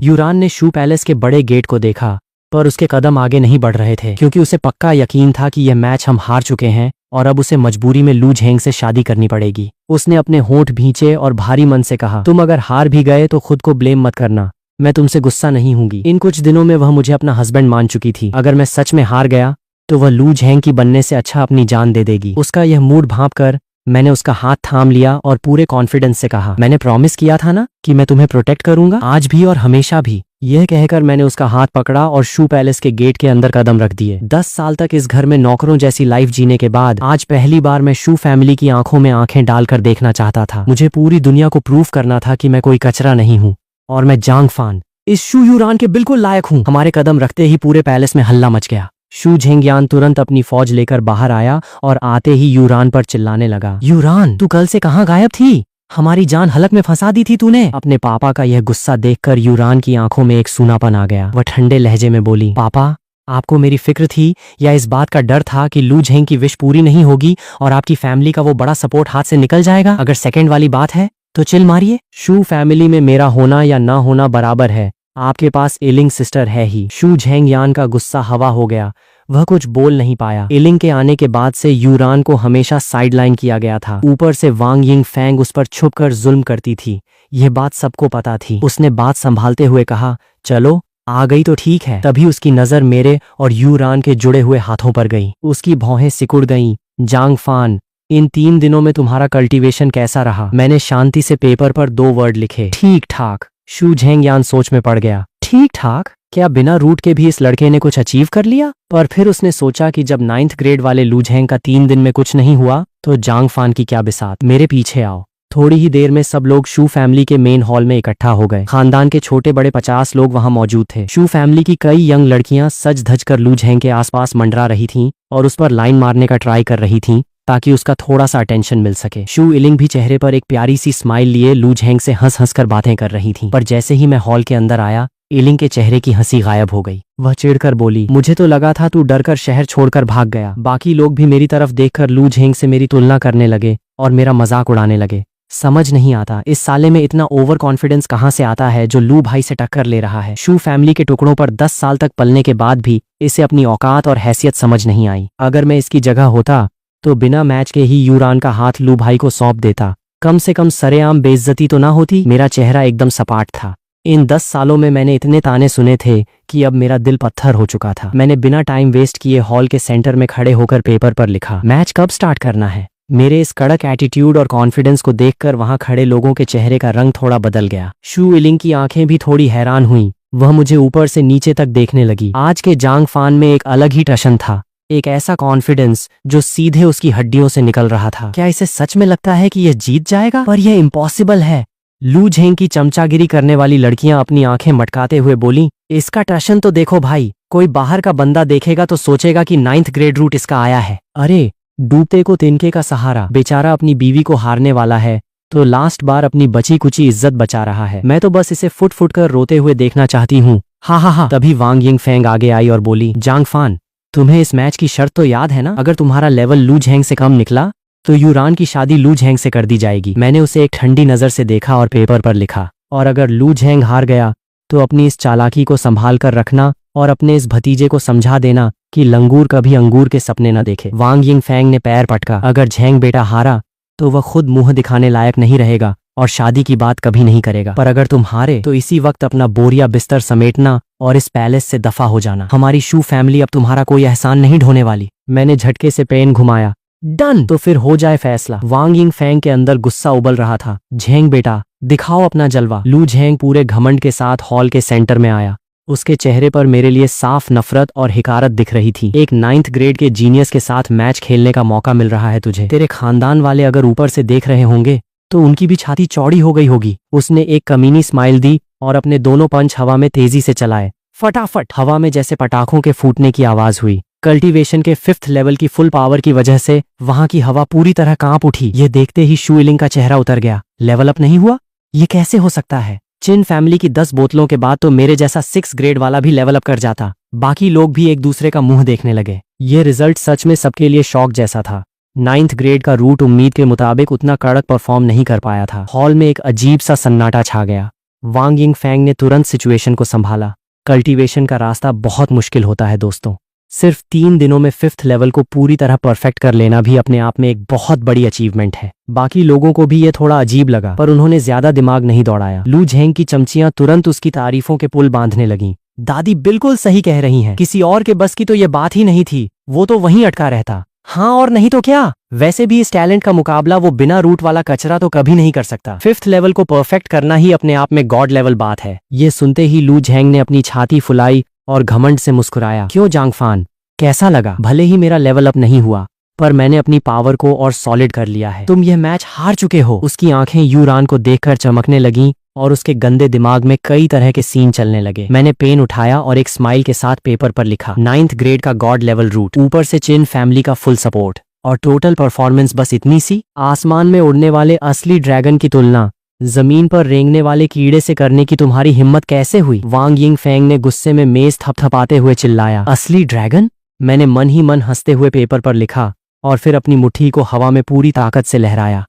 यूरान ने शू पैलेस के बड़े गेट को देखा, पर उसके कदम आगे नहीं बढ़ रहे थे, क्योंकि उसे पक्का यकीन था कि यह मैच हम हार चुके हैं और अब उसे मजबूरी में लू झेंग से शादी करनी पड़ेगी। उसने अपने होंठ भींचे और भारी मन से कहा, तुम अगर हार भी गए तो खुद को ब्लेम मत करना, मैं तुमसे गुस्सा नहीं हूंगी। इन कुछ दिनों में वह मुझे अपना हस्बैंड मान चुकी थी। अगर मैं सच में हार गया तो वह लू झेंग की बनने से अच्छा अपनी जान दे देगी। उसका यह मूड भांप कर मैंने उसका हाथ थाम लिया और पूरे कॉन्फिडेंस से कहा, मैंने प्रॉमिस किया था ना कि मैं तुम्हें प्रोटेक्ट करूंगा, आज भी और हमेशा भी। यह कहकर मैंने उसका हाथ पकड़ा और शू पैलेस के गेट के अंदर कदम रख दिए। 10 साल तक इस घर में नौकरों जैसी लाइफ जीने के बाद आज पहली बार मैं शू फैमिली की आंखों में आंखें डालकर देखना चाहता था। मुझे पूरी दुनिया को प्रूव करना था कि मैं कोई कचरा नहीं हूँ और मैं जांग फान इस शू यूरान के बिल्कुल लायक हूँ। हमारे कदम रखते ही पूरे पैलेस में हल्ला मच गया। शू झेंगयान तुरंत अपनी फौज लेकर बाहर आया और आते ही यूरान पर चिल्लाने लगा, यूरान, तू कल से कहाँ गायब थी? हमारी जान हलक में फंसा दी थी तूने। अपने पापा का यह गुस्सा देखकर यूरान की आंखों में एक सूनापन आ गया। वह ठंडे लहजे में बोली, पापा, आपको मेरी फिक्र थी या इस बात का डर था कि लू झेंग की विश पूरी नहीं होगी और आपकी फैमिली का वो बड़ा सपोर्ट हाथ से निकल जाएगा? अगर सेकंड वाली बात है तो चिल मारिए। शू फैमिली में मेरा होना या ना होना बराबर है। आपके पास इलिंग सिस्टर है ही। शू झेंगयान का गुस्सा हवा हो गया। वह कुछ बोल नहीं पाया। इलिंग के आने के बाद से यूरान को हमेशा साइडलाइन किया गया था। ऊपर से वांग यिंग फैंग उस पर छुपकर जुल्म करती थी। यह बात सबको पता थी। उसने बात संभालते हुए कहा, चलो आ गई तो ठीक है। तभी उसकी नजर मेरे और यूरान के जुड़े हुए हाथों पर गई। उसकी भौहें सिकुड़ गईं। जांग फान, इन 3 दिनों में तुम्हारा कल्टीवेशन कैसा रहा? मैंने शांति से पेपर पर 2 वर्ड लिखे, ठीक ठाक। शू झेंगयान सोच में पड़ गया। ठीक ठाक? क्या बिना रूट के भी इस लड़के ने कुछ अचीव कर लिया? पर फिर उसने सोचा कि जब 9th ग्रेड वाले लू झेंग का 3 दिन में कुछ नहीं हुआ तो जांग फान की क्या बिसात। मेरे पीछे आओ। थोड़ी ही देर में सब लोग शू फैमिली के मेन हॉल में इकट्ठा हो गए। खानदान के छोटे बड़े 50 लोग वहां मौजूद थे। शू फैमिली की कई यंग लड़कियां सज धज कर लू झेंग के आसपास मंडरा रही थीं और उस पर लाइन मारने का ट्राई कर रही थीं ताकि उसका थोड़ा सा अटेंशन मिल सके। शू इलिंग भी चेहरे पर एक प्यारी सी स्माइल लिए लू झेंग से हंस हंस कर बातें कर रही थीं। पर जैसे ही मैं हॉल के अंदर आया, इलिंग के चेहरे की हंसी गायब हो गई। वह चिढ़कर बोली, मुझे तो लगा था तू डरकर शहर छोड़कर भाग गया। बाकी लोग भी मेरी तरफ देखकर लू झेंग से मेरी तुलना करने लगे और मेरा मजाक उड़ाने लगे। समझ नहीं आता इस साले में इतना ओवर कॉन्फिडेंस कहाँ से आता है जो लू भाई से टक्कर ले रहा है। शू फैमिली के टुकड़ों पर 10 साल तक पलने के बाद भी इसे अपनी औकात और हैसियत समझ नहीं आई। अगर मैं इसकी जगह होता तो बिना मैच के ही यूरान का हाथ लू भाई को सौंप देता। कम से कम सरेआम बेइज्जती तो ना होती। मेरा चेहरा एकदम सपाट था। इन 10 सालों में मैंने इतने ताने सुने थे कि अब मेरा दिल पत्थर हो चुका था। मैंने बिना टाइम वेस्ट किए हॉल के सेंटर में खड़े होकर पेपर पर लिखा, मैच कब स्टार्ट करना है। मेरे इस कड़क एटीट्यूड और कॉन्फिडेंस को देखकर वहां खड़े लोगों के चेहरे का रंग थोड़ा बदल गया। शू इलिंग की आंखें भी थोड़ी हैरान हुईं। वह मुझे ऊपर से नीचे तक देखने लगी। आज के जांग फान में एक अलग ही टशन था, एक ऐसा कॉन्फिडेंस जो सीधे उसकी हड्डियों से निकल रहा था। क्या इसे सच में लगता है कि यह जीत जाएगा? पर यह इम्पॉसिबल है। लू झेंग की चमचागिरी करने वाली लड़कियां अपनी आंखें मटकाते हुए बोली, इसका टशन तो देखो भाई, कोई बाहर का बंदा देखेगा तो सोचेगा कि 9th ग्रेड रूट इसका आया है। अरे डूबते को तिनके का सहारा। बेचारा अपनी बीवी को हारने वाला है तो लास्ट बार अपनी बची कुची इज्जत बचा रहा है। मैं तो बस इसे फुट फुट कर रोते हुए देखना चाहती हूँ। हा हा हा। तभी वांग यिंग फैंग आगे आई और बोली, जांग फान, तुम्हें इस मैच की शर्त तो याद है ना? अगर तुम्हारा लेवल लू झेंग से कम निकला तो यूरान की शादी लू झेंग से कर दी जाएगी। मैंने उसे एक ठंडी नजर से देखा और पेपर पर लिखा, और अगर लू झेंग हार गया तो अपनी इस चालाकी को संभाल कर रखना और अपने इस भतीजे को समझा देना कि लंगूर कभी अंगूर के सपने न देखे। वांग यिंग फैंग ने पैर पटका। अगर झेंग बेटा हारा तो वह खुद मुंह दिखाने लायक नहीं रहेगा और शादी की बात कभी नहीं करेगा। पर अगर तुम हारे तो इसी वक्त अपना बोरिया बिस्तर समेटना और इस पैलेस से दफा हो जाना। हमारी शू फैमिली अब तुम्हारा कोई एहसान नहीं ढोने वाली। मैंने झटके से पेन घुमाया। डन, तो फिर हो जाए फैसला। वांग यिंग फैंग के अंदर गुस्सा उबल रहा था। झेंग बेटा दिखाओ अपना जलवा। लू झेंग पूरे घमंड के साथ हॉल के सेंटर में आया। उसके चेहरे पर मेरे लिए साफ नफरत और हिकारत दिख रही थी। एक 9th ग्रेड के जीनियस के साथ मैच खेलने का मौका मिल रहा है तुझे। तेरे खानदान वाले अगर ऊपर से देख रहे होंगे तो उनकी भी छाती चौड़ी हो गई होगी। उसने एक कमीनी स्माइल दी और अपने दोनों पंच हवा में तेजी से चलाए। फटाफट हवा में जैसे पटाखों के फूटने की आवाज हुई। कल्टीवेशन के 5th लेवल की फुल पावर की वजह से वहां की हवा पूरी तरह कांप उठी। ये देखते ही शू यिलिंग का चेहरा उतर गया। लेवल अप नहीं हुआ? ये कैसे हो सकता है? चिन फैमिली की 10 बोतलों के बाद तो मेरे जैसा 6 ग्रेड वाला भी लेवल अप कर जाता। बाकी लोग भी एक दूसरे का मुंह देखने लगे। ये रिजल्ट सच में सबके लिए शॉक जैसा था। 9th ग्रेड का रूट उम्मीद के मुताबिक उतना कड़क परफॉर्म नहीं कर पाया था। हॉल में एक अजीब सा सन्नाटा छा गया। वांग यिंगफैंग ने तुरंत सिचुएशन को संभाला। कल्टीवेशन का रास्ता बहुत मुश्किल होता है दोस्तों। सिर्फ 3 दिनों में 5th लेवल को पूरी तरह परफेक्ट कर लेना भी अपने आप में एक बहुत बड़ी अचीवमेंट है। बाकी लोगों को भी ये थोड़ा अजीब लगा, पर उन्होंने ज्यादा दिमाग नहीं दौड़ाया। लू झेंग की चमचियां तुरंत उसकी तारीफों के पुल बांधने लगीं। दादी बिल्कुल सही कह रही हैं, किसी और के बस की तो ये बात ही नहीं थी, वो तो वहीं अटका रहता। हाँ और नहीं तो क्या, वैसे भी इस टैलेंट का मुकाबला वो बिना रूट वाला कचरा तो कभी नहीं कर सकता। 5th लेवल को परफेक्ट करना ही अपने आप में गॉड लेवल बात है। ये सुनते ही लू झेंग ने अपनी छाती फुलाई और घमंड से मुस्कुराया। क्यों जांगफान, कैसा लगा? भले ही मेरा लेवल अप नहीं हुआ, पर मैंने अपनी पावर को और सॉलिड कर लिया है। तुम यह मैच हार चुके हो। उसकी आंखें यूरान को देखकर चमकने लगीं और उसके गंदे दिमाग में कई तरह के सीन चलने लगे। मैंने पेन उठाया और एक स्माइल के साथ पेपर पर लिखा 9th ग्रेड का गॉड लेवल रूट, ऊपर से चिन फैमिली का फुल सपोर्ट और टोटल परफॉर्मेंस बस इतनी सी। आसमान में उड़ने वाले असली ड्रैगन की तुलना जमीन पर रेंगने वाले कीड़े से करने की तुम्हारी हिम्मत कैसे हुई? वांग यिंगफैंग ने गुस्से में मेज थपथपाते हुए चिल्लाया। असली ड्रैगन? मैंने मन ही मन हंसते हुए पेपर पर लिखा और फिर अपनी मुट्ठी को हवा में पूरी ताकत से लहराया।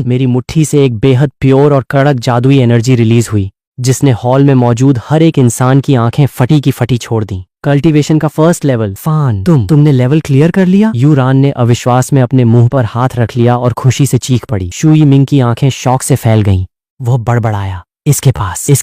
मेरी मुट्ठी से एक बेहद प्योर और कड़क जादुई एनर्जी रिलीज हुई, जिसने हॉल में मौजूद हर एक इंसान की आंखें फटी की फटी छोड़ दी। कल्टीवेशन का 1st लेवल। फान, तुमने लेवल क्लियर कर लिया? यूरान ने अविश्वास में अपने मुंह पर हाथ रख लिया और खुशी से चीख पड़ी। शू यिमिंग की आंखें शौक से फैल गईं। वो बड़बड़ाया, इसके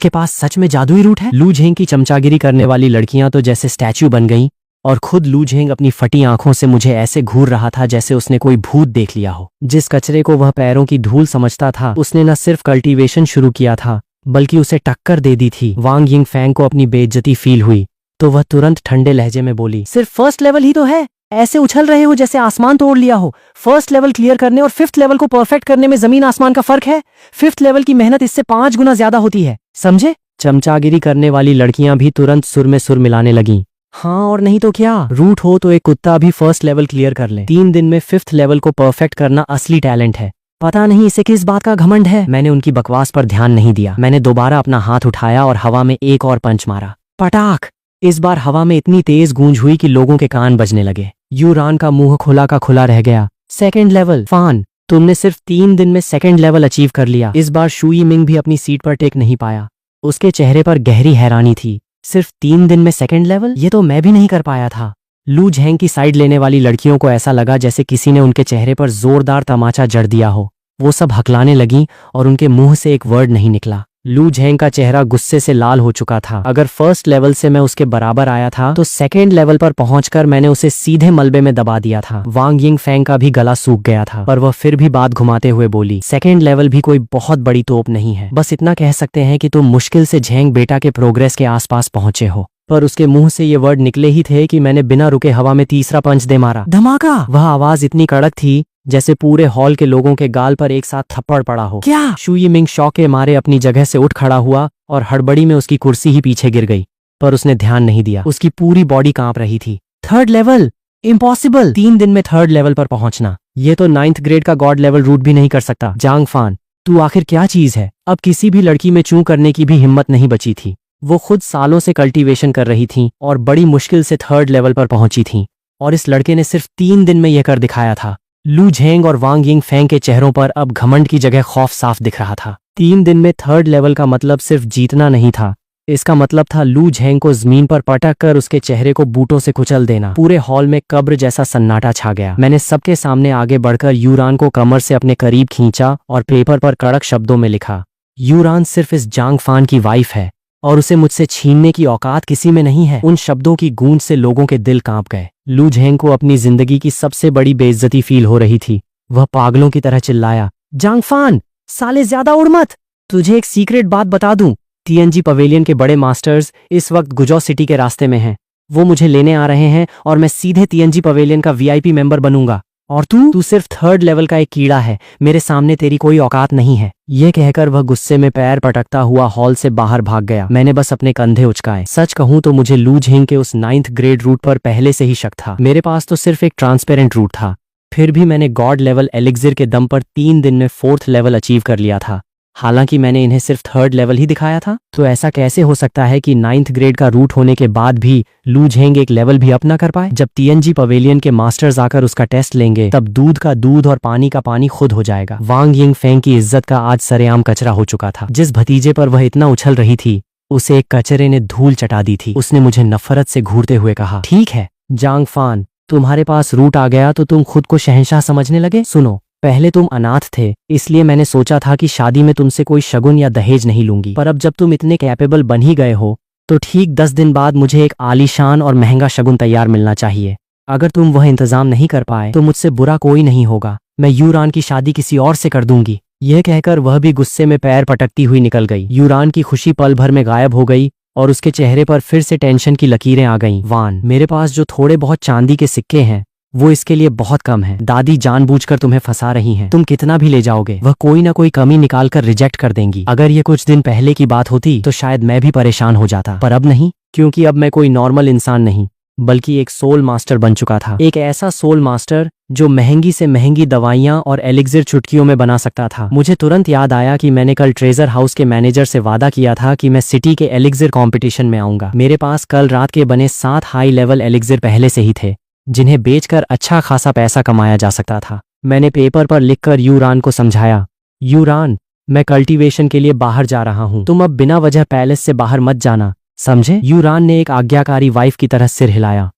पास सच में जादुई रूट है? लू झेंग की चमचागिरी करने वाली लड़कियां तो जैसे स्टैच्यू बन गईं और खुद लू झेंग अपनी फटी आंखों से मुझे ऐसे घूर रहा था जैसे उसने कोई भूत देख लिया हो। जिस कचरे को वह पैरों की धूल समझता था, उसने न सिर्फ कल्टीवेशन शुरू किया था बल्कि उसे टक्कर दे दी थी। वांग यिंगफैंग को अपनी बेइज्जती फील हुई तो वह तुरंत ठंडे लहजे में बोली, सिर्फ 1st लेवल ही तो है, ऐसे उछल रहे हो जैसे आसमान तोड़ लिया हो। 1st लेवल क्लियर करने और 5th लेवल को परफेक्ट करने में जमीन आसमान का फर्क है। 5th लेवल की मेहनत इससे 5 गुना ज्यादा होती है, समझे? चमचागिरी करने वाली लड़कियां भी तुरंत सुर में सुर मिलाने लगीं। हाँ और नहीं तो क्या, रूट हो तो एक कुत्ता भी 1st लेवल क्लियर कर ले। 3 दिन में 5th लेवल को परफेक्ट करना असली टैलेंट है। पता नहीं इसे किस बात का घमंड है। मैंने उनकी बकवास पर ध्यान नहीं दिया। मैंने दोबारा अपना हाथ उठाया और हवा में एक और पंच मारा। पटाख! इस बार हवा में इतनी तेज गूंज हुई कि लोगों के कान बजने लगे। यूरान का मुंह खुला का खुला रह गया। 2nd level. फान, तुमने सिर्फ 3 दिन में 2nd लेवल अचीव कर लिया। इस बार शू यिमिंग भी अपनी सीट पर टेक नहीं पाया। उसके चेहरे पर गहरी हैरानी थी। सिर्फ 3 दिन में 2nd लेवल? ये तो मैं भी नहीं कर पाया था। लू झेंग की साइड लेने वाली लड़कियों को ऐसा लगा जैसे किसी ने उनके चेहरे पर जोरदार तमाचा जड़ दिया हो। वो सब हकलाने लगीं और उनके मुंह से एक वर्ड नहीं निकला। लू झेंग का चेहरा गुस्से से लाल हो चुका था। अगर 1st लेवल से मैं उसके बराबर आया था तो 2nd लेवल पर पहुंचकर मैंने उसे सीधे मलबे में दबा दिया था। वांग यिंगफैंग का भी गला सूख गया था, पर वह फिर भी बात घुमाते हुए बोली, 2nd लेवल भी कोई बहुत बड़ी तोप नहीं है। बस इतना कह सकते हैं कि तुम मुश्किल से झेंग बेटा के प्रोग्रेस के आसपास पहुंचे हो। पर उसके मुंह से ये वर्ड निकले ही थे कि मैंने बिना रुके हवा में तीसरा पंच दे मारा। धमाका! वह आवाज इतनी कड़क थी जैसे पूरे हॉल के लोगों के गाल पर एक साथ थप्पड़ पड़ा हो। क्या? शू यिमिंग शौक के मारे अपनी जगह से उठ खड़ा हुआ और हड़बड़ी में उसकी कुर्सी ही पीछे गिर गई, पर उसने ध्यान नहीं दिया। उसकी पूरी बॉडी कांप रही थी। 3rd level? इम्पॉसिबल! 3 दिन में 3rd लेवल पर पहुंचना, ये तो 9th ग्रेड का गॉड लेवल रूट भी नहीं कर सकता। जांगफान, तू आखिर क्या चीज है? अब किसी भी लड़की में चूं करने की भी हिम्मत नहीं बची थी। वो खुद सालों से कल्टीवेशन कर रही थीं और बड़ी मुश्किल से 3rd लेवल पर पहुंची थीं, और इस लड़के ने सिर्फ 3 दिन में यह कर दिखाया था। लू झेंग और वांग यिंगफैंग के चेहरों पर अब घमंड की जगह खौफ साफ दिख रहा था। 3 दिन में 3rd लेवल का मतलब सिर्फ जीतना नहीं था, इसका मतलब था लू झेंग को जमीन पर पटक कर उसके चेहरे को बूटों से कुचल देना। पूरे हॉल में कब्र जैसा सन्नाटा छा गया। मैंने सबके सामने आगे बढ़कर यूरान को कमर से अपने करीब खींचा और पेपर पर कड़क शब्दों में लिखा, यूरान सिर्फ इस जांगफान की वाइफ है और उसे मुझसे छीनने की औकात किसी में नहीं है। उन शब्दों की गूंज से लोगों के दिल कांप गए। लू झेंग को अपनी जिंदगी की सबसे बड़ी बेइज्जती फील हो रही थी। वह पागलों की तरह चिल्लाया, जांगफान, साले ज्यादा उड़ मत। तुझे एक सीक्रेट बात बता दूं, टीएनजी पवेलियन के बड़े मास्टर्स इस वक्त गुजौ सिटी के रास्ते में हैं। वो मुझे लेने आ रहे हैं और मैं सीधे टीएनजी पवेलियन का वीआईपी मेंबर बनूंगा। और तू सिर्फ 3rd लेवल का एक कीड़ा है, मेरे सामने तेरी कोई औकात नहीं है। ये कहकर वह गुस्से में पैर पटकता हुआ हॉल से बाहर भाग गया। मैंने बस अपने कंधे उचकाए। सच कहूं तो मुझे लू झेंग के उस 9th ग्रेड रूट पर पहले से ही शक था। मेरे पास तो सिर्फ एक ट्रांसपेरेंट रूट था, फिर भी मैंने गॉड लेवल एलिक्सिर के दम पर 3 दिन में 4th लेवल अचीव कर लिया था। हालांकि मैंने इन्हें सिर्फ 3rd लेवल ही दिखाया था। तो ऐसा कैसे हो सकता है कि 9th ग्रेड का रूट होने के बाद भी लू झेंग एक लेवल भी अप ना कर पाए? जब टीएनजी पवेलियन के मास्टर्स आकर उसका टेस्ट लेंगे तब दूध का दूध और पानी का पानी खुद हो जाएगा। वांग यिंग फेंग की इज्जत का आज सरेआम कचरा हो चुका था। जिस भतीजे पर वह इतना उछल रही थी उसे एक कचरे ने धूल चटा दी थी। उसने मुझे नफरत से घूरते हुए कहा, ठीक है जांग फान, तुम्हारे पास रूट आ गया तो तुम खुद को शहंशाह समझने लगे। सुनो, पहले तुम अनाथ थे, इसलिए मैंने सोचा था कि शादी में तुमसे कोई शगुन या दहेज नहीं लूंगी। पर अब जब तुम इतने कैपेबल बन ही गए हो तो ठीक 10 दिन बाद मुझे एक आलीशान और महंगा शगुन तैयार मिलना चाहिए। अगर तुम वह इंतजाम नहीं कर पाए तो मुझसे बुरा कोई नहीं होगा। मैं यूरान की शादी किसी और से कर दूंगी। यह कहकर वह भी गुस्से में पैर पटकती हुई निकल गई। यूरान की खुशी पल भर में गायब हो गई और उसके चेहरे पर फिर से टेंशन की लकीरें आ गईं। वान, मेरे पास जो थोड़े बहुत चांदी के सिक्के हैं वो इसके लिए बहुत कम है। दादी जानबूझकर तुम्हें फंसा रही हैं। तुम कितना भी ले जाओगे वह कोई ना कोई कमी निकाल कर रिजेक्ट कर देंगी। अगर ये कुछ दिन पहले की बात होती तो शायद मैं भी परेशान हो जाता, पर अब नहीं, क्योंकि अब मैं कोई नॉर्मल इंसान नहीं बल्कि एक सोल मास्टर बन चुका था। एक ऐसा सोल मास्टर जो महंगी से महंगी दवाइयां और एलिक्सिर चुटकियों में बना सकता था। मुझे तुरंत याद आया कि मैंने कल ट्रेजर हाउस के मैनेजर से वादा किया था कि मैं सिटी के एलिक्सिर कंपटीशन में आऊंगा। मेरे पास कल रात के बने 7 हाई लेवल एलिक्सिर पहले से ही थे जिन्हें बेचकर अच्छा खासा पैसा कमाया जा सकता था। मैंने पेपर पर लिखकर यूरान को समझाया, यूरान, मैं कल्टीवेशन के लिए बाहर जा रहा हूँ, तुम अब बिना वजह पैलेस से बाहर मत जाना, समझे? यूरान ने एक आज्ञाकारी वाइफ की तरह सिर हिलाया।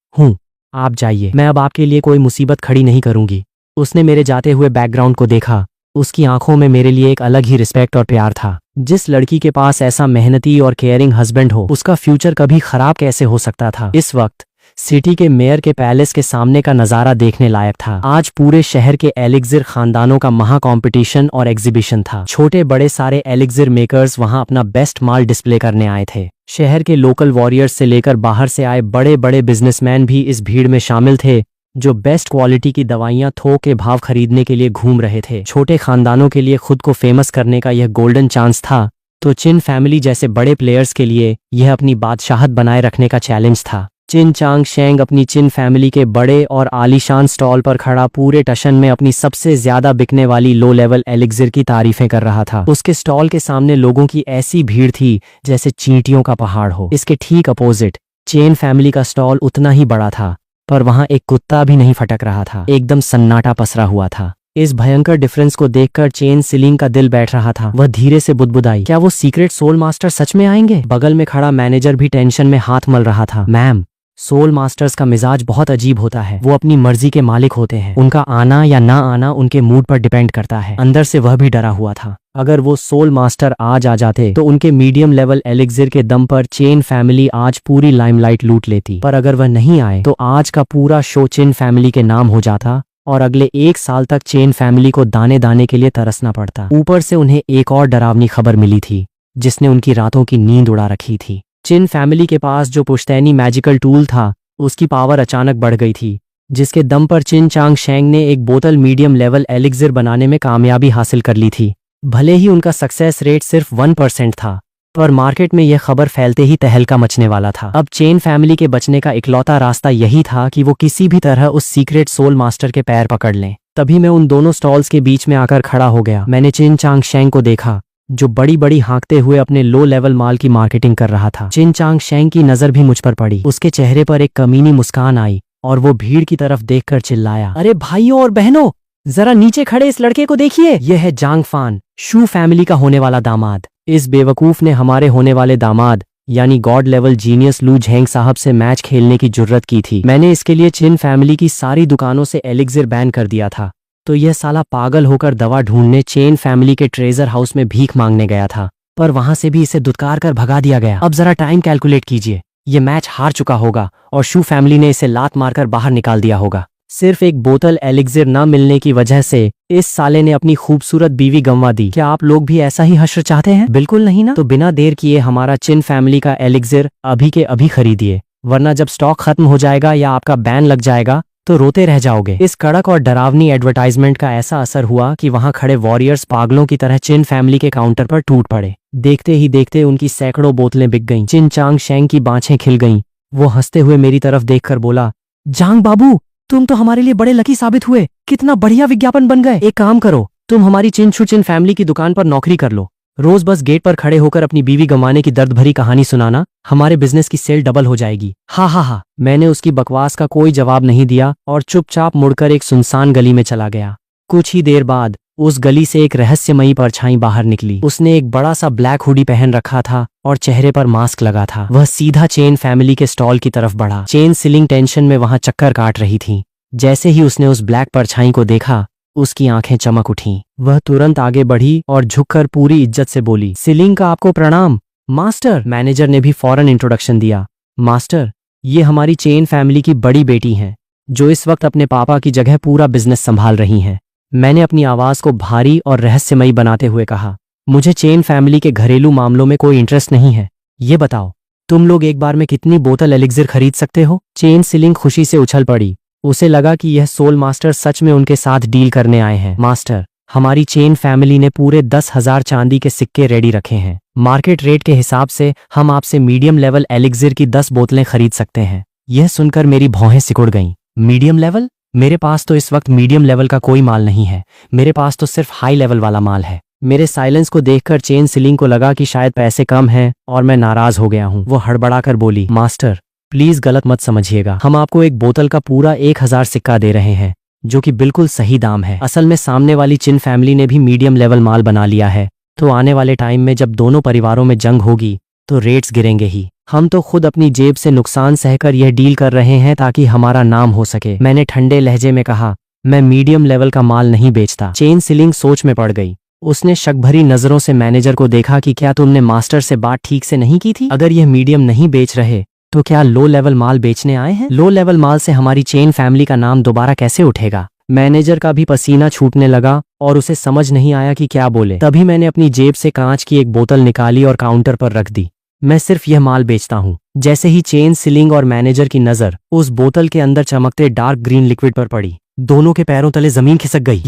आप जाइए, मैं अब आपके लिए कोई मुसीबत खड़ी नहीं करूंगी। उसने मेरे जाते हुए बैकग्राउंड को देखा। उसकी आंखों में मेरे लिए एक अलग ही रिस्पेक्ट और प्यार था। जिस लड़की के पास ऐसा मेहनती और केयरिंग हस्बैंड हो उसका फ्यूचर कभी खराब कैसे हो सकता था? इस वक्त सिटी के मेयर के पैलेस के सामने का नजारा देखने लायक था। आज पूरे शहर के एलिक्सिर खानदानों का महा कंपटीशन और एग्जीबिशन था। छोटे बड़े सारे एलिक्सिर मेकर्स वहां अपना बेस्ट माल डिस्प्ले करने आए थे। शहर के लोकल वॉरियर्स से लेकर बाहर से आए बड़े बड़े बिजनेसमैन भी इस भीड़ में शामिल थे जो बेस्ट क्वालिटी की दवाइयां थोक के भाव खरीदने के लिए घूम रहे थे। छोटे खानदानों के लिए खुद को फेमस करने का यह गोल्डन चांस था, तो चिन फैमिली जैसे बड़े प्लेयर्स के लिए यह अपनी बादशाहत बनाए रखने का चैलेंज था। चिन चांग शेंग अपनी चिन फैमिली के बड़े और आलीशान स्टॉल पर खड़ा पूरे टशन में अपनी सबसे ज्यादा बिकने वाली लो लेवल एलिक्सिर की तारीफें कर रहा था। उसके स्टॉल के सामने लोगों की ऐसी भीड़ थी जैसे चींटियों का पहाड़ हो। इसके ठीक अपोजिट चेन फैमिली का स्टॉल उतना ही बड़ा था, पर वहां एक कुत्ता भी नहीं फटक रहा था। एकदम सन्नाटा पसरा हुआ था। इस भयंकर डिफरेंस को देखकर चेन सिलिंग का दिल बैठ रहा था। वह धीरे से बुदबुदाई, क्या वो सीक्रेट सोल मास्टर सच में आएंगे? बगल में खड़ा मैनेजर भी टेंशन में हाथ मल रहा था। मैम, सोल मास्टर्स का मिजाज बहुत अजीब होता है। वो अपनी मर्जी के मालिक होते हैं। उनका आना या ना आना उनके मूड पर डिपेंड करता है। अंदर से वह भी डरा हुआ था। अगर वो सोल मास्टर आज आ जाते तो उनके मीडियम लेवल एलिक्सिर के दम पर चेन फैमिली आज पूरी लाइमलाइट लूट लेती। पर अगर वह नहीं आए तो आज का पूरा शो चेन फैमिली के नाम हो जाता और अगले 1 साल तक चेन फैमिली को दाने दाने के लिए तरसना पड़ता। ऊपर से उन्हें एक और डरावनी खबर मिली थी जिसने उनकी रातों की नींद उड़ा रखी थी। चिन फैमिली के पास जो पुश्तैनी मैजिकल टूल था उसकी पावर अचानक बढ़ गई थी, जिसके दम पर चिन चांग शेंग ने एक बोतल मीडियम लेवल एलिक्सिर बनाने में कामयाबी हासिल कर ली थी। भले ही उनका सक्सेस रेट सिर्फ 1% था, पर मार्केट में यह खबर फैलते ही तहलका मचने वाला था। अब चेन फैमिली के बचने का इकलौता रास्ता यही था कि वो किसी भी तरह उस सीक्रेट सोल मास्टर के पैर पकड़ लें। तभी मैं उन दोनों स्टॉल्स के बीच में आकर खड़ा हो गया। मैंने चिन चांग शेंग को देखा जो बड़ी बड़ी हाँकते हुए अपने लो लेवल माल की मार्केटिंग कर रहा था। चिन चांग शेंग की नजर भी मुझ पर पड़ी। उसके चेहरे पर एक कमीनी मुस्कान आई और वो भीड़ की तरफ देखकर चिल्लाया, अरे भाइयों और बहनों, जरा नीचे खड़े इस लड़के को देखिए। यह है जांग फान, शू फैमिली का होने वाला दामाद। इस बेवकूफ ने हमारे होने वाले दामाद यानी गॉड लेवल जीनियस लू झेंग साहब से मैच खेलने की जुर्रत की थी। मैंने इसके लिए चिन फैमिली की सारी दुकानों से एलिक्सिर बैन कर दिया था, तो यह साला पागल होकर दवा ढूंढने चेन फैमिली के ट्रेजर हाउस में भीख मांगने गया था, पर वहां से भी इसे दुत्कार कर भगा दिया गया। अब जरा टाइम कैलकुलेट कीजिए, ये मैच हार चुका होगा और शू फैमिली ने इसे लात मारकर बाहर निकाल दिया होगा। सिर्फ एक बोतल एलिक्सिर ना मिलने की वजह से इस साले ने अपनी खूबसूरत बीवी गंवा दी। क्या आप लोग भी ऐसा ही हश्र चाहते हैं? बिल्कुल नहीं ना। तो बिना देर किए हमारा चिन फैमिली का एलिक्सिर अभी के अभी खरीदिए, वरना जब स्टॉक खत्म हो जाएगा या आपका बैन लग जाएगा तो रोते रह जाओगे। इस कड़क और डरावनी एडवर्टाइजमेंट का ऐसा असर हुआ कि वहां खड़े वॉरियर्स पागलों की तरह चिन फैमिली के काउंटर पर टूट पड़े। देखते ही देखते उनकी सैकड़ों बोतलें बिक गईं। चिन चांग शेंग की बाँछें खिल गईं। वो हंसते हुए मेरी तरफ देखकर बोला, जांग बाबू, तुम तो हमारे लिए बड़े लकी साबित हुए। कितना बढ़िया विज्ञापन बन गए। एक काम करो, तुम हमारी चिन छु चिन फैमिली की दुकान पर नौकरी कर लो। रोज बस गेट पर खड़े होकर अपनी बीवी गंवाने की दर्द भरी कहानी सुनाना, हमारे बिजनेस की सेल डबल हो जाएगी। हा हा हा। मैंने उसकी बकवास का कोई जवाब नहीं दिया और चुपचाप मुड़कर एक सुनसान गली में चला गया। कुछ ही देर बाद उस गली से एक रहस्यमयी परछाई बाहर निकली। उसने एक बड़ा सा ब्लैक हुडी पहन रखा था और चेहरे पर मास्क लगा था। वह सीधा चेन फैमिली के स्टॉल की तरफ बढ़ा। चेन सिलिंग टेंशन में वहां चक्कर काट रही थी। जैसे ही उसने उस ब्लैक परछाई को देखा, उसकी आंखें चमक उठीं। वह तुरंत आगे बढ़ी और झुककर पूरी इज्जत से बोली, सिलिंग का आपको प्रणाम मास्टर। मैनेजर ने भी फौरन इंट्रोडक्शन दिया। मास्टर, ये हमारी चेन फैमिली की बड़ी बेटी हैं, जो इस वक्त अपने पापा की जगह पूरा बिजनेस संभाल रही हैं। मैंने अपनी आवाज को भारी और रहस्यमयी बनाते हुए कहा, मुझे चेन फैमिली के घरेलू मामलों में कोई इंटरेस्ट नहीं है। ये बताओ, तुम लोग एक बार में कितनी बोतल एलिक्सिर खरीद सकते हो? चेन सिलिंग खुशी से उछल पड़ी। उसे लगा कि यह सोल मास्टर सच में उनके साथ डील करने आए हैं। मास्टर, हमारी चेन फैमिली ने पूरे 10,000 चांदी के सिक्के रेडी रखे हैं। मार्केट रेट के हिसाब से हम आपसे मीडियम लेवल एलिक्सिर की 10 बोतलें खरीद सकते हैं। यह सुनकर मेरी भौहें सिकुड़ गईं। Medium level? मेरे पास तो इस वक्त मीडियम लेवल का कोई माल नहीं है। मेरे पास तो सिर्फ हाई लेवल वाला माल है। मेरे साइलेंस को देखकर चेन सिलिंग को लगा कि शायद पैसे कम हैं और मैं नाराज हो गया हूँ। वो हड़बड़ाकर बोली, मास्टर प्लीज गलत मत समझिएगा। हम आपको एक बोतल का पूरा 1000 सिक्का दे रहे हैं, जो कि बिल्कुल सही दाम है। असल में सामने वाली चिन फैमिली ने भी मीडियम लेवल माल बना लिया है, तो आने वाले टाइम में जब दोनों परिवारों में जंग होगी तो रेट्स गिरेंगे ही। हम तो खुद अपनी जेब से नुकसान सहकर यह डील कर रहे हैं ताकि हमारा नाम हो सके। मैंने ठंडे लहजे में कहा, मैं मीडियम लेवल का माल नहीं बेचता। चेन सिलिंग सोच में पड़ गई। उसने शक भरी नजरों से मैनेजर को देखा कि क्या तुमने मास्टर से बात ठीक से नहीं की थी? अगर यह मीडियम नहीं बेच रहे तो क्या लो लेवल माल बेचने आए हैं? लो लेवल माल से हमारी चेन फैमिली का नाम दोबारा कैसे उठेगा? मैनेजर का भी पसीना छूटने लगा और उसे समझ नहीं आया कि क्या बोले। तभी मैंने अपनी जेब से कांच की एक बोतल निकाली और काउंटर पर रख दी। मैं सिर्फ यह माल बेचता हूँ। जैसे ही चेन सिलिंग और मैनेजर की नजर उस बोतल के अंदर चमकते डार्क ग्रीन लिक्विड पर पड़ी, दोनों के पैरों तले जमीन खिसक गई।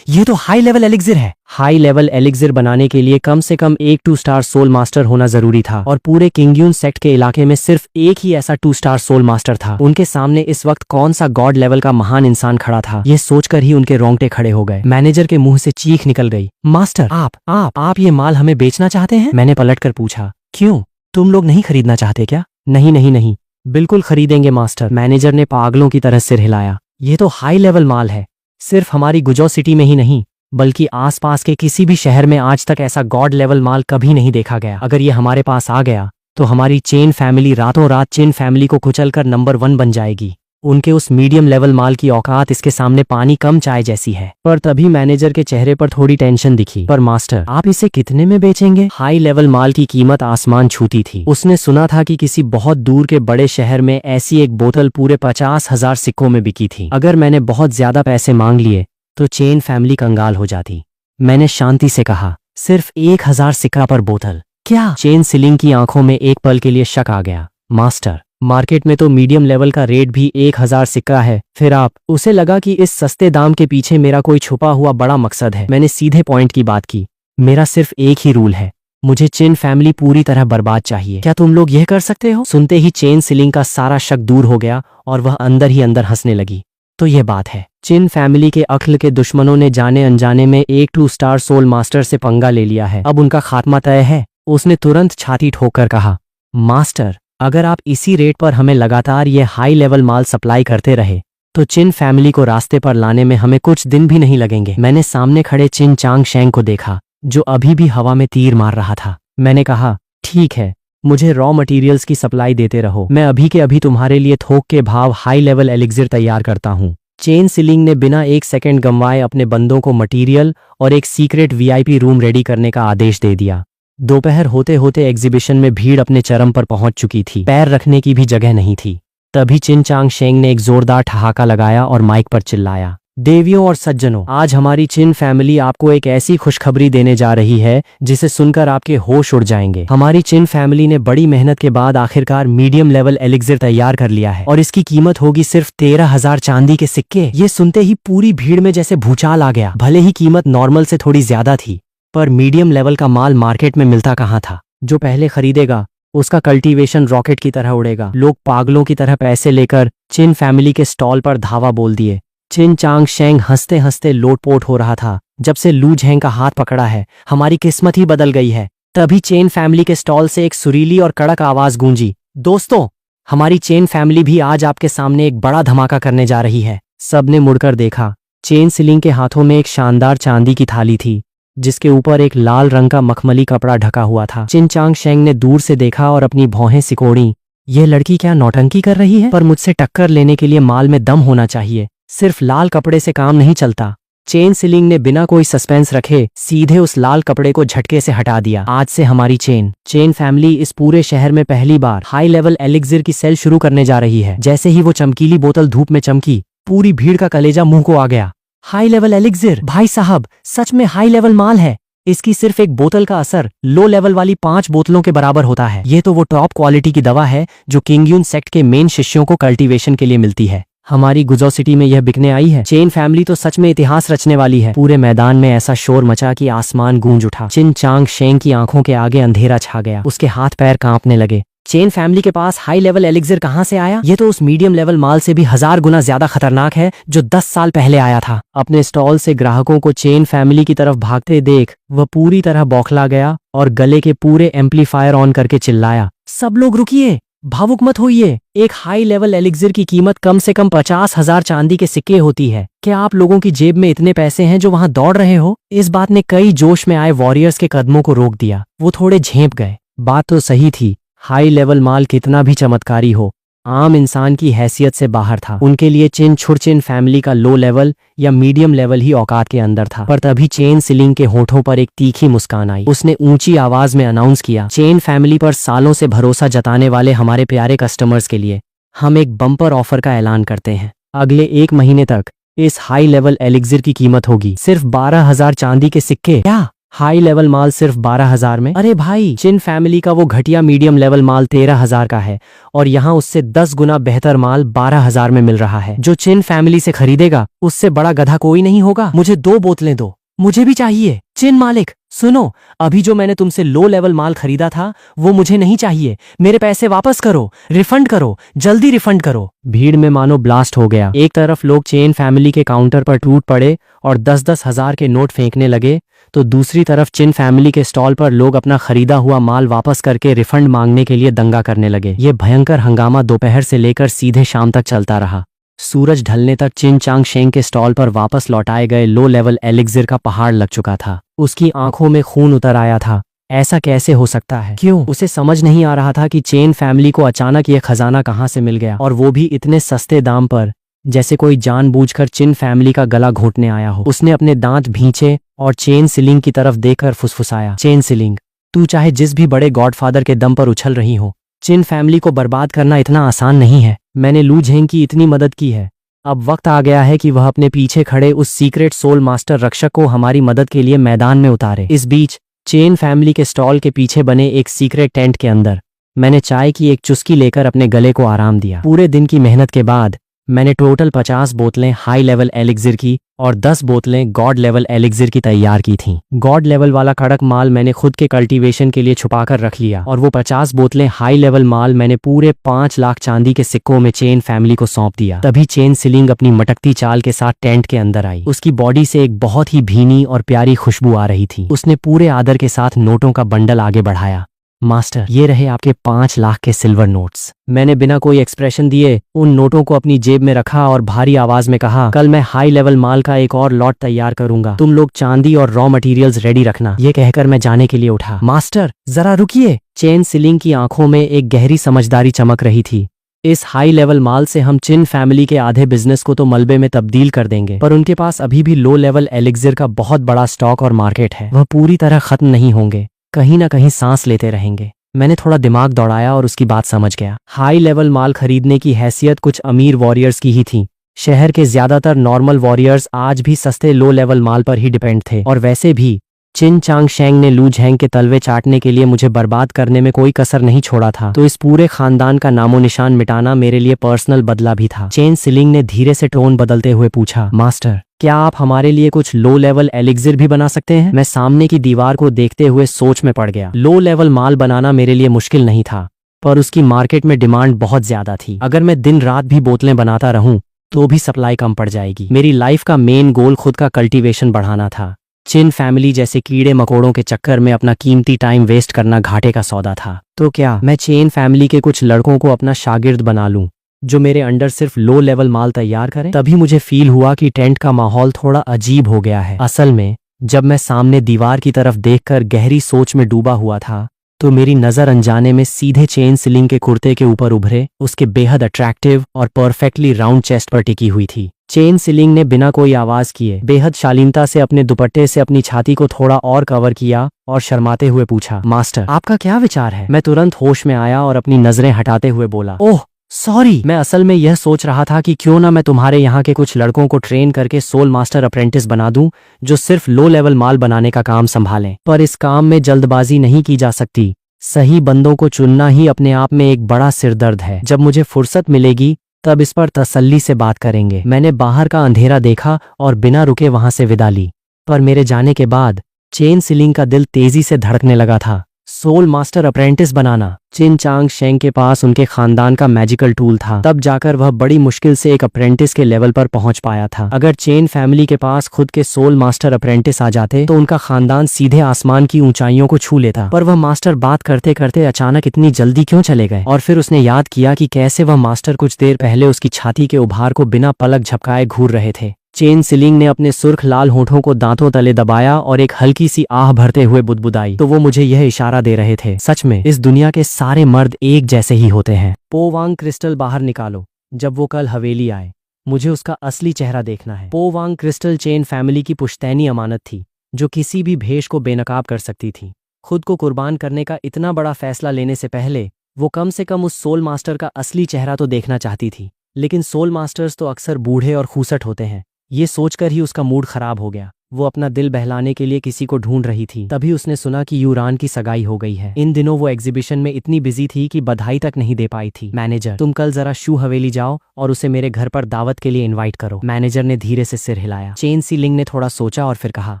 यह तो हाई लेवल एलिक्सिर है। हाई लेवल एलिक्सिर बनाने के लिए कम से कम एक 2 स्टार सोल मास्टर होना जरूरी था और पूरे किंगयून सेक्ट के इलाके में सिर्फ एक ही ऐसा 2 स्टार सोल मास्टर था। उनके सामने इस वक्त कौन सा गॉड लेवल का महान इंसान खड़ा था, यह सोचकर ही उनके रोंगटे खड़े हो गए। मैनेजर के मुंह से चीख निकल गई, मास्टर आप ये माल हमें बेचना चाहते हैं? मैंने पलटकर पूछा, क्यों, तुम लोग नहीं खरीदना चाहते क्या? नहीं, बिल्कुल खरीदेंगे मास्टर। मैनेजर ने पागलों की तरह सिर हिलाया। ये तो हाई लेवल माल है। सिर्फ हमारी गुजो सिटी में ही नहीं, बल्कि आसपास के किसी भी शहर में आज तक ऐसा गॉड लेवल माल कभी नहीं देखा गया। अगर ये हमारे पास आ गया तो हमारी चेन फैमिली रातों रात चिन फैमिली को कुचलकर नंबर 1 बन जाएगी। उनके उस मीडियम लेवल माल की औकात इसके सामने पानी कम चाय जैसी है। पर तभी मैनेजर के चेहरे पर थोड़ी टेंशन दिखी। पर मास्टर, आप इसे कितने में बेचेंगे? हाई लेवल माल की कीमत आसमान छूती थी। उसने सुना था कि किसी बहुत दूर के बड़े शहर में ऐसी एक बोतल पूरे 50,000 सिक्कों में बिकी थी। अगर मैंने बहुत ज्यादा पैसे मांग लिए तो चेन फैमिली कंगाल हो जाती। मैंने शांति से कहा, सिर्फ 1000 सिक्का पर बोतल? क्या? चेन सिलिंग की आंखों में एक पल के लिए शक आ गया। मास्टर, मार्केट में तो मीडियम लेवल का रेट भी 1000 सिक्का है, फिर आप? उसे लगा कि इस सस्ते दाम के पीछे मेरा कोई छुपा हुआ बड़ा मकसद है। मैंने सीधे पॉइंट की बात की, मेरा सिर्फ एक ही रूल है, मुझे चिन फैमिली पूरी तरह बर्बाद चाहिए। क्या तुम लोग यह कर सकते हो? सुनते ही चेन सिलिंग का सारा शक दूर हो गया और वह अंदर ही अंदर हंसने लगी। तो यह बात है, चिन फैमिली के अक्ल के दुश्मनों ने जाने अनजाने में एक 2 स्टार सोल मास्टर से पंगा ले लिया है। अब उनका खात्मा तय है। उसने तुरंत छाती ठोककर कहा, मास्टर, अगर आप इसी रेट पर हमें लगातार ये हाई लेवल माल सप्लाई करते रहे तो चिन फैमिली को रास्ते पर लाने में हमें कुछ दिन भी नहीं लगेंगे। मैंने सामने खड़े चिन चांग शेंग को देखा, जो अभी भी हवा में तीर मार रहा था। मैंने कहा, ठीक है, मुझे रॉ मटेरियल्स की सप्लाई देते रहो, मैं अभी के अभी तुम्हारे लिए थोक के भाव हाई लेवल एलिक्सिर तैयार करता हूँ। चेन सिलिंग ने बिना एक सेकंड गंवाए अपने बंदों को मटेरियल और एक सीक्रेट वीआईपी रूम रेडी करने का आदेश दे दिया। दोपहर होते होते एग्जीबिशन में भीड़ अपने चरम पर पहुंच चुकी थी। पैर रखने की भी जगह नहीं थी। तभी चिन चांग शेंग ने एक जोरदार ठहाका लगाया और माइक पर चिल्लाया, देवियों और सज्जनों, आज हमारी चिन फैमिली आपको एक ऐसी खुशखबरी देने जा रही है जिसे सुनकर आपके होश उड़ जाएंगे। हमारी चिन फैमिली ने बड़ी मेहनत के बाद आखिरकार मीडियम लेवल एलिक्सिर तैयार कर लिया है और इसकी कीमत होगी सिर्फ 13,000 चांदी के सिक्के। ये सुनते ही पूरी भीड़ में जैसे भूचाल आ गया। भले ही कीमत नॉर्मल से थोड़ी ज्यादा थी, पर मीडियम लेवल का माल मार्केट में मिलता कहाँ था। जो पहले खरीदेगा उसका कल्टीवेशन रॉकेट की तरह उड़ेगा। लोग पागलों की तरह पैसे लेकर चिन फैमिली के स्टॉल पर धावा बोल दिए। चिन चांग शेंग हंसते हंसते लोटपोट हो रहा था। जब से लू झेंग का हाथ पकड़ा है, हमारी किस्मत ही बदल गई है। तभी चेन फैमिली के स्टॉल से एक सुरीली और कड़क आवाज गूंजी, दोस्तों, हमारी चेन फैमिली भी आज आपके सामने एक बड़ा धमाका करने जा रही है। सबने मुड़कर देखा। चेन सिलिंग के हाथों में एक शानदार चांदी की थाली थी जिसके ऊपर एक लाल रंग का मखमली कपड़ा ढका हुआ था। चिन चांग शेंग ने दूर से देखा और अपनी भौहें सिकोड़ी। यह लड़की क्या नौटंकी कर रही है? पर मुझसे टक्कर लेने के लिए माल में दम होना चाहिए, सिर्फ लाल कपड़े से काम नहीं चलता। चेन सिलिंग ने बिना कोई सस्पेंस रखे सीधे उस लाल कपड़े को झटके से हटा दिया। आज से हमारी चेन फैमिली इस पूरे शहर में पहली बार हाई लेवल एलिक्सिर की सेल शुरू करने जा रही है। जैसे ही वो चमकीली बोतल धूप में चमकी, पूरी भीड़ का कलेजा मुंह को आ गया। हाई लेवल एलिक्सिर, भाई साहब, सच में हाई लेवल माल है। इसकी सिर्फ एक बोतल का असर लो लेवल वाली 5 बोतलों के बराबर होता है। ये तो वो टॉप क्वालिटी की दवा है जो किंगयून सेक्ट के मेन शिष्यों को कल्टीवेशन के लिए मिलती है। हमारी गुजो सिटी में यह बिकने आई है। चेन फैमिली तो सच में इतिहास रचने वाली है। पूरे मैदान में ऐसा शोर मचा कि आसमान गूंज उठा। चिन चांग शेंग की आंखों के आगे अंधेरा छा गया। उसके हाथ पैर कांपने लगे। चेन फैमिली के पास हाई लेवल एलिक्सिर कहां से आया? ये तो उस मीडियम लेवल माल से भी 1000 गुना ज्यादा खतरनाक है जो 10 साल पहले आया था। अपने स्टॉल से ग्राहकों को चेन फैमिली की तरफ भागते देख वह पूरी तरह बौखला गया और गले के पूरे एम्पलीफायर ऑन करके चिल्लाया, सब लोग रुकिए, भावुक मत होइए। एक हाई लेवल एलिक्सिर की कीमत कम से कम 50,000 चांदी के सिक्के होती है। क्या आप लोगों की जेब में इतने पैसे हैं जो वहां दौड़ रहे हो? इस बात ने कई जोश में आए वॉरियर्स के कदमों को रोक दिया। वो थोड़े झेंप गए। बात तो सही थी। हाई लेवल माल कितना भी चमत्कारी हो, आम इंसान की हैसियत से बाहर था। उनके लिए चिन फैमिली का लो लेवल या मीडियम लेवल ही औकात के अंदर था। पर तभी चेन सिलिंग के होठों पर एक तीखी मुस्कान आई। उसने ऊंची आवाज में अनाउंस किया, चेन फैमिली पर सालों से भरोसा जताने वाले हमारे प्यारे कस्टमर्स के लिए हम एक बम्पर ऑफर का ऐलान करते हैं। अगले 1 महीने तक इस हाई लेवल एलिक्सिर की कीमत होगी सिर्फ 12,000 चांदी के सिक्के। क्या हाई लेवल माल सिर्फ 12,000 में? अरे भाई, चिन फैमिली का वो घटिया मीडियम लेवल माल 13,000 का है और यहाँ उससे 10 गुना बेहतर माल 12,000 में मिल रहा है। जो चिन फैमिली से खरीदेगा उससे बड़ा गधा कोई नहीं होगा। मुझे 2 बोतलें दो, मुझे भी चाहिए। चिन मालिक सुनो, अभी जो मैंने तुमसे लो लेवल माल खरीदा था वो मुझे नहीं चाहिए। मेरे पैसे वापस करो, रिफंड करो, जल्दी रिफंड करो। भीड़ में मानो ब्लास्ट हो गया। एक तरफ लोग चेन फैमिली के काउंटर पर टूट पड़े और 10-10 हजार के नोट फेंकने लगे, तो दूसरी तरफ चिन फैमिली के स्टॉल पर लोग अपना खरीदा हुआ माल वापस करके रिफंड मांगने के लिए दंगा करने लगे। ये भयंकर हंगामा दोपहर से लेकर सीधे शाम तक चलता रहा। सूरज ढलने तक चिन चांग शेंग के स्टॉल पर वापस लौटाए गए लो लेवल एलिक्सिर का पहाड़ लग चुका था। उसकी आंखों में खून उतर आया था। ऐसा कैसे हो सकता है? क्यों? उसे समझ नहीं आ रहा था कि चेन फैमिली को अचानक ये खजाना कहां से मिल गया, और वो भी इतने सस्ते दाम पर, जैसे कोई जानबूझकर चिन फैमिली का गला घोटने आया हो। उसने अपने दांत भींचे और चेन सिलिंग की तरफ देखकर फुसफुसाया, चेन सिलिंग, तू चाहे जिस भी बड़े गॉडफादर के दम पर उछल रही हो, चिन फैमिली को बर्बाद करना इतना आसान नहीं है। मैंने लू झेंग की इतनी मदद की है, अब वक्त आ गया है कि वह अपने पीछे खड़े उस सीक्रेट सोल मास्टर रक्षक को हमारी मदद के लिए मैदान में उतारे। इस बीच चेन फैमिली के स्टॉल के पीछे बने एक सीक्रेट टेंट के अंदर मैंने चाय की एक चुस्की लेकर अपने गले को आराम दिया। पूरे दिन की मेहनत के बाद मैंने टोटल 50 बोतलें हाई लेवल एलिक्सिर की और 10 बोतलें गॉड लेवल एलिक्सिर की तैयार की थीं। गॉड लेवल वाला कड़क माल मैंने खुद के कल्टीवेशन के लिए छुपाकर रख लिया, और वो 50 बोतलें हाई लेवल माल मैंने पूरे 5 लाख चांदी के सिक्कों में चेन फैमिली को सौंप दिया। तभी चेन सिलिंग अपनी मटकती चाल के साथ टेंट के अंदर आई। उसकी बॉडी से एक बहुत ही भीनी और प्यारी खुशबू आ रही थी। उसने पूरे आदर के साथ नोटों का बंडल आगे बढ़ाया। मास्टर, ये रहे आपके 5 लाख के सिल्वर नोट्स। मैंने बिना कोई एक्सप्रेशन दिए उन नोटों को अपनी जेब में रखा और भारी आवाज में कहा, कल मैं हाई लेवल माल का एक और लॉट तैयार करूंगा, तुम लोग चांदी और रॉ मटेरियल्स रेडी रखना। ये कहकर मैं जाने के लिए उठा। मास्टर जरा रुकिए। चेन सिलिंग की आंखों में एक गहरी समझदारी चमक रही थी। इस हाई लेवल माल से हम चिन फैमिली के आधे बिजनेस को तो मलबे में तब्दील कर देंगे, पर उनके पास अभी भी लो लेवल एलिक्सिर का बहुत बड़ा स्टॉक और मार्केट है। वह पूरी तरह खत्म नहीं होंगे, कहीं ना कहीं सांस लेते रहेंगे। मैंने थोड़ा दिमाग दौड़ाया और उसकी बात समझ गया। हाई लेवल माल खरीदने की हैसियत कुछ अमीर वॉरियर्स की ही थी। शहर के ज्यादातर नॉर्मल वॉरियर्स आज भी सस्ते लो लेवल माल पर ही डिपेंड थे। और वैसे भी चिन चांग शेंग ने लू झेंग के तलवे चाटने के लिए मुझे बर्बाद करने में कोई कसर नहीं छोड़ा था। तो इस पूरे खानदान का नामो निशान मिटाना मेरे लिए पर्सनल बदला भी था। चेन सिलिंग ने धीरे से टोन बदलते हुए पूछा, मास्टर, क्या आप हमारे लिए कुछ लो लेवल एलिक्सिर भी बना सकते हैं? मैं सामने की दीवार को देखते हुए सोच में पड़ गया। लो लेवल माल बनाना मेरे लिए मुश्किल नहीं था, पर उसकी मार्केट में डिमांड बहुत ज्यादा थी। अगर मैं दिन रात भी बोतलें बनाता रहूं तो भी सप्लाई कम पड़ जाएगी। मेरी लाइफ का मेन गोल खुद का कल्टीवेशन बढ़ाना था। चिन फैमिली जैसे कीड़े मकोड़ों के चक्कर में अपना कीमती टाइम वेस्ट करना घाटे का सौदा था। तो क्या मैं चेन फैमिली के कुछ लड़कों को अपना शागिर्द बना लूं जो मेरे अंडर सिर्फ लो लेवल माल तैयार करें? तभी मुझे फील हुआ कि टेंट का माहौल थोड़ा अजीब हो गया है। असल में जब मैं सामने दीवार की तरफ देखकर गहरी सोच में डूबा हुआ था तो मेरी नजर अनजाने में सीधे चेन सिलिंग के कुर्ते के ऊपर उभरे उसके बेहद अट्रैक्टिव और परफेक्टली राउंड चेस्ट पर टिकी हुई थी। चेन सिलिंग ने बिना कोई आवाज किए बेहद शालीनता से अपने दुपट्टे से अपनी छाती को थोड़ा और कवर किया और शर्माते हुए पूछा, मास्टर, आपका क्या विचार है? मैं तुरंत होश में आया और अपनी नजरें हटाते हुए बोला, ओह सॉरी, मैं असल में यह सोच रहा था कि क्यों ना मैं तुम्हारे यहाँ के कुछ लड़कों को ट्रेन करके सोल मास्टर अप्रेंटिस बना दूं जो सिर्फ लो लेवल माल बनाने का काम संभालें। पर इस काम में जल्दबाजी नहीं की जा सकती। सही बंदों को चुनना ही अपने आप में एक बड़ा सिरदर्द है। जब मुझे फुर्सत मिलेगी तब इस पर तसल्ली से बात करेंगे। मैंने बाहर का अंधेरा देखा और बिना रुके वहां से विदा ली। पर मेरे जाने के बाद चेन सिलिंग का दिल तेजी से धड़कने लगा था। सोल मास्टर अप्रेंटिस बनाना चिन चांग शेंग के पास उनके खानदान का मैजिकल टूल था। तब जाकर वह बड़ी मुश्किल से एक अप्रेंटिस के लेवल पर पहुंच पाया था। अगर चेन फैमिली के पास खुद के सोल मास्टर अप्रेंटिस आ जाते तो उनका खानदान सीधे आसमान की ऊंचाइयों को छू लेता। पर वह मास्टर बात करते करते अचानक इतनी जल्दी क्यों चले गए? और फिर उसने याद किया कि कैसे वह मास्टर कुछ देर पहले उसकी छाती के उभार को बिना पलक झपकाए घूर रहे थे। चेन सिलिंग ने अपने सुर्ख लाल होठों को दांतों तले दबाया और एक हल्की सी आह भरते हुए बुदबुदाई। तो वो मुझे यह इशारा दे रहे थे, सच में इस दुनिया के सारे मर्द एक जैसे ही होते हैं। पोवांग क्रिस्टल बाहर निकालो। जब वो कल हवेली आए मुझे उसका असली चेहरा देखना है। पोवांग क्रिस्टल चेन फैमिली की पुश्तैनी अमानत थी जो किसी भी भेष को बेनकाब कर सकती थी। खुद को कुर्बान करने का इतना बड़ा फैसला लेने से पहले वो कम से कम उस सोल मास्टर का असली चेहरा तो देखना चाहती थी। लेकिन सोल मास्टर्स तो अक्सर बूढ़े और खूसट होते हैं। ये सोचकर ही उसका मूड खराब हो गया। वो अपना दिल बहलाने के लिए किसी को ढूंढ रही थी। तभी उसने सुना कि यूरान की सगाई हो गई है। इन दिनों वो एग्जीबिशन में इतनी बिजी थी कि बधाई तक नहीं दे पाई थी। मैनेजर, तुम कल जरा शू हवेली जाओ और उसे मेरे घर पर दावत के लिए इनवाइट करो। मैनेजर ने धीरे से सिर हिलाया। चेन सिलिंग ने थोड़ा सोचा और फिर कहा,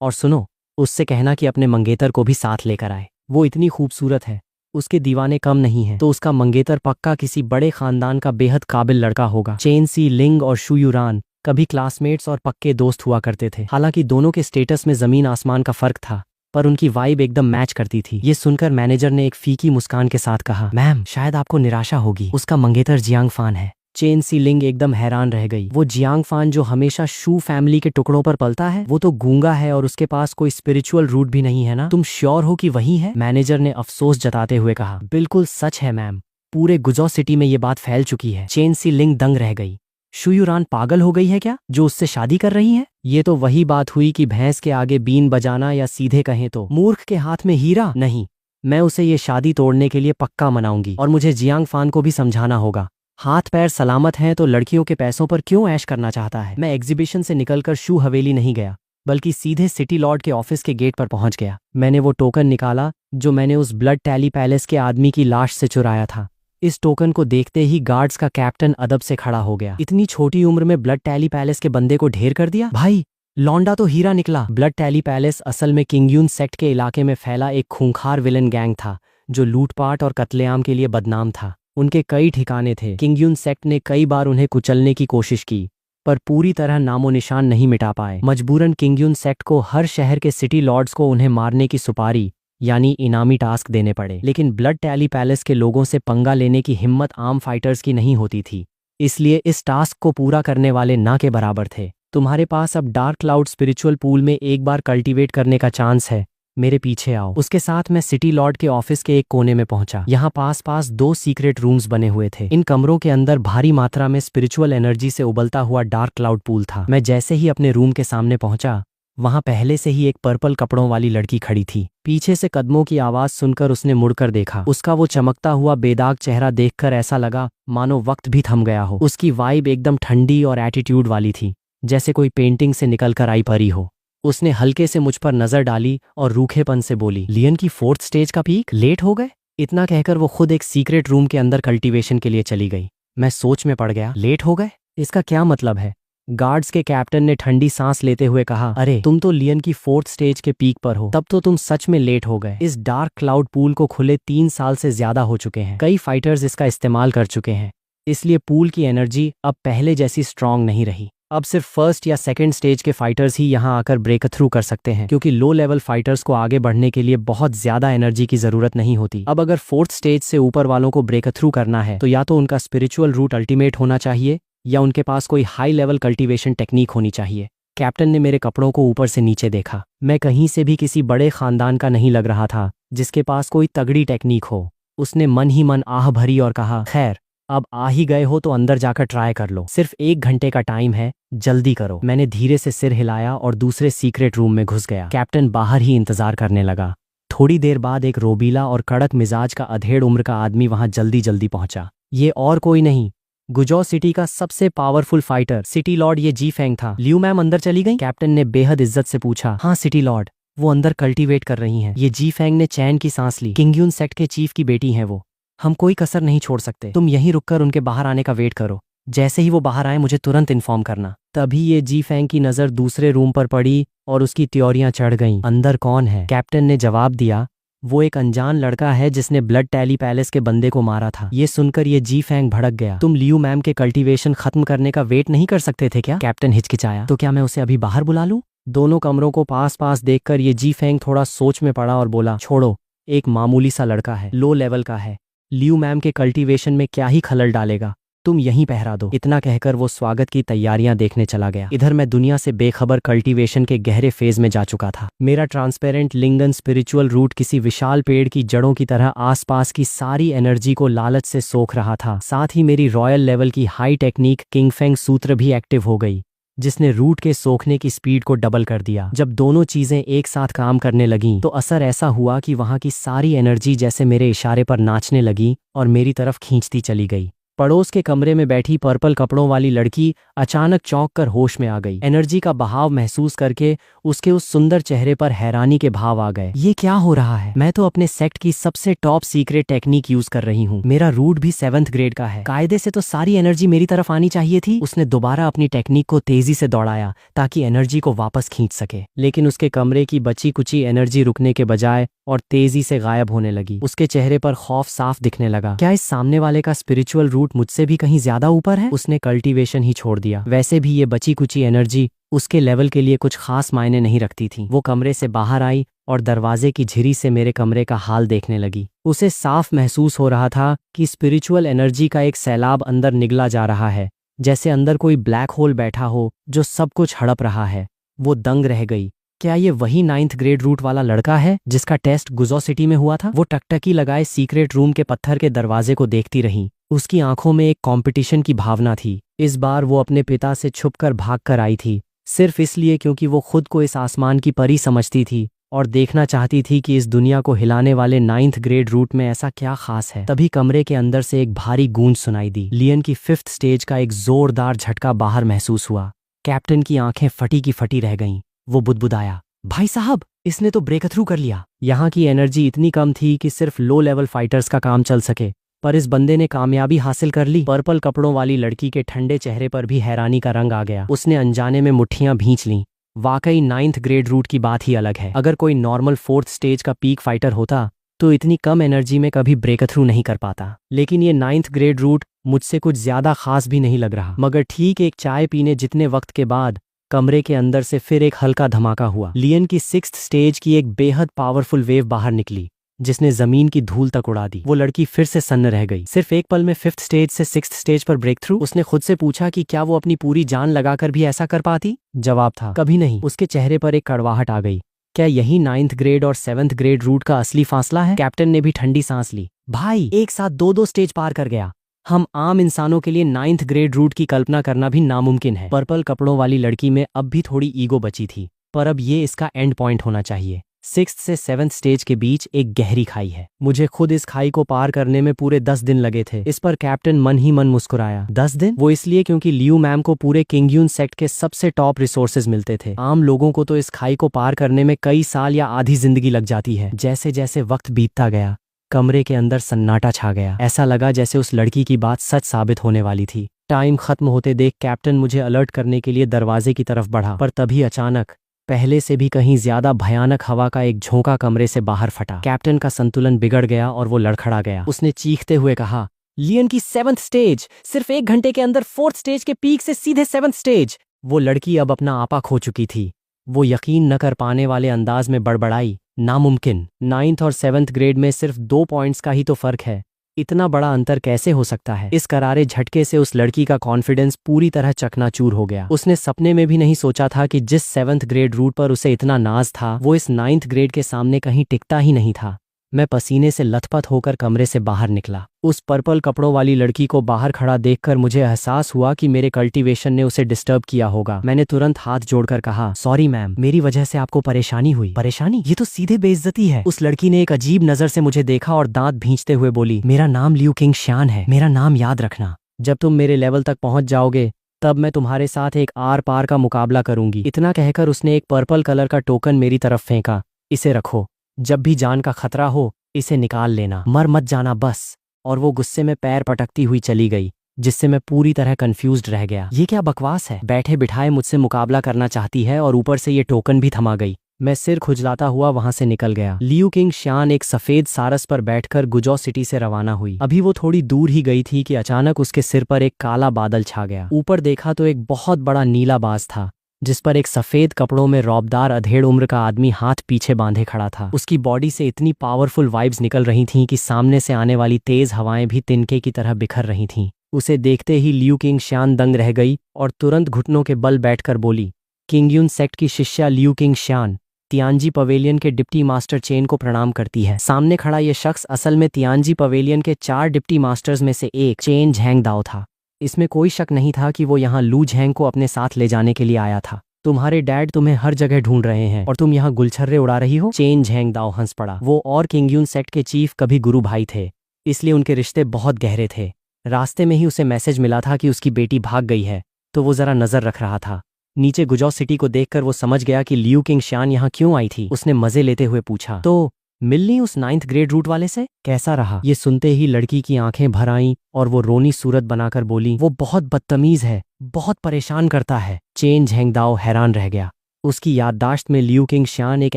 और सुनो, उससे कहना कि अपने मंगेतर को भी साथ लेकर आए। वो इतनी खूबसूरत है, उसके दीवाने कम नहीं है, तो उसका मंगेतर पक्का किसी बड़े खानदान का बेहद काबिल लड़का होगा। चेन सिलिंग और शू यूरान कभी क्लासमेट्स और पक्के दोस्त हुआ करते थे। हालांकि दोनों के स्टेटस में जमीन आसमान का फर्क था, पर उनकी वाइब एकदम मैच करती थी। ये सुनकर मैनेजर ने एक फीकी मुस्कान के साथ कहा, मैम, शायद आपको निराशा होगी, उसका मंगेतर जियांग फान है। चेन सिलिंग एकदम हैरान रह गई। वो जियांग फान जो हमेशा शू फैमिली के टुकड़ों पर पलता है, वो तो गूंगा है और उसके पास कोई स्पिरिचुअल रूट भी नहीं है ना? तुम श्योर हो कि वही है? मैनेजर ने अफसोस जताते हुए कहा, बिल्कुल सच है मैम, पूरे गुजौ सिटी में ये बात फैल चुकी है। चेन सिलिंग दंग रह गई। शू यूरान पागल हो गई है क्या, जो उससे शादी कर रही है? ये तो वही बात हुई कि भैंस के आगे बीन बजाना, या सीधे कहें तो मूर्ख के हाथ में हीरा। नहीं, मैं उसे ये शादी तोड़ने के लिए पक्का मनाऊंगी। और मुझे जियांग फान को भी समझाना होगा, हाथ पैर सलामत हैं तो लड़कियों के पैसों पर क्यों ऐश करना चाहता है। मैं एग्जीबिशन से निकलकर शू हवेली नहीं गया, बल्कि सीधे सिटी लॉर्ड के ऑफिस के गेट पर पहुंच गया। मैंने वो टोकन निकाला जो मैंने उस ब्लड टैली पैलेस के आदमी की लाश से चुराया था। इस टोकन को देखते ही गार्ड्स का कैप्टन अदब से खड़ा हो गया। इतनी छोटी उम्र में ब्लड टैली पैलेस के बंदे को ढेर कर दिया? भाई, लौंडा तो हीरा निकला। ब्लड टैली पैलेस असल में किंगयून सेक्ट के इलाके में फैला एक खूंखार विलन गैंग था जो लूटपाट और कत्लेआम के लिए बदनाम था। उनके कई ठिकाने थे। किंगयून सेक्ट ने कई बार उन्हें कुचलने की कोशिश की, पर पूरी तरह नामो निशान नहीं मिटा पाए। मजबूरन किंगयून सेक्ट को हर शहर के सिटी लॉर्ड्स को उन्हें मारने की सुपारी यानी इनामी टास्क देने पड़े। लेकिन ब्लड टैली पैलेस के लोगों से पंगा लेने की हिम्मत आम फाइटर्स की नहीं होती थी, इसलिए इस टास्क को पूरा करने वाले ना के बराबर थे। तुम्हारे पास अब डार्क क्लाउड स्पिरिचुअल पूल में एक बार कल्टीवेट करने का चांस है, मेरे पीछे आओ। उसके साथ मैं सिटी लॉर्ड के ऑफिस के एक कोने में पहुंचा। यहाँ पास 2 सीक्रेट रूम्स बने हुए थे। इन कमरों के अंदर भारी मात्रा में स्पिरिचुअल एनर्जी से उबलता हुआ डार्क क्लाउड पूल था। मैं जैसे ही अपने रूम के सामने पहुंचा वहां पहले से ही एक पर्पल कपड़ों वाली लड़की खड़ी थी। पीछे से कदमों की आवाज सुनकर उसने मुड़कर देखा। उसका वो चमकता हुआ बेदाग चेहरा देखकर ऐसा लगा मानो वक्त भी थम गया हो। उसकी वाइब एकदम ठंडी और एटीट्यूड वाली थी, जैसे कोई पेंटिंग से निकलकर आई परी हो। उसने हल्के से मुझ पर नजर डाली और रूखेपन से बोली, लियन की 4th स्टेज का पीक, लेट हो गए? इतना कहकर वो खुद एक सीक्रेट रूम के अंदर कल्टीवेशन के लिए चली गई। मैं सोच में पड़ गया, लेट हो गए? इसका क्या मतलब है? गार्ड्स के कैप्टन ने ठंडी सांस लेते हुए कहा, अरे तुम तो लियन की 4th स्टेज के पीक पर हो, तब तो तुम सच में लेट हो गए। इस डार्क क्लाउड पूल को खुले 3 साल से ज्यादा हो चुके हैं। कई फाइटर्स इसका इस्तेमाल कर चुके हैं, इसलिए पूल की एनर्जी अब पहले जैसी स्ट्रांग नहीं रही। अब सिर्फ 1st या 2nd स्टेज के फाइटर्स ही यहाँ आकर ब्रेक थ्रू कर सकते हैं, क्योंकि लो लेवल फाइटर्स को आगे बढ़ने के लिए बहुत ज्यादा एनर्जी की जरूरत नहीं होती। अब अगर 4th स्टेज से ऊपर वालों को ब्रेक थ्रू करना है तो या तो उनका स्पिरिचुअल रूट अल्टीमेट होना चाहिए या उनके पास कोई हाई लेवल कल्टीवेशन टेक्निक होनी चाहिए। कैप्टन ने मेरे कपड़ों को ऊपर से नीचे देखा। मैं कहीं से भी किसी बड़े खानदान का नहीं लग रहा था जिसके पास कोई तगड़ी टेक्निक हो। उसने मन ही मन आह भरी और कहा, खैर अब आ ही गए हो तो अंदर जाकर ट्राई कर लो, सिर्फ 1 घंटे का टाइम है, जल्दी करो। मैंने धीरे से सिर हिलाया और दूसरे सीक्रेट रूम में घुस गया। कैप्टन बाहर ही इंतजार करने लगा। थोड़ी देर बाद एक रोबीला और कड़क मिजाज का अधेड़ उम्र का आदमी वहां जल्दी जल्दी पहुंचा। ये और कोई नहीं, गुजो सिटी का सबसे पावरफुल फाइटर सिटी लॉर्ड ये जी फेंग था। लियू मैम अंदर चली गई? कैप्टन ने बेहद इज्जत से पूछा। हाँ सिटी लॉर्ड, वो अंदर कल्टीवेट कर रही हैं। ये जी फेंग ने चैन की सांस ली। किंगयून सेक्ट के चीफ की बेटी हैं वो। हम कोई कसर नहीं छोड़ सकते। तुम यहीं रुककर उनके बाहर आने का वेट करो। जैसे ही वो बाहर आए मुझे तुरंत इन्फॉर्म करना। तभी ये जी फेंग की नजर दूसरे रूम पर पड़ी और उसकी त्योरियां चढ़ गईं। अंदर कौन है? कैप्टन ने जवाब दिया, वो एक अनजान लड़का है जिसने ब्लड टैली पैलेस के बंदे को मारा था। ये सुनकर ये जी फेंग भड़क गया। तुम लियू मैम के कल्टीवेशन खत्म करने का वेट नहीं कर सकते थे क्या? कैप्टन हिचकिचाया। तो क्या मैं उसे अभी बाहर बुला लूं? दोनों कमरों को पास पास देखकर ये जी फेंग थोड़ा सोच में पड़ा और बोला, छोड़ो, एक मामूली सा लड़का है, लो लेवल का है, लियू मैम के कल्टीवेशन में क्या ही खलल डालेगा, तुम यहीं पहरा दो। इतना कहकर वो स्वागत की तैयारियां देखने चला गया। इधर मैं दुनिया से बेखबर कल्टीवेशन के गहरे फेज में जा चुका था। मेरा ट्रांसपेरेंट लिंगन स्पिरिचुअल रूट किसी विशाल पेड़ की जड़ों की तरह आसपास की सारी एनर्जी को लालच से सोख रहा था। साथ ही मेरी रॉयल लेवल की हाई टेक्निक किंगफेंग सूत्र भी एक्टिव हो गई, जिसने रूट के सोखने की स्पीड को डबल कर दिया। जब दोनों चीजें एक साथ काम करने लगीं तो असर ऐसा हुआ कि वहां की सारी एनर्जी जैसे मेरे इशारे पर नाचने लगी और मेरी तरफ खींचती चली गई। पड़ोस के कमरे में बैठी पर्पल कपड़ों वाली लड़की अचानक चौंक कर होश में आ गई। एनर्जी का बहाव महसूस करके उसके उस सुंदर चेहरे पर हैरानी के भाव आ गए। ये क्या हो रहा है? मैं तो अपने सेक्ट की सबसे टॉप सीक्रेट टेक्निक यूज कर रही हूँ। मेरा रूट भी 7th ग्रेड का है। कायदे से तो सारी एनर्जी मेरी तरफ आनी चाहिए थी। उसने दोबारा अपनी टेक्निक को तेजी से दौड़ाया ताकि एनर्जी को वापस खींच सके, लेकिन उसके कमरे की बची कुची एनर्जी रुकने के बजाय और तेजी से गायब होने लगी। उसके चेहरे पर खौफ साफ दिखने लगा। क्या इस सामने वाले का स्पिरिचुअल रूट मुझसे भी कहीं ज्यादा ऊपर है? उसने कल्टीवेशन ही छोड़ दिया। वैसे भी ये बची कुची एनर्जी उसके लेवल के लिए कुछ खास मायने नहीं रखती थी। वो कमरे से बाहर आई और दरवाजे की झिरी से मेरे कमरे का हाल देखने लगी। उसे साफ महसूस हो रहा था कि स्पिरिचुअल एनर्जी का एक सैलाब अंदर निगला जा रहा है, जैसे अंदर कोई ब्लैक होल बैठा हो जो सब कुछ हड़प रहा है। वो दंग रह गई। क्या ये वही 9th ग्रेड रूट वाला लड़का है जिसका टेस्ट गुजो सिटी में हुआ था? वो टकटकी लगाए सीक्रेट रूम के पत्थर के दरवाजे को देखती रही। उसकी आंखों में एक कंपटीशन की भावना थी। इस बार वो अपने पिता से छुपकर भागकर आई थी, सिर्फ इसलिए क्योंकि वो खुद को इस आसमान की परी समझती थी और देखना चाहती थी कि इस दुनिया को हिलाने वाले 9th ग्रेड रूट में ऐसा क्या खास है। तभी कमरे के अंदर से एक भारी गूंज सुनाई दी। लियन की 5th स्टेज का एक जोरदार झटका बाहर महसूस हुआ। कैप्टन की आंखें फटी की फटी रह गईं। वो बुदबुदाया, भाई साहब, इसने तो ब्रेक थ्रू कर लिया। यहाँ की एनर्जी इतनी कम थी कि सिर्फ लो लेवल फाइटर्स का काम चल सके, पर इस बंदे ने कामयाबी हासिल कर ली। पर्पल कपड़ों वाली लड़की के ठंडे चेहरे पर भी हैरानी का रंग आ गया। उसने अनजाने में मुट्ठियां भींच लीं। वाकई 9th ग्रेड रूट की बात ही अलग है। अगर कोई नॉर्मल 4th स्टेज का पीक फाइटर होता तो इतनी कम एनर्जी में कभी ब्रेक थ्रू नहीं कर पाता। लेकिन ये 9th ग्रेड रूट मुझसे कुछ ज्यादा खास भी नहीं लग रहा। मगर ठीक एक चाय पीने जितने वक्त के बाद कमरे के अंदर से फिर एक हल्का धमाका हुआ। लियन की 6th स्टेज की एक बेहद पावरफुल वेव बाहर निकली जिसने जमीन की धूल तक उड़ा दी। वो लड़की फिर से सन्न रह गई। सिर्फ एक पल में 5th स्टेज से 6th स्टेज पर ब्रेक थ्रू। उसने खुद से पूछा कि क्या वो अपनी पूरी जान लगाकर भी ऐसा कर पाती? जवाब था, कभी नहीं। उसके चेहरे पर एक कड़वाहट आ गई। क्या यही 9th ग्रेड और 7th ग्रेड रूट का असली फासला है? कैप्टन ने भी ठंडी सांस ली। भाई, एक साथ दो स्टेज पार कर गया। हम आम इंसानों के लिए 9th ग्रेड रूट की कल्पना करना भी नामुमकिन है। पर्पल कपड़ों वाली लड़की में अब भी थोड़ी ईगो बची थी। पर अब ये इसका एंड पॉइंट होना चाहिए। 6th से 7th स्टेज के बीच एक गहरी खाई है। मुझे खुद इस खाई को पार करने में पूरे 10 दिन लगे थे। इस पर कैप्टन मन ही मन मुस्कुराया। 10 दिन? वो इसलिए क्योंकि लियू मैम को पूरे किंगयून सेक्ट के सबसे टॉप रिसोर्सेज मिलते थे। आम लोगों को तो इस खाई को पार करने में कई साल या आधी जिंदगी लग जाती है। जैसे जैसे वक्त बीतता गया, कमरे के अंदर सन्नाटा छा गया। ऐसा लगा जैसे उस लड़की की बात सच साबित होने वाली थी। टाइम खत्म होते देख कैप्टन मुझे अलर्ट करने के लिए दरवाजे की तरफ बढ़ा, पर तभी अचानक पहले से भी कहीं ज्यादा भयानक हवा का एक झोंका कमरे से बाहर फटा। कैप्टन का संतुलन बिगड़ गया और वो लड़खड़ा गया। उसने चीखते हुए कहा, लियन की 7th स्टेज, सिर्फ 1 घंटे के अंदर 4th स्टेज के पीक से सीधे 7th स्टेज। वो लड़की अब अपना आपा खो चुकी थी। वो यकीन न कर पाने वाले अंदाज में बड़बड़ाई, नामुमकिन। 9th और 7th ग्रेड में सिर्फ 2 पॉइंट्स का ही तो फर्क है। इतना बड़ा अंतर कैसे हो सकता है? इस करारे झटके से उस लड़की का कॉन्फिडेंस पूरी तरह चकनाचूर हो गया। उसने सपने में भी नहीं सोचा था कि जिस 7th ग्रेड रूट पर उसे इतना नाज था, वो इस 9th ग्रेड के सामने कहीं टिकता ही नहीं था। मैं पसीने से लथपथ होकर कमरे से बाहर निकला। उस पर्पल कपड़ों वाली लड़की को बाहर खड़ा देखकर मुझे एहसास हुआ कि मेरे कल्टीवेशन ने उसे डिस्टर्ब किया होगा। मैंने तुरंत हाथ जोड़कर कहा, सॉरी मैम, मेरी वजह से आपको परेशानी हुई। परेशानी? ये तो सीधे बेइज्जती है। उस लड़की ने एक अजीब नजर से मुझे देखा और दांत भींचते हुए बोली, मेरा नाम लियू किंग श्यान है, मेरा नाम याद रखना। जब तुम मेरे लेवल तक पहुंच जाओगे तब मैं तुम्हारे साथ एक आर पार का मुकाबला करूंगी। इतना कहकर उसने एक पर्पल कलर का टोकन मेरी तरफ फेंका। इसे रखो, जब भी जान का खतरा हो इसे निकाल लेना, मर मत जाना बस। और वो गुस्से में पैर पटकती हुई चली गई, जिससे मैं पूरी तरह कंफ्यूज्ड रह गया। ये क्या बकवास है? बैठे बिठाए मुझसे मुकाबला करना चाहती है और ऊपर से ये टोकन भी थमा गई। मैं सिर खुजलाता हुआ वहां से निकल गया। लियू किंग श्यान एक सफेद सारस पर बैठकर गुजौ सिटी से रवाना हुई। अभी वो थोड़ी दूर ही गई थी कि अचानक उसके सिर पर एक काला बादल छा गया। ऊपर देखा तो एक बहुत बड़ा नीला बाज था, जिस पर एक सफेद कपड़ों में रौबदार अधेड़ उम्र का आदमी हाथ पीछे बांधे खड़ा था। उसकी बॉडी से इतनी पावरफुल वाइब्स निकल रही थीं कि सामने से आने वाली तेज हवाएं भी तिनके की तरह बिखर रही थीं। उसे देखते ही लियू किंग श्यान दंग रह गई और तुरंत घुटनों के बल बैठकर बोली, किंगयून सेक्ट की शिष्या लियू किंग श्यान तियानजी पवेलियन के डिप्टी मास्टर चेन को प्रणाम करती है। सामने खड़ा ये शख्स असल में तियानजी पवेलियन के 4 डिप्टी मास्टर्स में से एक चेन झैंग दाओ था। इसमें कोई शक नहीं था कि वो यहाँ लू झैंग को अपने साथ ले जाने के लिए आया था। तुम्हारे डैड तुम्हें हर जगह ढूंढ रहे हैं और तुम यहाँ गुलछर्रे उड़ा रही हो। चेन झैंग दाओ हंस पड़ा। वो और किंगयून सेक्ट के चीफ कभी गुरु भाई थे, इसलिए उनके रिश्ते बहुत गहरे थे। रास्ते में ही उसे मैसेज मिला था कि उसकी बेटी भाग गई है, तो वो जरा नजर रख रहा था। नीचे गुजौ सिटी को देखकर वो समझ गया कि लियू किंग श्यान यहाँ क्यों आई थी। उसने मजे लेते हुए पूछा, तो मिलनी उस 9th ग्रेड रूट वाले से? कैसा रहा? ये सुनते ही लड़की की आंखें भर आईं और वो रोनी सूरत बनाकर बोली, वो बहुत बदतमीज है, बहुत परेशान करता है। चेन झैंग दाओ हैरान रह गया। उसकी याददाश्त में लियू किंग श्यान एक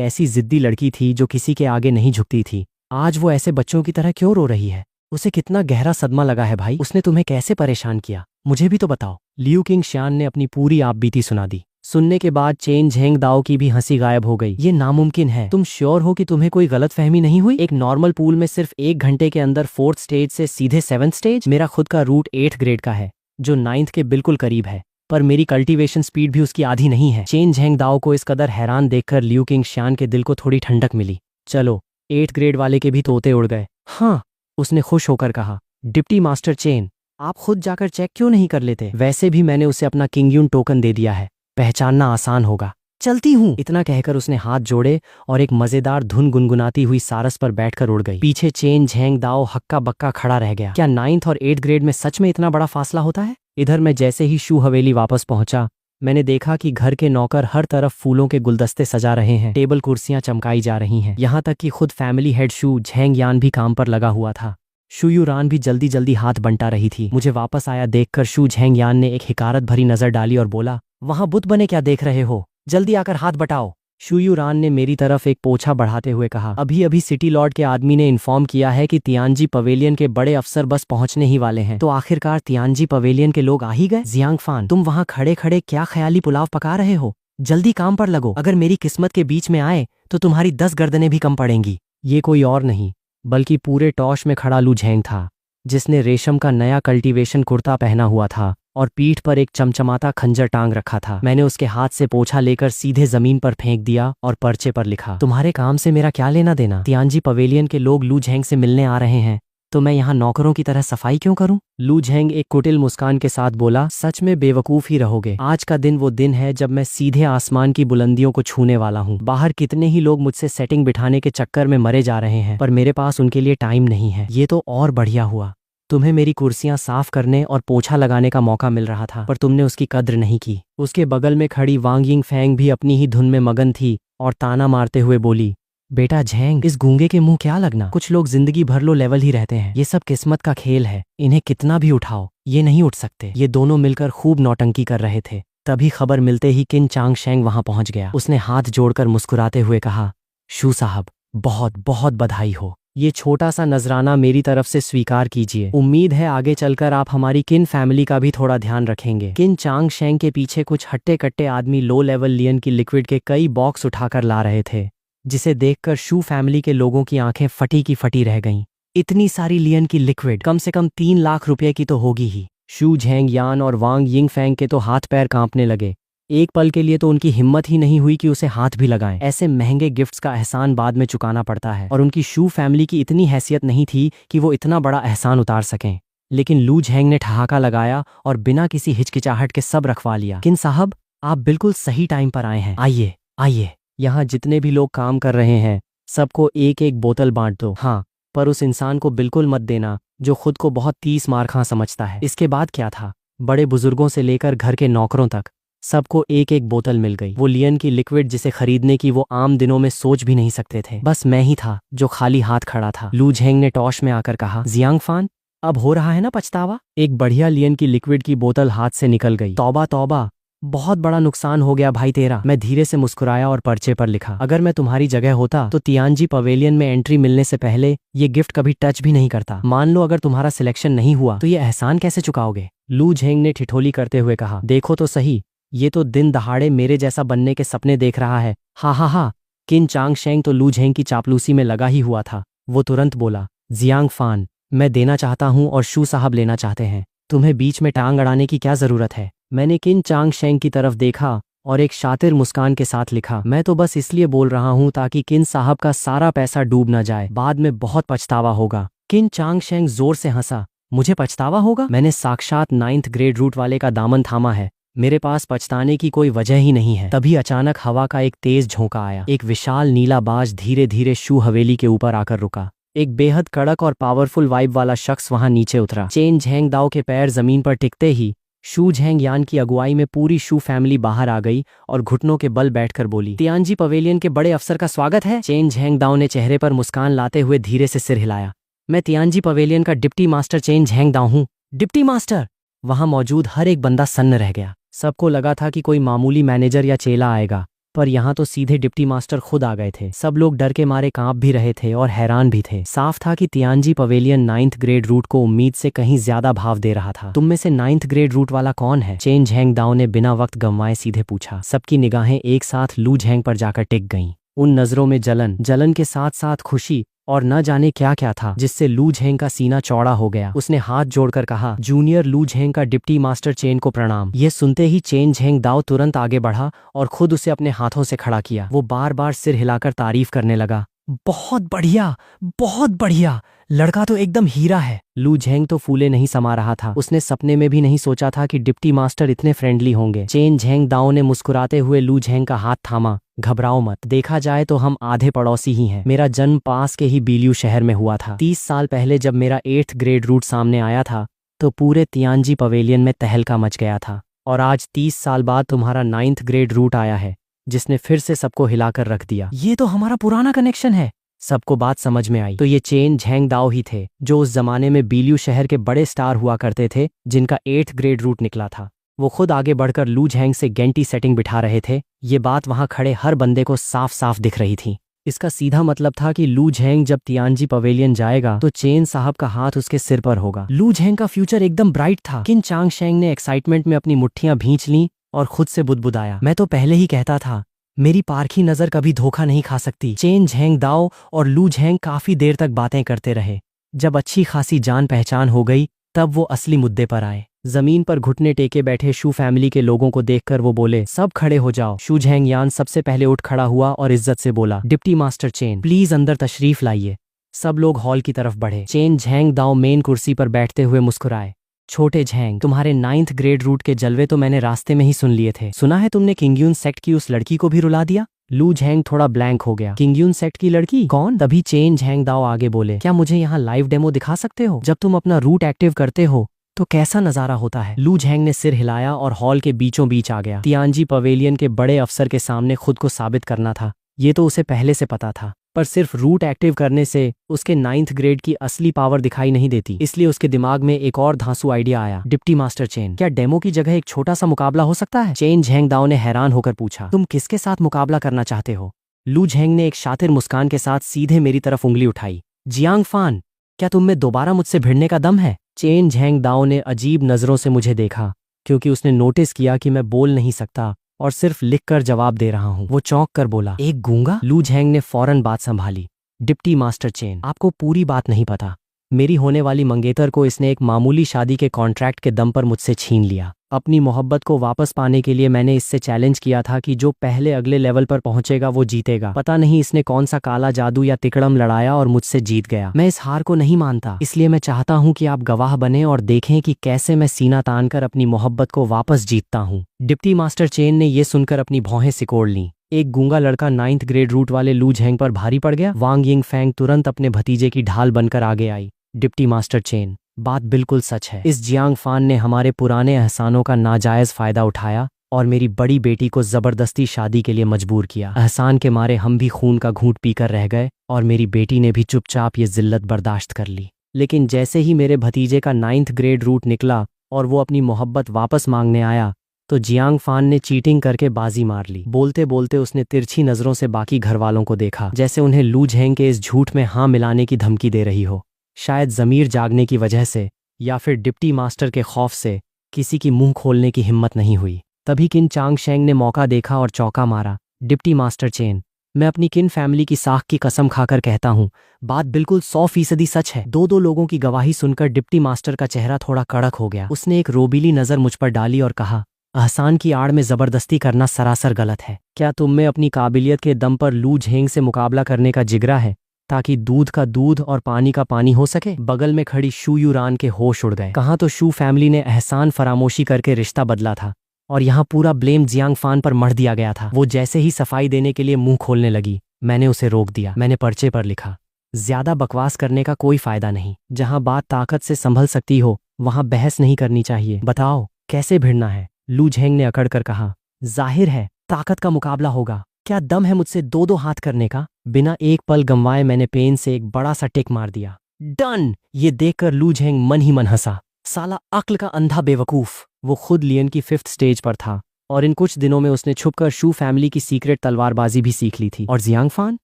ऐसी जिद्दी लड़की थी जो किसी के आगे नहीं झुकती थी। आज वो ऐसे बच्चों की तरह क्यों रो रही है? उसे कितना गहरा सदमा लगा है भाई। उसने तुम्हें कैसे परेशान किया, मुझे भी तो बताओ। लियू किंग श्यान ने अपनी पूरी आपबीती सुना दी। सुनने के बाद चेन झेंग दाओ की भी हंसी गायब हो गई। ये नामुमकिन है। तुम श्योर हो कि तुम्हें कोई गलतफहमी नहीं हुई? एक नॉर्मल पूल में सिर्फ 1 घंटे के अंदर 4th स्टेज से सीधे 7th स्टेज? मेरा खुद का रूट 8th ग्रेड का है, जो 9th के बिल्कुल करीब है, पर मेरी कल्टीवेशन स्पीड भी उसकी आधी नहीं है। चेन झेंग दाओ को इस कदर हैरान देखकर लियू किंग श्यान के दिल को थोड़ी ठंडक मिली। चलो, 8th ग्रेड वाले के भी तोते उड़ गए। हाँ, उसने खुश होकर कहा। डिप्टी मास्टर चेन, आप खुद जाकर चेक क्यों नहीं कर लेते? वैसे भी मैंने उसे अपना किंगयून टोकन दे दिया है, पहचानना आसान होगा। चलती हूँ। इतना कहकर उसने हाथ जोड़े और एक मजेदार धुन गुनगुनाती हुई सारस पर बैठकर उड़ गई। पीछे चेन झेंग दाओ हक्का बक्का खड़ा रह गया। क्या 9th और 8th ग्रेड में सच में इतना बड़ा फासला होता है? इधर मैं जैसे ही शू हवेली वापस पहुंचा, मैंने देखा कि घर के नौकर हर तरफ फूलों के गुलदस्ते सजा रहे हैं। टेबल कुर्सियां चमकाई जा रही हैं। यहाँ तक कि खुद फैमिली हेड शू झेंग यान भी काम पर लगा हुआ था। शुयूरान भी जल्दी जल्दी हाथ बंटा रही थी। मुझे वापस आया देखकर शू झेंग यान ने एक हिकारत भरी नजर डाली और बोला, वहां बुत बने क्या देख रहे हो? जल्दी आकर हाथ बटाओ। शुयूरान ने मेरी तरफ एक पोछा बढ़ाते हुए कहा, अभी अभी सिटी लॉर्ड के आदमी ने इन्फॉर्म किया है कि तियानजी पवेलियन के बड़े अफसर बस पहुंचने ही वाले हैं। तो आखिरकार तियानजी पवेलियन के लोग आ ही गए? जियांग फान, तुम वहां खड़े खड़े क्या ख्याली पुलाव पका रहे हो? जल्दी काम पर लगो। अगर मेरी किस्मत के बीच में आए तो तुम्हारी 10 गर्दनें भी कम पड़ेंगी। ये कोई और नहीं बल्कि पूरे टॉश में खड़ा लू झेंग था, जिसने रेशम का नया कल्टीवेशन कुर्ता पहना हुआ था और पीठ पर एक चमचमाता खंजर टांग रखा था। मैंने उसके हाथ से पोछा लेकर सीधे जमीन पर फेंक दिया और पर्चे पर लिखा, तुम्हारे काम से मेरा क्या लेना देना? तियानजी पवेलियन के लोग लू झेंग से मिलने आ रहे हैं, तो मैं यहाँ नौकरों की तरह सफाई क्यों करूं? लू झेंग एक कुटिल मुस्कान के साथ बोला, सच में बेवकूफ ही रहोगे। आज का दिन वो दिन है जब मैं सीधे आसमान की बुलंदियों को छूने वाला हूँ। बाहर कितने ही लोग मुझसे सेटिंग बिठाने के चक्कर में मरे जा रहे हैं, पर मेरे पास उनके लिए टाइम नहीं है। ये तो और बढ़िया हुआ, तुम्हें मेरी कुर्सियां साफ करने और पोछा लगाने का मौका मिल रहा था, पर तुमने उसकी कद्र नहीं की। उसके बगल में खड़ी वांग यिंगफैंग भी अपनी ही धुन में मगन थी और ताना मारते हुए बोली, बेटा झेंग, इस गूंगे के मुंह क्या लगना। कुछ लोग जिंदगी भर लो लेवल ही रहते हैं। ये सब किस्मत का खेल है, इन्हें कितना भी उठाओ ये नहीं उठ सकते। ये दोनों मिलकर खूब नौटंकी कर रहे थे। तभी खबर मिलते ही किन चांगशेंग वहां पहुंच गया। उसने हाथ जोड़कर मुस्कुराते हुए कहा, शू साहब, बहुत बहुत बधाई हो। ये छोटा सा नजराना मेरी तरफ से स्वीकार कीजिए। उम्मीद है आगे चलकर आप हमारी किन फैमिली का भी थोड़ा ध्यान रखेंगे। किन चांगशेंग के पीछे कुछ हट्टे कट्टे आदमी लो लेवल लियन की लिक्विड के कई बॉक्स उठाकर ला रहे थे, जिसे देखकर शू फैमिली के लोगों की आंखें फटी की फटी रह गईं। इतनी सारी लियन की लिक्विड, कम से कम 3 लाख रुपए की तो होगी ही। शू झेंग यान और वांग यिंगफैंग के तो हाथ पैर कांपने लगे। एक पल के लिए तो उनकी हिम्मत ही नहीं हुई कि उसे हाथ भी लगाएं। ऐसे महंगे गिफ्ट्स का एहसान बाद में चुकाना पड़ता है, और उनकी शू फैमिली की इतनी हैसियत नहीं थी कि वो इतना बड़ा एहसान उतार सकें। लेकिन लू झेंग ने ठहाका लगाया और बिना किसी हिचकिचाहट के सब रखवा लिया। किन साहब, आप बिल्कुल सही टाइम पर आए हैं। आइए आइए, यहाँ जितने भी लोग काम कर रहे हैं सबको एक एक बोतल बांट दो। हाँ, पर उस इंसान को बिल्कुल मत देना जो खुद को बहुत 30 मार्खा समझता है। इसके बाद क्या था, बड़े बुजुर्गों से लेकर घर के नौकरों तक सबको एक एक बोतल मिल गई। वो लियन की लिक्विड जिसे खरीदने की वो आम दिनों में सोच भी नहीं सकते थे। बस मैं ही था जो खाली हाथ खड़ा था। लू झेंग ने टॉश में आकर कहा, जियांगफान, अब हो रहा है ना पछतावा? एक बढ़िया लियन की लिक्विड की बोतल हाथ से निकल गई। तौबा तौबा, बहुत बड़ा नुकसान हो गया भाई तेरा। मैं धीरे से मुस्कुराया और पर्चे पर लिखा, अगर मैं तुम्हारी जगह होता तो तियानजी पवेलियन में एंट्री मिलने से पहले ये गिफ्ट कभी टच भी नहीं करता। मान लो अगर तुम्हारा सिलेक्शन नहीं हुआ तो ये एहसान कैसे चुकाओगे? लू झेंग ने ठिठोली करते हुए कहा, देखो तो सही, ये तो दिन दहाड़े मेरे जैसा बनने के सपने देख रहा है। हा हा हा। किन चांगशेंग तो लू झेंग की चापलूसी में लगा ही हुआ था। वो तुरंत बोला, जियांगफान, मैं देना चाहता हूँ और शू साहब लेना चाहते हैं। तुम्हें बीच में टांग अड़ाने की क्या जरूरत है? मैंने किन चांगशेंग की तरफ देखा और एक शातिर मुस्कान के साथ लिखा, मैं तो बस इसलिए बोल रहा हूँ ताकि किन साहब का सारा पैसा डूब न जाए, बाद में बहुत पछतावा होगा। किन चांगशेंग जोर से हंसा, मुझे पछतावा होगा? मैंने साक्षात 9th ग्रेड रूट वाले का दामन थामा है, मेरे पास पछताने की कोई वजह ही नहीं है। तभी अचानक हवा का एक तेज झोंका आया। एक विशाल नीला बाज धीरे धीरे शू हवेली के ऊपर आकर रुका। एक बेहद कड़क और पावरफुल वाइब वाला शख्स वहां नीचे उतरा। चेन झेंग दाओ के पैर जमीन पर टिकते ही शू झेंग यान की अगुवाई में पूरी शू फैमिली बाहर आ गई और घुटनों के बल बैठकर बोली, तियानजी पवेलियन के बड़े अफसर का स्वागत है। चेन झेंग दाओ ने चेहरे पर मुस्कान लाते हुए धीरे से सिर हिलाया। मैं तियानजी पवेलियन का डिप्टी मास्टर चेन झेंग दाओ हूँ। Deputy master? वहां मौजूद हर एक बंदा सन्न रह गया। सबको लगा था कि कोई मामूली मैनेजर या चेला आएगा, पर यहाँ तो सीधे डिप्टी मास्टर खुद आ गए थे। सब लोग डर के मारे कांप भी रहे थे और हैरान भी थे। साफ था कि तियानजी पवेलियन 9th ग्रेड रूट को उम्मीद से कहीं ज्यादा भाव दे रहा था। तुम में से 9th ग्रेड रूट वाला कौन है? चेन झेंग दाओ ने बिना वक्त गंवाए सीधे पूछा। सबकी निगाहें एक साथ लू झेंग पर जाकर टिक गईं। उन नजरों में जलन के साथ साथ खुशी और न जाने क्या क्या था, जिससे लू झेंग का सीना चौड़ा हो गया। उसने हाथ जोड़कर कहा, जूनियर लू झेंग का डिप्टी मास्टर चेन को प्रणाम। यह सुनते ही चेन झेंग दाओ तुरंत आगे बढ़ा और खुद उसे अपने हाथों से खड़ा किया। वो बार बार सिर हिलाकर तारीफ करने लगा, बहुत बढ़िया, बहुत बढ़िया, लड़का तो एकदम हीरा है। लू झेंग तो फूले नहीं समा रहा था। उसने सपने में भी नहीं सोचा था कि डिप्टी मास्टर इतने फ्रेंडली होंगे। चेन झेंग दाओ ने मुस्कुराते हुए लू झेंग का हाथ थामा। घबराओ मत, देखा जाए तो हम आधे पड़ोसी ही हैं। मेरा जन्म पास के ही बीलियू शहर में हुआ था। 30 साल पहले जब मेरा 8th ग्रेड रूट सामने आया था तो पूरे तियानजी पवेलियन में तहलका मच गया था, और आज 30 साल बाद तुम्हारा 9th ग्रेड रूट आया है जिसने फिर से सबको हिलाकर रख दिया। ये तो हमारा पुराना कनेक्शन है। सबको बात समझ में आई। तो ये चेन झेंग दाओ ही थे जो उस जमाने में बीलियू शहर के बड़े स्टार हुआ करते थे, जिनका 8th ग्रेड रूट निकला था। वो खुद आगे बढ़कर लू झेंग से गेंटी सेटिंग बिठा रहे थे। ये बात वहां खड़े हर बंदे को साफ साफ दिख रही थी। इसका सीधा मतलब था कि लू झेंग जब तियानजी पवेलियन जाएगा तो चेन साहब का हाथ उसके सिर पर होगा। लू झेंग का फ्यूचर एकदम ब्राइट था। किन चांगशेंग ने एक्साइटमेंट में अपनी मुट्ठियां भींच लीं और खुद से बुदबुदाया, मैं तो पहले ही कहता था, मेरी पारखी नजर कभी धोखा नहीं खा सकती। चेन झेंग दाओ और लू झेंग काफी देर तक बातें करते रहे। जब अच्छी खासी जान पहचान हो गई तब वो असली मुद्दे पर आए। जमीन पर घुटने टेके बैठे शू फैमिली के लोगों को देखकर वो बोले, सब खड़े हो जाओ। शू झेंग यान सबसे पहले उठ खड़ा हुआ और इज्जत से बोला, डिप्टी मास्टर चेन, प्लीज अंदर तशरीफ लाइए। सब लोग हॉल की तरफ बढ़े। चेन झैंग दाओ मेन कुर्सी पर बैठते हुए मुस्कुराए। छोटे झैंग, तुम्हारे 9th ग्रेड रूट के जलवे तो मैंने रास्ते में ही सुन लिए थे। सुना है तुमने किंगयून सेक्ट की उस लड़की को भी रुला दिया? लू झैंग थोड़ा ब्लैंक हो गया। किंगयून सेक्ट की लड़की? कौन? तभी चेन झैंग दाओ आगे बोले, क्या मुझे यहाँ लाइव डेमो दिखा सकते हो? जब तुम अपना रूट एक्टिव करते हो तो कैसा नजारा होता है? लू झैंग ने सिर हिलाया और हॉल के बीचों बीच आ गया। तियानजी पवेलियन के बड़े अफसर के सामने खुद को साबित करना था, ये तो उसे पहले से पता था, पर सिर्फ रूट एक्टिव करने से उसके 9th ग्रेड की असली पावर दिखाई नहीं देती। इसलिए उसके दिमाग में एक और धांसू आइडिया आया। डिप्टी मास्टर चेन, क्या डेमो की जगह एक छोटा सा मुकाबला हो सकता है? चेन झैंग दाओ ने हैरान होकर पूछा, तुम किसके साथ मुकाबला करना चाहते हो? लू झैंग ने एक शातिर मुस्कान के साथ सीधे मेरी तरफ उंगली उठाई। जियांग फान, क्या तुम में दोबारा मुझसे भिड़ने का दम है? चेन झैंग दाओ ने अजीब नजरों से मुझे देखा, क्योंकि उसने नोटिस किया कि मैं बोल नहीं सकता और सिर्फ लिखकर जवाब दे रहा हूं। वो चौंक कर बोला, एक गूंगा? लू झैंग ने फौरन बात संभाली। डिप्टी मास्टर चेन, आपको पूरी बात नहीं पता। मेरी होने वाली मंगेतर को इसने एक मामूली शादी के कॉन्ट्रैक्ट के दम पर मुझसे छीन लिया। अपनी मोहब्बत को वापस पाने के लिए मैंने इससे चैलेंज किया था कि जो पहले अगले लेवल पर पहुंचेगा वो जीतेगा। पता नहीं इसने कौन सा काला जादू या तिकड़म लड़ाया और मुझसे जीत गया। मैं इस हार को नहीं मानता, इसलिए मैं चाहता हूं कि आप गवाह बने और देखें कि कैसे मैं सीना तान कर अपनी मोहब्बत को वापस जीतता हूं। डिप्टी मास्टर चेन ने यह सुनकर अपनी भौहें सिकोड़ लीं। एक गूंगा लड़का 9th ग्रेड रूट वाले लू झैंग पर भारी पड़ गया। वांग यिंग फैंग तुरंत अपने भतीजे की ढाल बनकर आगे आई। डिप्टी मास्टर चेन, बात बिल्कुल सच है। इस जियांग फान ने हमारे पुराने एहसानों का नाजायज फायदा उठाया और मेरी बड़ी बेटी को जबरदस्ती शादी के लिए मजबूर किया। एहसान के मारे हम भी खून का घूंट पीकर रह गए और मेरी बेटी ने भी चुपचाप ये जिल्लत बर्दाश्त कर ली। लेकिन जैसे ही मेरे भतीजे का 9th ग्रेड रूट निकला और वो अपनी मोहब्बत वापस मांगने आया तो जियांग फान ने चीटिंग करके बाजी मार ली। बोलते बोलते उसने तिरछी नजरों से बाकी घर वालों को देखा, जैसे उन्हें लू झैंग के इस झूठ में हाँ मिलाने की धमकी दे रही हो। शायद जमीर जागने की वजह से या फिर डिप्टी मास्टर के खौफ से किसी की मुंह खोलने की हिम्मत नहीं हुई। तभी किन चांग शेंग ने मौका देखा और चौका मारा। डिप्टी मास्टर चेन, मैं अपनी किन फैमिली की साख की कसम खाकर कहता हूँ, बात बिल्कुल 100% सच है। दो लोगों की गवाही सुनकर डिप्टी मास्टर का चेहरा थोड़ा कड़क हो गया। उसने एक रोबीली नजर मुझ पर डाली और कहा, एहसान की आड़ में जबरदस्ती करना सरासर गलत है। क्या तुम में अपनी काबिलियत के दम पर लू झेंग से मुकाबला करने का जिगरा है ताकि दूध का दूध और पानी का पानी हो सके? बगल में खड़ी शू यूरान के होश उड़ गए। कहाँ तो शू फैमिली ने एहसान फरामोशी करके रिश्ता बदला था और यहाँ पूरा ब्लेम जियांग फान पर मढ़ दिया गया था। वो जैसे ही सफाई देने के लिए मुंह खोलने लगी, मैंने उसे रोक दिया। मैंने पर्चे पर लिखा, ज्यादा बकवास करने का कोई फायदा नहीं। जहाँ बात ताकत से संभल सकती हो वहाँ बहस नहीं करनी चाहिए। बताओ कैसे भिड़ना है? लू झेंग ने अकड़ कर कहा, जाहिर है ताकत का मुकाबला होगा। क्या दम है मुझसे दो हाथ करने का? बिना एक पल गंवाए मैंने पेन से एक बड़ा सा टिक मार दिया। डन! ये देखकर लू झेंग मन ही मन हंसा। साला अक्ल का अंधा बेवकूफ। वो खुद लियन की 5th स्टेज पर था और इन कुछ दिनों में उसने छुपकर शू फैमिली की सीक्रेट तलवारबाजी भी सीख ली थी। और जियांग फान,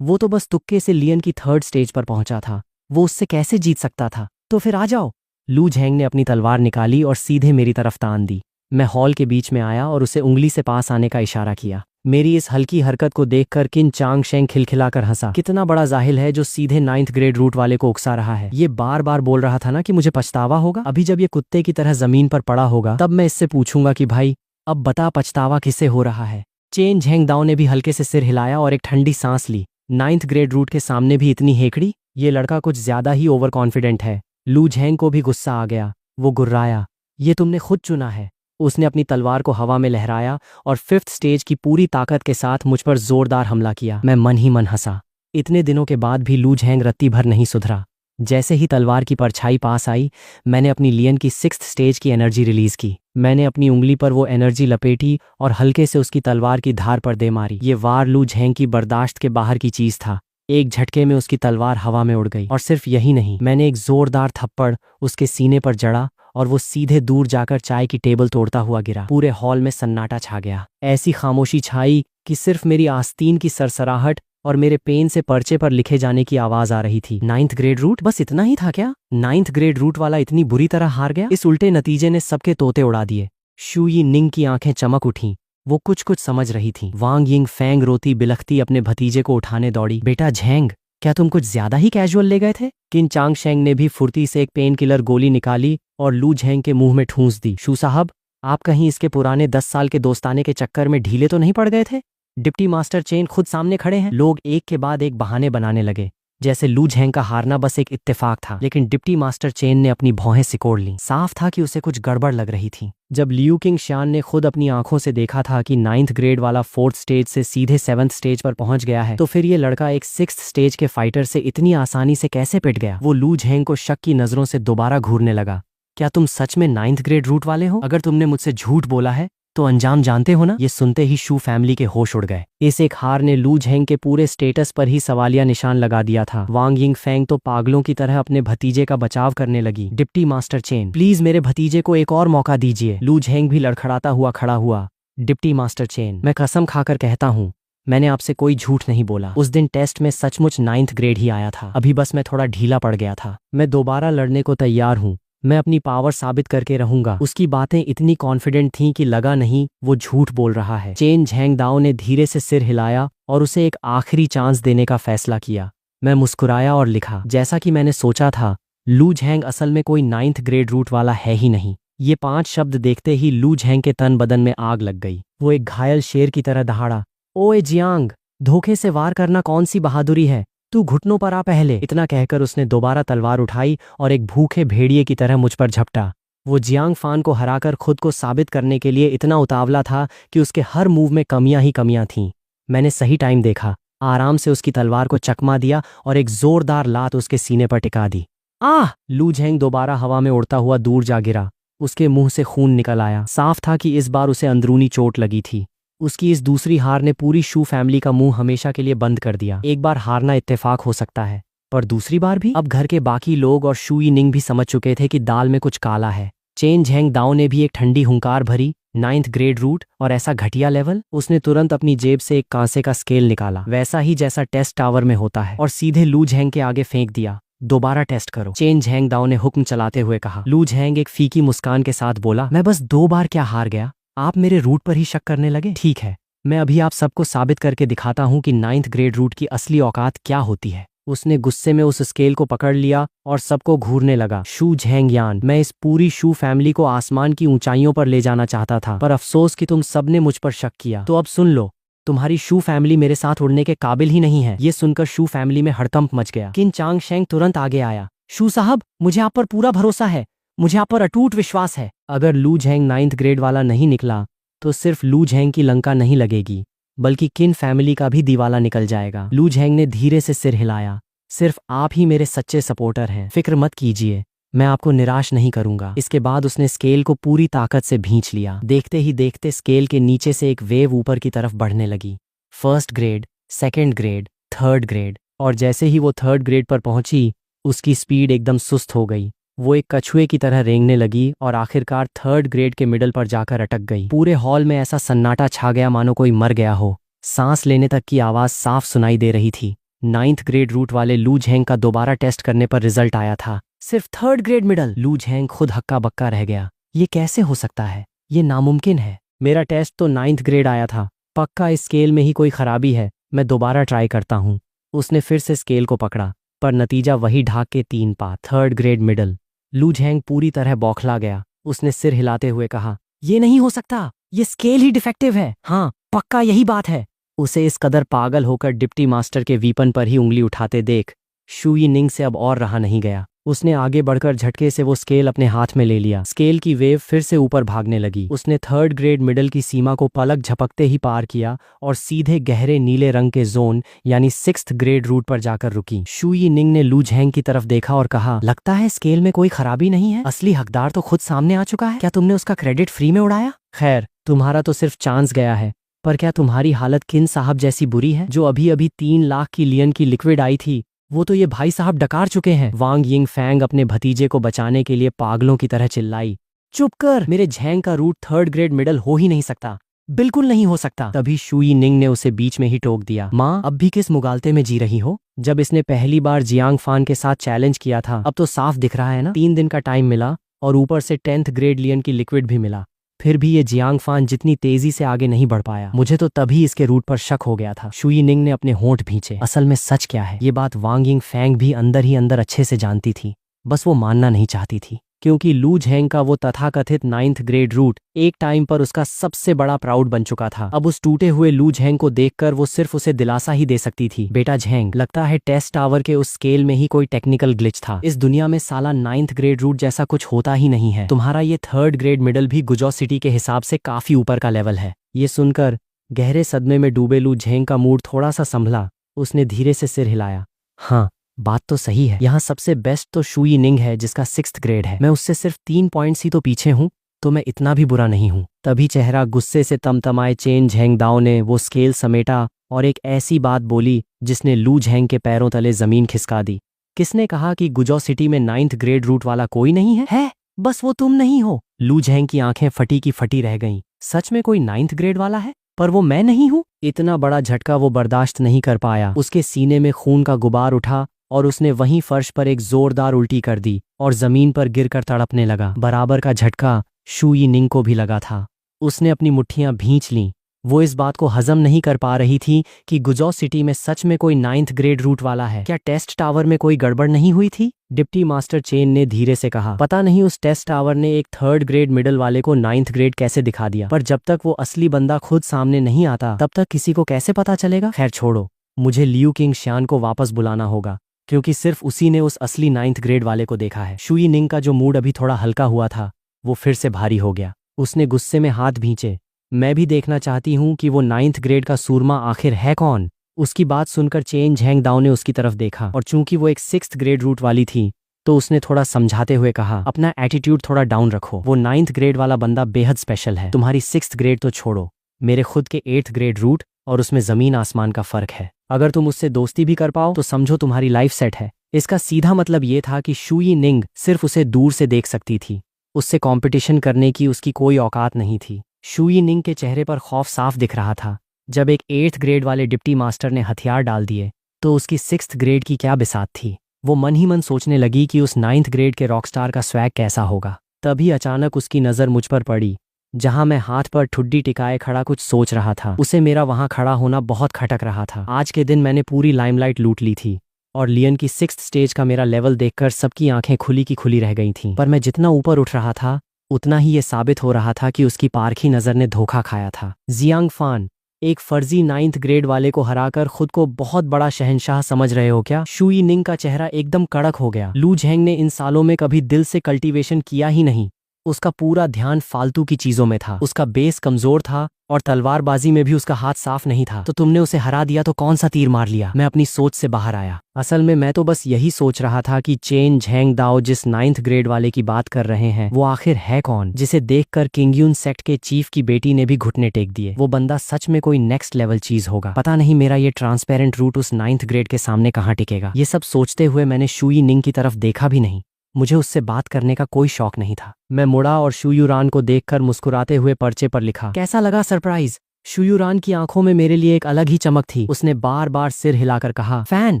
वो तो बस तुक्के से लियन की 3rd स्टेज पर पहुंचा था। वो उससे कैसे जीत सकता था? तो फिर आ जाओ। लू झेंग ने अपनी तलवार निकाली और सीधे मेरी तरफ तान दी। मैं हॉल के बीच में आया और उसे उंगली से पास आने का इशारा किया। मेरी इस हल्की हरकत को देखकर किन चांग शेंग खिलखिलाकर हंसा। कितना बड़ा जाहिल है जो सीधे 9th ग्रेड रूट वाले को उकसा रहा है। ये बार बार बोल रहा था ना कि मुझे पछतावा होगा। अभी जब ये कुत्ते की तरह जमीन पर पड़ा होगा तब मैं इससे पूछूंगा कि भाई अब बता पछतावा किसे हो रहा है। चेन झेंग दाओ ने भी हल्के से सिर हिलाया और एक ठंडी सांस ली। 9th ग्रेड रूट के सामने भी इतनी हेकड़ी? ये लड़का कुछ ज्यादा ही ओवर कॉन्फिडेंट है। लू झेंग को भी गुस्सा आ गया। वो गुर्राया, ये तुमने खुद चुना है। उसने अपनी तलवार को हवा में लहराया और 5th स्टेज की पूरी ताकत के साथ मुझ पर जोरदार हमला किया। मैं मन ही मन हंसा। इतने दिनों के बाद भी लू झेंग रत्ती भर नहीं सुधरा। जैसे ही तलवार की परछाई पास आई, मैंने अपनी लियन की 6th स्टेज की एनर्जी रिलीज की। मैंने अपनी उंगली पर वो एनर्जी लपेटी और हल्के से उसकी तलवार की धार पर दे मारी। ये वार लू झेंग की बर्दाश्त के बाहर की चीज था। एक झटके में उसकी तलवार हवा में उड़ गई। और सिर्फ यही नहीं, मैंने एक जोरदार थप्पड़ उसके सीने पर जड़ा और वो सीधे दूर जाकर चाय की टेबल तोड़ता हुआ गिरा। पूरे हॉल में सन्नाटा छा गया। ऐसी खामोशी छाई कि सिर्फ मेरी आस्तीन की सरसराहट और मेरे पेन से पर्चे पर लिखे जाने की आवाज आ रही थी। 9th grade root? बस इतना ही था क्या? 9th ग्रेड रूट वाला इतनी बुरी तरह हार गया? इस उल्टे नतीजे ने सबके तोते उड़ा दिए। शू यी निंग की आंखें चमक उठीं। वो कुछ समझ रही थी। वांग यिंग फैंग रोती बिलखती अपने भतीजे को उठाने दौड़ी। बेटा झेंग, क्या तुम कुछ ज्यादा ही कैजुअल ले गए थे? किन चांग शेंग ने भी फुर्ती से एक पेन किलर गोली निकाली और लू झेंग के मुंह में ठूंस दी। शू साहब, आप कहीं इसके पुराने 10 साल के दोस्ताने के चक्कर में ढीले तो नहीं पड़ गए थे? डिप्टी मास्टर चेन खुद सामने खड़े हैं। लोग एक के बाद एक बहाने बनाने लगे। जैसे लू झेंग का हारना बस एक इत्तेफाक था। लेकिन डिप्टी मास्टर चेन ने अपनी भौहें सिकोड़ लीं। साफ था कि उसे कुछ गड़बड़ लग रही थी। जब लियू किंग शान ने खुद अपनी आंखों से देखा था कि 9th ग्रेड वाला 4th स्टेज से सीधे 7th स्टेज पर पहुंच गया है, तो फिर ये लड़का एक 6th स्टेज के फाइटर से इतनी आसानी से कैसे पिट गया। वो लू झेंग को शक की नजरों से दोबारा घूरने लगा। क्या तुम सच में 9th ग्रेड रूट वाले हो? अगर तुमने मुझसे झूठ बोला है तो अंजाम जानते हो ना? ये सुनते ही शू फैमिली के होश उड़ गए। इस एक हार ने लू झेंग के पूरे स्टेटस पर ही सवालिया निशान लगा दिया था। वांग यिंग फेंग तो पागलों की तरह अपने भतीजे का बचाव करने लगी। डिप्टी मास्टर चेन, प्लीज मेरे भतीजे को एक और मौका दीजिए। लू झेंग भी लड़खड़ाता हुआ खड़ा हुआ। डिप्टी मास्टर चेन, मैं कसम खाकर कहता हूँ मैंने आपसे कोई झूठ नहीं बोला। उस दिन टेस्ट में सचमुच 9th ग्रेड ही आया था। अभी बस मैं थोड़ा ढीला पड़ गया था। मैं दोबारा लड़ने को तैयार हूँ। मैं अपनी पावर साबित करके रहूंगा। उसकी बातें इतनी कॉन्फिडेंट थीं कि लगा नहीं वो झूठ बोल रहा है। चेन झेंगदाओ ने धीरे से सिर हिलाया और उसे एक आखिरी चांस देने का फैसला किया। मैं मुस्कुराया और लिखा, जैसा कि मैंने सोचा था, लू झेंग असल में कोई 9th ग्रेड रूट वाला है ही नहीं। ये 5 शब्द देखते ही लू झेंग के तन बदन में आग लग गई। वो एक घायल शेर की तरह दहाड़ा, ओए जियांग, धोखे से वार करना कौन सी बहादुरी है? तू घुटनों पर आ पहले। इतना कहकर उसने दोबारा तलवार उठाई और एक भूखे भेड़िए की तरह मुझ पर झपटा। वो जियांग फान को हराकर खुद को साबित करने के लिए इतना उतावला था कि उसके हर मूव में कमियां ही कमियां थीं। मैंने सही टाइम देखा, आराम से उसकी तलवार को चकमा दिया और एक जोरदार लात उसके सीने पर टिका दी। आह! लू झेंग दोबारा हवा में उड़ता हुआ दूर जा गिरा। उसके मुंह से खून निकल आया। साफ था कि इस बार उसे अंदरूनी चोट लगी थी। उसकी इस दूसरी हार ने पूरी शू फैमिली का मुंह हमेशा के लिए बंद कर दिया। एक बार हारना इत्तेफाक हो सकता है, पर दूसरी बार भी? अब घर के बाकी लोग और शू यिनिंग भी समझ चुके थे कि दाल में कुछ काला है। चेन झेंगदाओ ने भी एक ठंडी हुंकार भरी, 9th ग्रेड रूट और ऐसा घटिया लेवल। उसने तुरंत अपनी जेब से एक कांसे का स्केल निकाला, वैसा ही जैसा टेस्ट टावर में होता है, और सीधे लू झेंग के आगे फेंक दिया। दोबारा टेस्ट करो, चेन झेंगदाओ ने हुक्म चलाते हुए कहा। लू झेंग एक फीकी मुस्कान के साथ बोला, मैं बस 2 बार क्या हार गया? आप मेरे रूट पर ही शक करने लगे? ठीक है, मैं अभी आप सबको साबित करके दिखाता हूँ कि 9th ग्रेड रूट की असली औकात क्या होती है। उसने गुस्से में उस स्केल को पकड़ लिया और सबको घूरने लगा। शू झेंगयान, मैं इस पूरी शू फैमिली को आसमान की ऊंचाइयों पर ले जाना चाहता था, पर अफसोस कि तुम सबने मुझ पर शक किया। तो अब सुन लो, तुम्हारी शू फैमिली मेरे साथ उड़ने के काबिल ही नहीं है। ये सुनकर शू फैमिली में हड़कंप मच गया। किन चांग शेंग तुरंत आगे आया। शू साहब, मुझे आप पर पूरा भरोसा है, मुझे आप पर अटूट विश्वास है। अगर लू झेंग 9th ग्रेड वाला नहीं निकला तो सिर्फ लू झेंग की लंका नहीं लगेगी, बल्कि किन फैमिली का भी दिवाला निकल जाएगा। लू झेंग ने धीरे से सिर हिलाया, सिर्फ आप ही मेरे सच्चे सपोर्टर हैं, फिक्र मत कीजिए, मैं आपको निराश नहीं करूंगा। इसके बाद उसने स्केल को पूरी ताकत से भींच लिया। देखते ही देखते स्केल के नीचे से एक वेव ऊपर की तरफ बढ़ने लगी। 1st grade, 2nd grade, 3rd grade, और जैसे ही वो 3rd ग्रेड पर पहुंची, उसकी स्पीड एकदम सुस्त हो गई। वो एक कछुए की तरह रेंगने लगी और आखिरकार 3rd ग्रेड के मिडल पर जाकर अटक गई। पूरे हॉल में ऐसा सन्नाटा छा गया मानो कोई मर गया हो। सांस लेने तक की आवाज साफ सुनाई दे रही थी। 9th ग्रेड रूट वाले लू झेंग का दोबारा टेस्ट करने पर रिजल्ट आया था, सिर्फ 3rd ग्रेड मिडल। लू झेंग खुद हक्का बक्का रह गया। ये कैसे हो सकता है? ये नामुमकिन है। मेरा टेस्ट तो 9th ग्रेड आया था, पक्का इस स्केल में ही कोई खराबी है, मैं दोबारा ट्राई करता हूँ। उसने फिर से स्केल को पकड़ा, पर नतीजा वही ढाक के 3 पा, 3rd ग्रेड मिडल। लू झेंग पूरी तरह बौखला गया। उसने सिर हिलाते हुए कहा, ये नहीं हो सकता, ये स्केल ही डिफेक्टिव है। हाँ, पक्का यही बात है। उसे इस कदर पागल होकर डिप्टी मास्टर के वीपन पर ही उंगली उठाते देख शू यिनिंग से अब और रहा नहीं गया। उसने आगे बढ़कर झटके से वो स्केल अपने हाथ में ले लिया। स्केल की वेव फिर से ऊपर भागने लगी। उसने 3rd ग्रेड मिडल की सीमा को पलक झपकते ही पार किया और सीधे गहरे नीले रंग के जोन यानी 6th ग्रेड रूट पर जाकर रुकी। शू यिनिंग ने लू झेंग की तरफ देखा और कहा, लगता है स्केल में कोई खराबी नहीं है, असली हकदार तो खुद सामने आ चुका है। क्या तुमने उसका क्रेडिट फ्री में उड़ाया? खैर, तुम्हारा तो सिर्फ चांस गया है, पर क्या तुम्हारी हालत किन साहब जैसी बुरी है? जो अभी अभी 3 लाख की लियन की लिक्विड आई थी, वो तो ये भाई साहब डकार चुके हैं। वांग यिंग फैंग अपने भतीजे को बचाने के लिए पागलों की तरह चिल्लाई, चुप कर, मेरे झेंग का रूट 3rd ग्रेड मिडल हो ही नहीं सकता, बिल्कुल नहीं हो सकता। तभी शू यिनिंग ने उसे बीच में ही टोक दिया, माँ अब भी किस मुगालते में जी रही हो? जब इसने पहली बार जियांग फान के साथ चैलेंज किया था, अब तो साफ दिख रहा है ना। 3 दिन का टाइम मिला और ऊपर से 10th ग्रेड लियन की लिक्विड भी मिला, फिर भी ये जियांग फान जितनी तेजी से आगे नहीं बढ़ पाया। मुझे तो तभी इसके रूट पर शक हो गया था। शू यिनिंग ने अपने होंठ भींचे। असल में सच क्या है, ये बात वांग यिंग फैंग भी अंदर ही अंदर अच्छे से जानती थी, बस वो मानना नहीं चाहती थी। क्योंकि लू झेंग का वो तथाकथित 9th ग्रेड रूट एक टाइम पर उसका सबसे बड़ा प्राउड बन चुका था। अब उस टूटे हुए लू झेंग को देखकर वो सिर्फ उसे दिलासा ही दे सकती थी। बेटा झेंग, लगता है टेस्ट टावर के उस स्केल में ही कोई टेक्निकल ग्लिच था। इस दुनिया में साला 9th ग्रेड रूट जैसा कुछ होता ही नहीं है। तुम्हारा ये 3rd ग्रेड मिडल भी गुजो सिटी के हिसाब से काफी ऊपर का लेवल है। ये सुनकर गहरे सदमे में डूबे लू झेंग का मूड थोड़ा सा संभला। उसने धीरे से सिर हिलाया। हाँ, बात तो सही है। यहाँ सबसे बेस्ट तो शुई निंग है जिसका 6th ग्रेड है। मैं उससे सिर्फ 3 पॉइंट्स ही तो पीछे हूँ, तो मैं इतना भी बुरा नहीं हूँ। तभी चेहरा गुस्से से तमतमाए चेन झेंग दाओ ने वो स्केल समेटा और एक ऐसी बात बोली जिसने लू झेंग के पैरों तले जमीन खिसका दी। किसने कहा कि गुजो सिटी में 9th ग्रेड रूट वाला कोई नहीं है? बस वो तुम नहीं हो। लू झेंग की आंखें फटी की फटी रह गईं। सच में कोई 9th ग्रेड वाला है, पर वो मैं नहीं हूँ? इतना बड़ा झटका वो बर्दाश्त नहीं कर पाया। उसके सीने में खून का गुबार उठा और उसने वहीं फर्श पर एक जोरदार उल्टी कर दी और जमीन पर गिरकर तड़पने लगा। बराबर का झटका शुई निंग को भी लगा था। उसने अपनी मुट्ठियां भींच लीं। वो इस बात को हजम नहीं कर पा रही थी कि गुजो सिटी में सच में कोई 9th ग्रेड रूट वाला है। क्या टेस्ट टावर में कोई गड़बड़ नहीं हुई थी? डिप्टी मास्टर चेन ने धीरे से कहा। पता नहीं उस टेस्ट टावर ने एक 3rd ग्रेड मिडल वाले को 9th ग्रेड कैसे दिखा दिया, पर जब तक वो असली बंदा खुद सामने नहीं आता तब तक किसी को कैसे पता चलेगा? खैर छोड़ो, मुझे लियू किंग श्यान को वापस बुलाना होगा, क्योंकि सिर्फ उसी ने उस असली 9th ग्रेड वाले को देखा है। शुई निंग का जो मूड अभी थोड़ा हल्का हुआ था वो फिर से भारी हो गया। उसने गुस्से में हाथ भींचे। मैं भी देखना चाहती हूँ कि वो 9th ग्रेड का सूरमा आखिर है कौन। उसकी बात सुनकर चेन झेंग दाओ ने उसकी तरफ देखा और चूंकि वो एक 6th ग्रेड रूट वाली थी तो उसने थोड़ा समझाते हुए कहा, अपना एटीट्यूड थोड़ा डाउन रखो। वो 9th ग्रेड वाला बंदा बेहद स्पेशल है। तुम्हारी 6th ग्रेड तो छोड़ो, मेरे खुद के 8th ग्रेड रूट और उसमें जमीन आसमान का फर्क है। अगर तुम उससे दोस्ती भी कर पाओ तो समझो तुम्हारी लाइफ सेट है। इसका सीधा मतलब ये था कि शुई निंग सिर्फ उसे दूर से देख सकती थी। उससे कंपटीशन करने की उसकी कोई औकात नहीं थी। शुई निंग के चेहरे पर खौफ साफ दिख रहा था। जब एक 8th ग्रेड वाले डिप्टी मास्टर ने हथियार डाल दिए तो उसकी 6th ग्रेड की क्या बिसात थी। वो मन ही मन सोचने लगी कि उस 9th ग्रेड के रॉकस्टार का स्वैग कैसा होगा। तभी अचानक उसकी नज़र मुझ पर पड़ी, जहां मैं हाथ पर ठुड्डी टिकाए खड़ा कुछ सोच रहा था। उसे मेरा वहां खड़ा होना बहुत खटक रहा था। आज के दिन मैंने पूरी लाइमलाइट लूट ली थी और लियन की 6th स्टेज का मेरा लेवल देखकर सबकी आंखें खुली की खुली रह गई थीं। पर मैं जितना ऊपर उठ रहा था उतना ही ये साबित हो रहा था कि उसकी पारखी नज़र ने धोखा खाया था। जियांग फान, एक फर्जी 9th ग्रेड वाले को हराकर खुद को बहुत बड़ा शहंशाह समझ रहे हो क्या? शुई निंग का चेहरा एकदम कड़क हो गया। लू झेंग ने इन सालों में कभी दिल से कल्टीवेशन किया ही नहीं। उसका पूरा ध्यान फालतू की चीजों में था। उसका बेस कमजोर था और तलवारबाजी में भी उसका हाथ साफ नहीं था। तो तुमने उसे हरा दिया तो कौन सा तीर मार लिया? मैं अपनी सोच से बाहर आया। असल में मैं तो बस यही सोच रहा था कि चेन झेंग दाओ जिस 9th ग्रेड वाले की बात कर रहे हैं वो आखिर है कौन, जिसे देखकर किंगयून सेक्ट के चीफ की बेटी ने भी घुटने टेक दिए। वो बंदा सच में कोई नेक्स्ट लेवल चीज होगा। पता नहीं मेरा ये ट्रांसपेरेंट रूट उस 9th ग्रेड के सामने कहाँ टिकेगा। ये सब सोचते हुए मैंने शुई निंग की तरफ देखा भी नहीं। मुझे उससे बात करने का कोई शौक नहीं था। मैं मुड़ा और शुयूरान को देखकर मुस्कुराते हुए पर्चे पर लिखा, कैसा लगा सरप्राइज? शुयूरान की आंखों में मेरे लिए एक अलग ही चमक थी। उसने बार बार सिर हिलाकर कहा, फैन,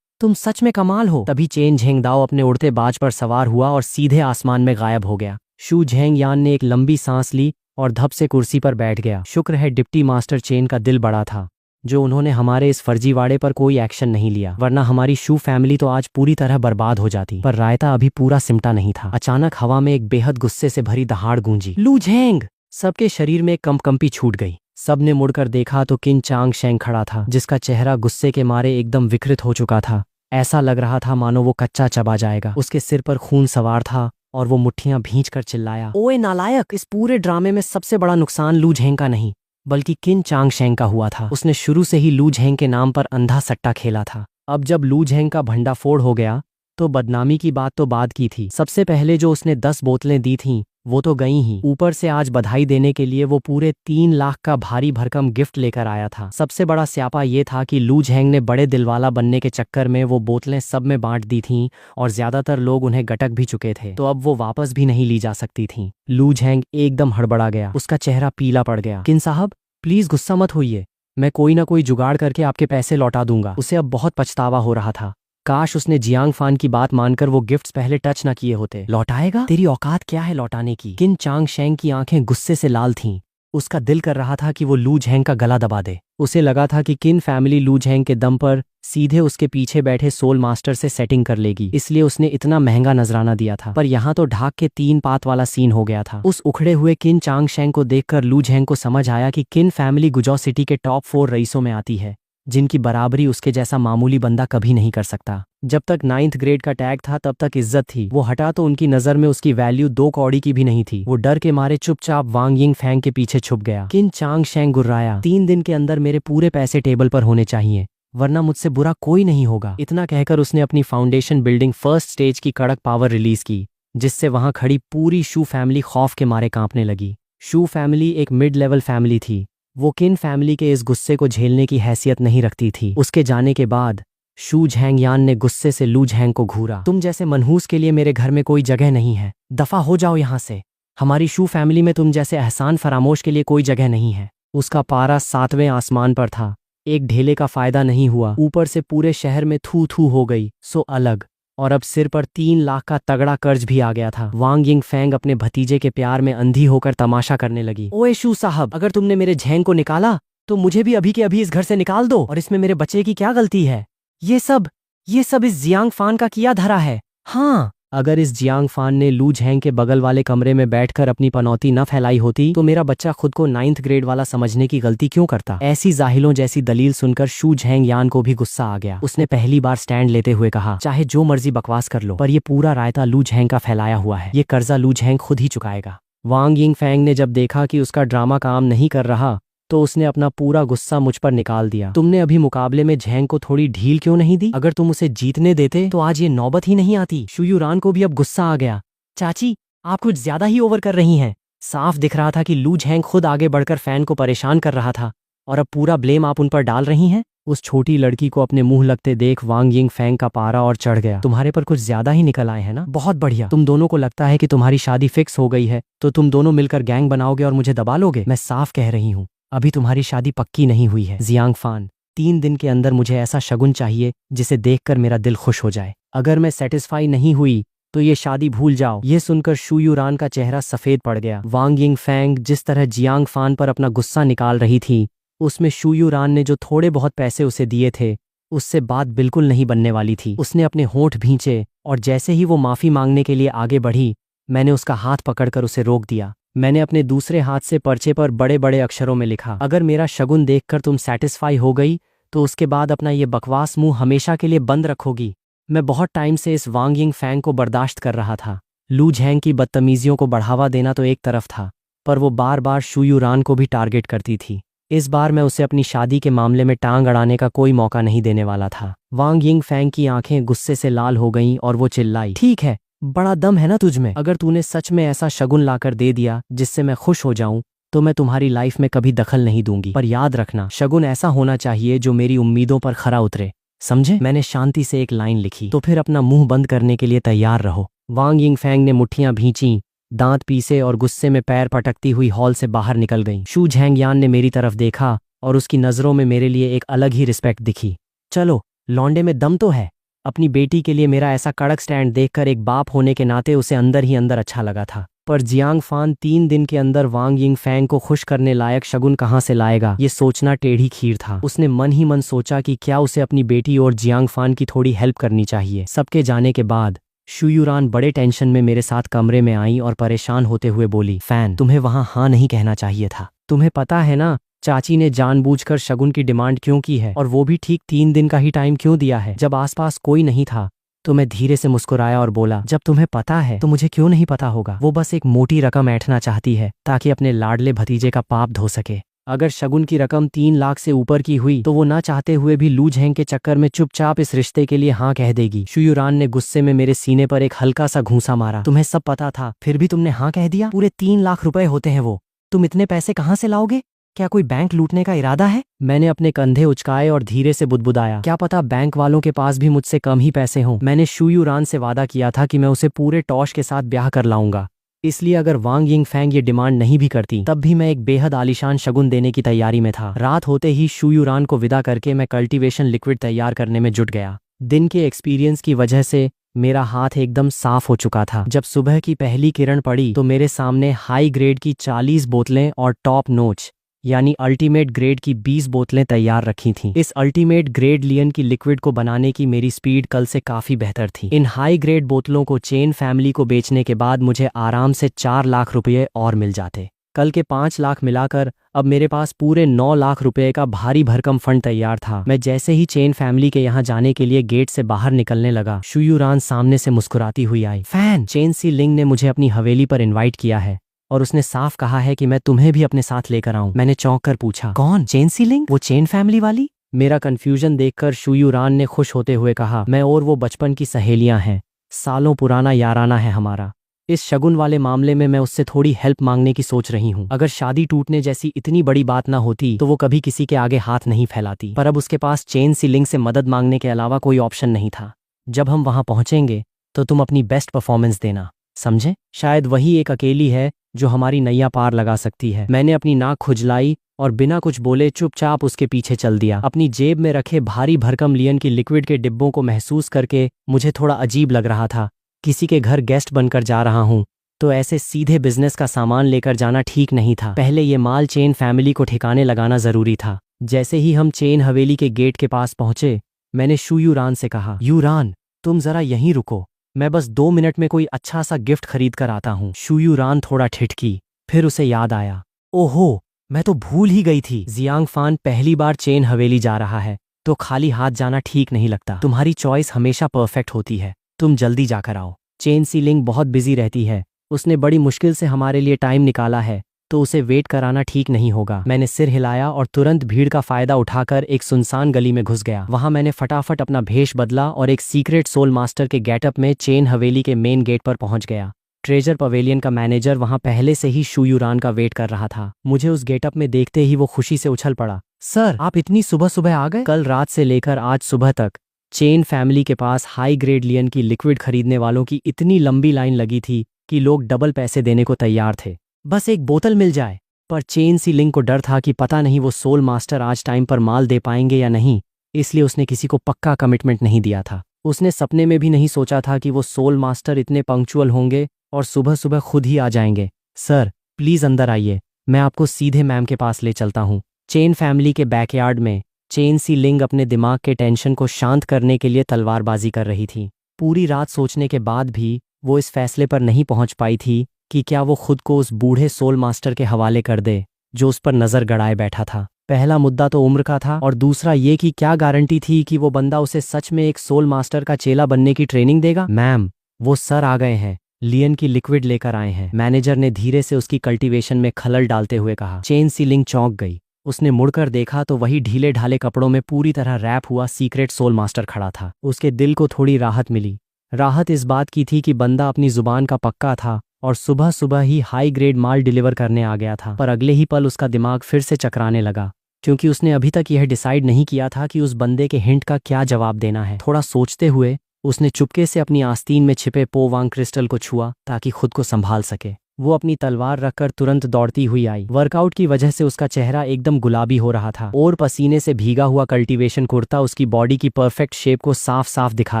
तुम सच में कमाल हो। तभी चेन झेंग दाओ अपने उड़ते बाज पर सवार हुआ और सीधे आसमान में गायब हो गया। शू झेंग यान ने एक लंबी सांस ली और धप से कुर्सी पर बैठ गया। शुक्र है डिप्टी मास्टर चेन का दिल बड़ा था जो उन्होंने हमारे इस फर्जीवाड़े पर कोई एक्शन नहीं लिया, वरना हमारी शू फैमिली तो आज पूरी तरह बर्बाद हो जाती। पर रायता अभी पूरा सिमटा नहीं था। अचानक हवा में एक बेहद गुस्से से भरी दहाड़ गूंजी, लू झेंग! सबके शरीर में कंपकंपी छूट गई। सबने मुड़कर देखा तो किन चांग शेंग खड़ा था, जिसका चेहरा गुस्से के मारे एकदम विकृत हो चुका था। ऐसा लग रहा था मानो वो कच्चा चबा जाएगा। उसके सिर पर खून सवार था और वो मुट्ठियां भींचकर चिल्लाया, ओए नालायक! इस पूरे ड्रामे में सबसे बड़ा नुकसान लू झेंग का नहीं बल्कि किन चांग शेंग का हुआ था। उसने शुरू से ही लू झेंग के नाम पर अंधा सट्टा खेला था। अब जब लू झेंग का भंडाफोड़ हो गया तो बदनामी की बात तो बाद की थी। सबसे पहले जो उसने 10 बोतलें दी थीं वो तो गई ही, ऊपर से आज बधाई देने के लिए वो पूरे 3 लाख का भारी भरकम गिफ्ट लेकर आया था। सबसे बड़ा स्यापा ये था कि लू झेंग ने बड़े दिलवाला बनने के चक्कर में वो बोतलें सब में बांट दी थीं और ज्यादातर लोग उन्हें गटक भी चुके थे, तो अब वो वापस भी नहीं ली जा सकती थीं। लू झेंग एकदम हड़बड़ा गया। उसका चेहरा पीला पड़ गया। किन साहब, प्लीज गुस्सा मत होइए, मैं कोई ना कोई जुगाड़ करके आपके पैसे लौटा दूंगा। उसे अब बहुत पछतावा हो रहा था। काश उसने जियांग फान की बात मानकर वो गिफ्ट्स पहले टच ना किए होते। लौटाएगा? तेरी औकात क्या है लौटाने की? किन चांग शेंग की आंखें गुस्से से लाल थीं। उसका दिल कर रहा था कि वो लू झेंग का गला दबा दे। उसे लगा था कि किन फैमिली लू झेंग के दम पर सीधे उसके पीछे बैठे सोल मास्टर से सेटिंग कर लेगी, इसलिए उसने इतना महंगा नजराना दिया था। पर यहाँ तो ढाक के 3 पात वाला सीन हो गया था। उस उखड़े हुए किन चांग शेंग को देखकर लू झेंग को समझ आया कि किन फैमिली गुजौ सिटी के टॉप 4 रईसों में आती है, जिनकी बराबरी उसके जैसा मामूली बंदा कभी नहीं कर सकता। जब तक 9th ग्रेड का टैग था तब तक इज्जत थी, वो हटा तो उनकी नजर में उसकी वैल्यू 2 कौड़ी की भी नहीं थी। वो डर के मारे चुपचाप वांग यिंग फैंग के पीछे छुप गया। किन चांग शेंग गुर्राया, 3 दिन के अंदर मेरे पूरे पैसे टेबल पर होने चाहिए, वरना मुझसे बुरा कोई नहीं होगा। इतना कहकर उसने अपनी फाउंडेशन बिल्डिंग फर्स्ट स्टेज की कड़क पावर रिलीज की, जिससे वहां खड़ी पूरी शू फैमिली खौफ के मारे कांपने लगी। शू फैमिली एक मिड लेवल फैमिली थी, वो किन फैमिली के इस गुस्से को झेलने की हैसियत नहीं रखती थी। उसके जाने के बाद शू झैंग यान ने गुस्से से लू झैंग को घूरा। तुम जैसे मनहूस के लिए मेरे घर में कोई जगह नहीं है, दफा हो जाओ यहाँ से। हमारी शू फैमिली में तुम जैसे एहसान फरामोश के लिए कोई जगह नहीं है। उसका पारा 7वें आसमान पर था। एक ढेले का फायदा नहीं हुआ, ऊपर से पूरे शहर में थू थू हो गई, सो अलग। और अब सिर पर 3 लाख का तगड़ा कर्ज भी आ गया था। वांग यिंग फैंग अपने भतीजे के प्यार में अंधी होकर तमाशा करने लगी। ओए शू साहब, अगर तुमने मेरे झैंग को निकाला तो मुझे भी अभी के अभी इस घर से निकाल दो। और इसमें मेरे बच्चे की क्या गलती है? ये सब इस जियांग फान का किया धरा है। हाँ, अगर इस जियांग फान ने लू झैंग के बगल वाले कमरे में बैठकर अपनी पनौती न फैलाई होती तो मेरा बच्चा खुद को 9th ग्रेड वाला समझने की गलती क्यों करता? ऐसी जाहिलों जैसी दलील सुनकर शू झैंग यान को भी गुस्सा आ गया। उसने पहली बार स्टैंड लेते हुए कहा, चाहे जो मर्जी बकवास कर लो, पर ये पूरा रायता लू झैंग का फैलाया हुआ है। ये कर्जा लू झैंग खुद ही चुकाएगा। वांग यिंग फैंग ने जब देखा कि उसका ड्रामा काम नहीं कर रहा तो उसने अपना पूरा गुस्सा मुझ पर निकाल दिया। तुमने अभी मुकाबले में झैंग को थोड़ी ढील क्यों नहीं दी? अगर तुम उसे जीतने देते तो आज ये नौबत ही नहीं आती। शुयूरान को भी अब गुस्सा आ गया। चाची, आप कुछ ज्यादा ही ओवर कर रही हैं। साफ दिख रहा था कि लू झैंग खुद आगे बढ़कर फैन को परेशान कर रहा था और अब पूरा ब्लेम आप उन पर डाल रही हैं। उस छोटी लड़की को अपने मुंह लगते देख वांग यिंग फैंग का पारा और चढ़ गया। तुम्हारे पर कुछ ज्यादा ही निकल आए हैं ना? बहुत बढ़िया। तुम दोनों को लगता है कि तुम्हारी शादी फिक्स हो गई है तो तुम दोनों मिलकर गैंग बनाओगे और मुझे दबा लोगे। मैं साफ कह रही हूँ, अभी तुम्हारी शादी पक्की नहीं हुई है। जियांग फान, 3 दिन के अंदर मुझे ऐसा शगुन चाहिए जिसे देखकर मेरा दिल खुश हो जाए। अगर मैं सेटिस्फाई नहीं हुई तो ये शादी भूल जाओ। ये सुनकर शुयूरान का चेहरा सफेद पड़ गया। वांग यिंग फैंग जिस तरह जियांग फान पर अपना गुस्सा निकाल रही थी, उसमें शुयूरान ने जो थोड़े बहुत पैसे उसे दिए थे उससे बात बिल्कुल नहीं बनने वाली थी। उसने अपने होंठ भींचे और जैसे ही वो माफी मांगने के लिए आगे बढ़ी, मैंने उसका हाथ पकड़कर उसे रोक दिया। मैंने अपने दूसरे हाथ से पर्चे पर बड़े बड़े अक्षरों में लिखा, अगर मेरा शगुन देखकर तुम सेटिस्फाई हो गई तो उसके बाद अपना ये बकवास मुंह हमेशा के लिए बंद रखोगी। मैं बहुत टाइम से इस वांग यिंग फैंग को बर्दाश्त कर रहा था। लू झैंग की बदतमीजियों को बढ़ावा देना तो एक तरफ था, पर वो बार बार शुयूरान को भी टारगेट करती थी। इस बार मैं उसे अपनी शादी के मामले में टांग अड़ाने का कोई मौका नहीं देने वाला था। वांग यिंग फैंग की आंखें गुस्से से लाल हो गईं और वो चिल्लाई, ठीक है, बड़ा दम है ना तुझमें। अगर तूने सच में ऐसा शगुन लाकर दे दिया जिससे मैं खुश हो जाऊं तो मैं तुम्हारी लाइफ में कभी दखल नहीं दूंगी। पर याद रखना, शगुन ऐसा होना चाहिए जो मेरी उम्मीदों पर खरा उतरे, समझे? मैंने शांति से एक लाइन लिखी, तो फिर अपना मुंह बंद करने के लिए तैयार रहो। वांग यिंग फैंग ने मुट्ठियां भींची, दांत पीसे और गुस्से में पैर पटकती हुई हॉल से बाहर निकल गई। शू झैंग यान ने मेरी तरफ देखा और उसकी नजरों में मेरे लिए एक अलग ही रिस्पेक्ट दिखी। चलो, लौंडे में दम तो है। अपनी बेटी के लिए मेरा ऐसा कड़क स्टैंड देखकर एक बाप होने के नाते उसे अंदर ही अंदर अच्छा लगा था। पर जियांग फान 3 दिन के अंदर वांग यिंग फैंग को खुश करने लायक शगुन कहाँ से लाएगा, ये सोचना टेढ़ी खीर था। उसने मन ही मन सोचा कि क्या उसे अपनी बेटी और जियांग फान की थोड़ी हेल्प करनी चाहिए। सबके जाने के बाद शुयूरान बड़े टेंशन में मेरे साथ कमरे में आई और परेशान होते हुए बोली, फैन, तुम्हें वहां हाँ नहीं कहना चाहिए था। तुम्हें पता है ना चाची ने जानबूझकर शगुन की डिमांड क्यों की है, और वो भी ठीक 3 दिन का ही टाइम क्यों दिया है। जब आसपास कोई नहीं था तो मैं धीरे से मुस्कुराया और बोला, जब तुम्हें पता है तो मुझे क्यों नहीं पता होगा। वो बस एक मोटी रकम ऐंठना चाहती है ताकि अपने लाडले भतीजे का पाप धो सके। अगर शगुन की रकम 3 लाख से ऊपर की हुई तो वो ना चाहते हुए भी लू झैंग के चक्कर में चुपचाप इस रिश्ते के लिए हाँ कह देगी। शुयूरान ने गुस्से में मेरे सीने पर एक हल्का सा घूंसा मारा। तुम्हें सब पता था, फिर भी तुमने हाँ कह दिया। पूरे 3 लाख रुपए होते हैं वो। तुम इतने पैसे कहाँ से लाओगे? क्या कोई बैंक लूटने का इरादा है? मैंने अपने कंधे उचकाए और धीरे से बुदबुदाया, क्या पता बैंक वालों के पास भी मुझसे कम ही पैसे हों। मैंने शुयूरान से वादा किया था कि मैं उसे पूरे टॉश के साथ ब्याह कर लाऊंगा, इसलिए अगर वांग यिंग फैंग ये डिमांड नहीं भी करती तब भी मैं एक बेहद आलीशान शगुन देने की तैयारी में था। रात होते ही शुयूरान को विदा करके मैं कल्टीवेशन लिक्विड तैयार करने में जुट गया। दिन के एक्सपीरियंस की वजह से मेरा हाथ एकदम साफ हो चुका था। जब सुबह की पहली किरण पड़ी तो मेरे सामने हाई ग्रेड की 40 बोतलें और टॉप नोच यानी अल्टीमेट ग्रेड की 20 बोतलें तैयार रखी थीं। इस अल्टीमेट ग्रेड लियन की लिक्विड को बनाने की मेरी स्पीड कल से काफ़ी बेहतर थी। इन हाई ग्रेड बोतलों को चेन फैमिली को बेचने के बाद मुझे आराम से 4 लाख रुपये और मिल जाते। कल के 5 लाख मिलाकर अब मेरे पास पूरे 9 लाख रुपए का भारी भरकम फंड तैयार था। मैं जैसे ही चेन फैमिली के यहाँ जाने के लिए गेट से बाहर निकलने लगा, शुयूरान सामने से मुस्कुराती हुई आई। फैन, चेन सी लिंग ने मुझे अपनी हवेली पर इनवाइट किया है और उसने साफ कहा है कि मैं तुम्हें भी अपने साथ लेकर आऊं। मैंने चौंक कर पूछा, कौन? चेन सी लिंग? वो चेन फैमिली वाली? मेरा कंफ्यूजन देखकर शुयूरान ने खुश होते हुए कहा, मैं और वो बचपन की सहेलियां हैं, सालों पुराना याराना है हमारा। इस शगुन वाले मामले में मैं उससे थोड़ी हेल्प मांगने की सोच रही हूँ। अगर शादी टूटने जैसी इतनी बड़ी बात ना होती तो वो कभी किसी के आगे हाथ नहीं फैलाती, पर अब उसके पास चेन सी लिंग से मदद मांगने के अलावा कोई ऑप्शन नहीं था। जब हम वहां पहुंचेंगे तो तुम अपनी बेस्ट परफॉर्मेंस देना, समझे? शायद वही एक अकेली है जो हमारी नैया पार लगा सकती है। मैंने अपनी नाक खुजलाई और बिना कुछ बोले चुपचाप उसके पीछे चल दिया। अपनी जेब में रखे भारी भरकम लियन की लिक्विड के डिब्बों को महसूस करके मुझे थोड़ा अजीब लग रहा था। किसी के घर गेस्ट बनकर जा रहा हूँ तो ऐसे सीधे बिजनेस का सामान लेकर जाना ठीक नहीं था। पहले ये माल चेन फैमिली को ठिकाने लगाना जरूरी था। जैसे ही हम चेन हवेली के गेट के पास पहुंचे, मैंने शुयूरान से कहा, यूरान तुम जरा यहीं रुको, मैं बस 2 मिनट में कोई अच्छा सा गिफ्ट खरीद कर आता हूँ। शुयूरान थोड़ा ठिठकी, फिर उसे याद आया, ओहो मैं तो भूल ही गई थी, जियांग फान पहली बार चेन हवेली जा रहा है तो खाली हाथ जाना ठीक नहीं लगता। तुम्हारी चॉइस हमेशा परफेक्ट होती है, तुम जल्दी जाकर आओ। चेन सी लिंग बहुत बिजी रहती है, उसने बड़ी मुश्किल से हमारे लिए टाइम निकाला है तो उसे वेट कराना ठीक नहीं होगा। मैंने सिर हिलाया और तुरंत भीड़ का फायदा उठाकर एक सुनसान गली में घुस गया। वहां मैंने फटाफट अपना भेष बदला और एक सीक्रेट सोल मास्टर के गेटअप में चेन हवेली के मेन गेट पर पहुंच गया। ट्रेजर पवेलियन का मैनेजर वहां पहले से ही शुयूरान का वेट कर रहा था। मुझे उस गेटअप में देखते ही वो खुशी से उछल पड़ा, सर आप इतनी सुबह सुबह आ गए? कल रात से लेकर आज सुबह तक चेन फैमिली के पास हाई ग्रेड लियन की लिक्विड खरीदने वालों की इतनी लंबी लाइन लगी थी कि लोग डबल पैसे देने को तैयार थे, बस एक बोतल मिल जाए। पर चेन सी लिंग को डर था कि पता नहीं वो सोल मास्टर आज टाइम पर माल दे पाएंगे या नहीं, इसलिए उसने किसी को पक्का कमिटमेंट नहीं दिया था। उसने सपने में भी नहीं सोचा था कि वो सोल मास्टर इतने पंक्चुअल होंगे और सुबह सुबह खुद ही आ जाएंगे। सर प्लीज अंदर आइए, मैं आपको सीधे मैम के पास ले चलता हूँ। चेन फैमिली के बैकयार्ड में चेन सी लिंग अपने दिमाग के टेंशन को शांत करने के लिए तलवारबाजी कर रही थी। पूरी रात सोचने के बाद भी वो इस फैसले पर नहीं पहुंच पाई थी कि क्या वो खुद को उस बूढ़े सोल मास्टर के हवाले कर दे जो उस पर नजर गड़ाए बैठा था। पहला मुद्दा तो उम्र का था और दूसरा ये कि क्या गारंटी थी कि वो बंदा उसे सच में एक सोल मास्टर का चेला बनने की ट्रेनिंग देगा। मैम वो सर आ गए हैं, लियन की लिक्विड लेकर आए हैं, मैनेजर ने धीरे से उसकी कल्टीवेशन में खलल डालते हुए कहा। चेन सी लिंग चौंक गई। उसने मुड़कर देखा तो वही ढीले ढाले कपड़ों में पूरी तरह रैप हुआ सीक्रेट सोल मास्टर खड़ा था। उसके दिल को थोड़ी राहत मिली। राहत इस बात की थी कि बंदा अपनी जुबान का पक्का था और सुबह सुबह ही हाई ग्रेड माल डिलीवर करने आ गया था। पर अगले ही पल उसका दिमाग फिर से चकराने लगा, क्योंकि उसने अभी तक यह डिसाइड नहीं किया था कि उस बंदे के हिंट का क्या जवाब देना है। थोड़ा सोचते हुए उसने चुपके से अपनी आस्तीन में छिपे पोवांग क्रिस्टल को छुआ ताकि खुद को संभाल सके। वो अपनी तलवार रखकर तुरंत दौड़ती हुई आई। वर्कआउट की वजह से उसका चेहरा एकदम गुलाबी हो रहा था और पसीने से भीगा हुआ कल्टीवेशन कुर्ता उसकी बॉडी की परफेक्ट शेप को साफ साफ दिखा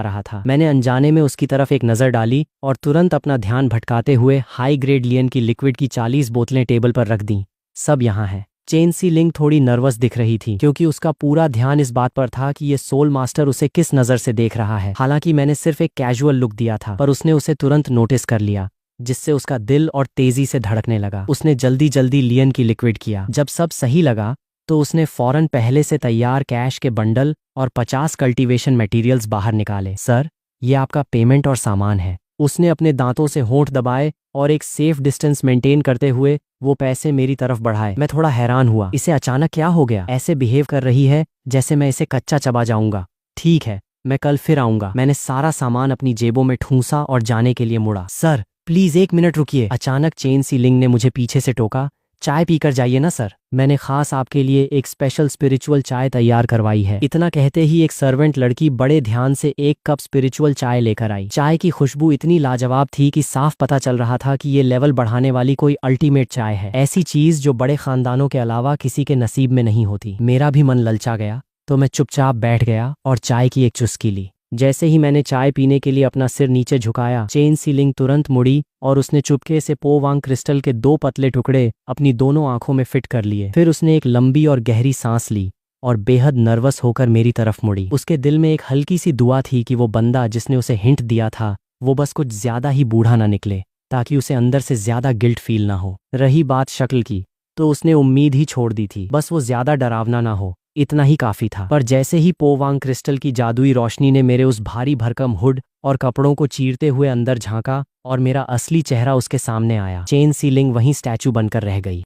रहा था। मैंने अनजाने में उसकी तरफ एक नजर डाली और तुरंत अपना ध्यान भटकाते हुए हाई ग्रेड लियन की लिक्विड की 40 बोतलें टेबल पर रख दी। सब यहाँ है। चेन सी लिंग थोड़ी नर्वस दिख रही थी क्योंकि उसका पूरा ध्यान इस बात पर था कि ये सोल मास्टर उसे किस नजर से देख रहा है। हालांकि मैंने सिर्फ एक कैजुअल लुक दिया था, पर उसने उसे तुरंत नोटिस कर लिया, जिससे उसका दिल और तेजी से धड़कने लगा। उसने जल्दी जल्दी लियन की लिक्विड किया। जब सब सही लगा तो उसने फौरन पहले से तैयार कैश के बंडल और 50 कल्टीवेशन मटेरियल्स बाहर निकाले। सर ये आपका पेमेंट और सामान है। उसने अपने दांतों से होंठ दबाए और एक सेफ डिस्टेंस मेंटेन करते हुए वो पैसे मेरी तरफ बढ़ाए। मैं थोड़ा हैरान हुआ, इसे अचानक क्या हो गया? ऐसे बिहेव कर रही है जैसे मैं इसे कच्चा चबा जाऊंगा। ठीक है, मैं कल फिर आऊंगा। मैंने सारा सामान अपनी जेबों में ठूंसा और जाने के लिए मुड़ा। सर प्लीज 1 मिनट रुकिए। अचानक चेन सी लिंग ने मुझे पीछे से टोका। चाय पीकर जाइए ना सर, मैंने खास आपके लिए एक स्पेशल स्पिरिचुअल चाय तैयार करवाई है। इतना कहते ही एक सर्वेंट लड़की बड़े ध्यान से 1 कप स्पिरिचुअल चाय लेकर आई। चाय की खुशबू इतनी लाजवाब थी कि साफ पता चल रहा था कि ये लेवल बढ़ाने वाली कोई अल्टीमेट चाय है, ऐसी चीज जो बड़े खानदानों के अलावा किसी के नसीब में नहीं होती। मेरा भी मन ललचा गया तो मैं चुपचाप बैठ गया और चाय की एक चुस्की ली। जैसे ही मैंने चाय पीने के लिए अपना सिर नीचे झुकाया, चेन सीलिंग तुरंत मुड़ी और उसने चुपके से पोवांग क्रिस्टल के 2 पतले टुकड़े अपनी दोनों आंखों में फिट कर लिए। फिर उसने एक लंबी और गहरी सांस ली और बेहद नर्वस होकर मेरी तरफ मुड़ी। उसके दिल में एक हल्की सी दुआ थी कि वो बंदा जिसने उसे हिंट दिया था वो बस कुछ ज्यादा ही बूढ़ा ना निकले, ताकि उसे अंदर से ज्यादा गिल्ट फील ना हो। रही बात शक्ल की, तो उसने उम्मीद ही छोड़ दी थी, बस वो ज्यादा डरावना ना हो, इतना ही काफी था। पर जैसे ही पोवांग क्रिस्टल की जादुई रोशनी ने मेरे उस भारी भरकम हुड और कपड़ों को चीरते हुए अंदर झांका और मेरा असली चेहरा उसके सामने आया, चेन सीलिंग वहीं स्टैचू बनकर रह गई।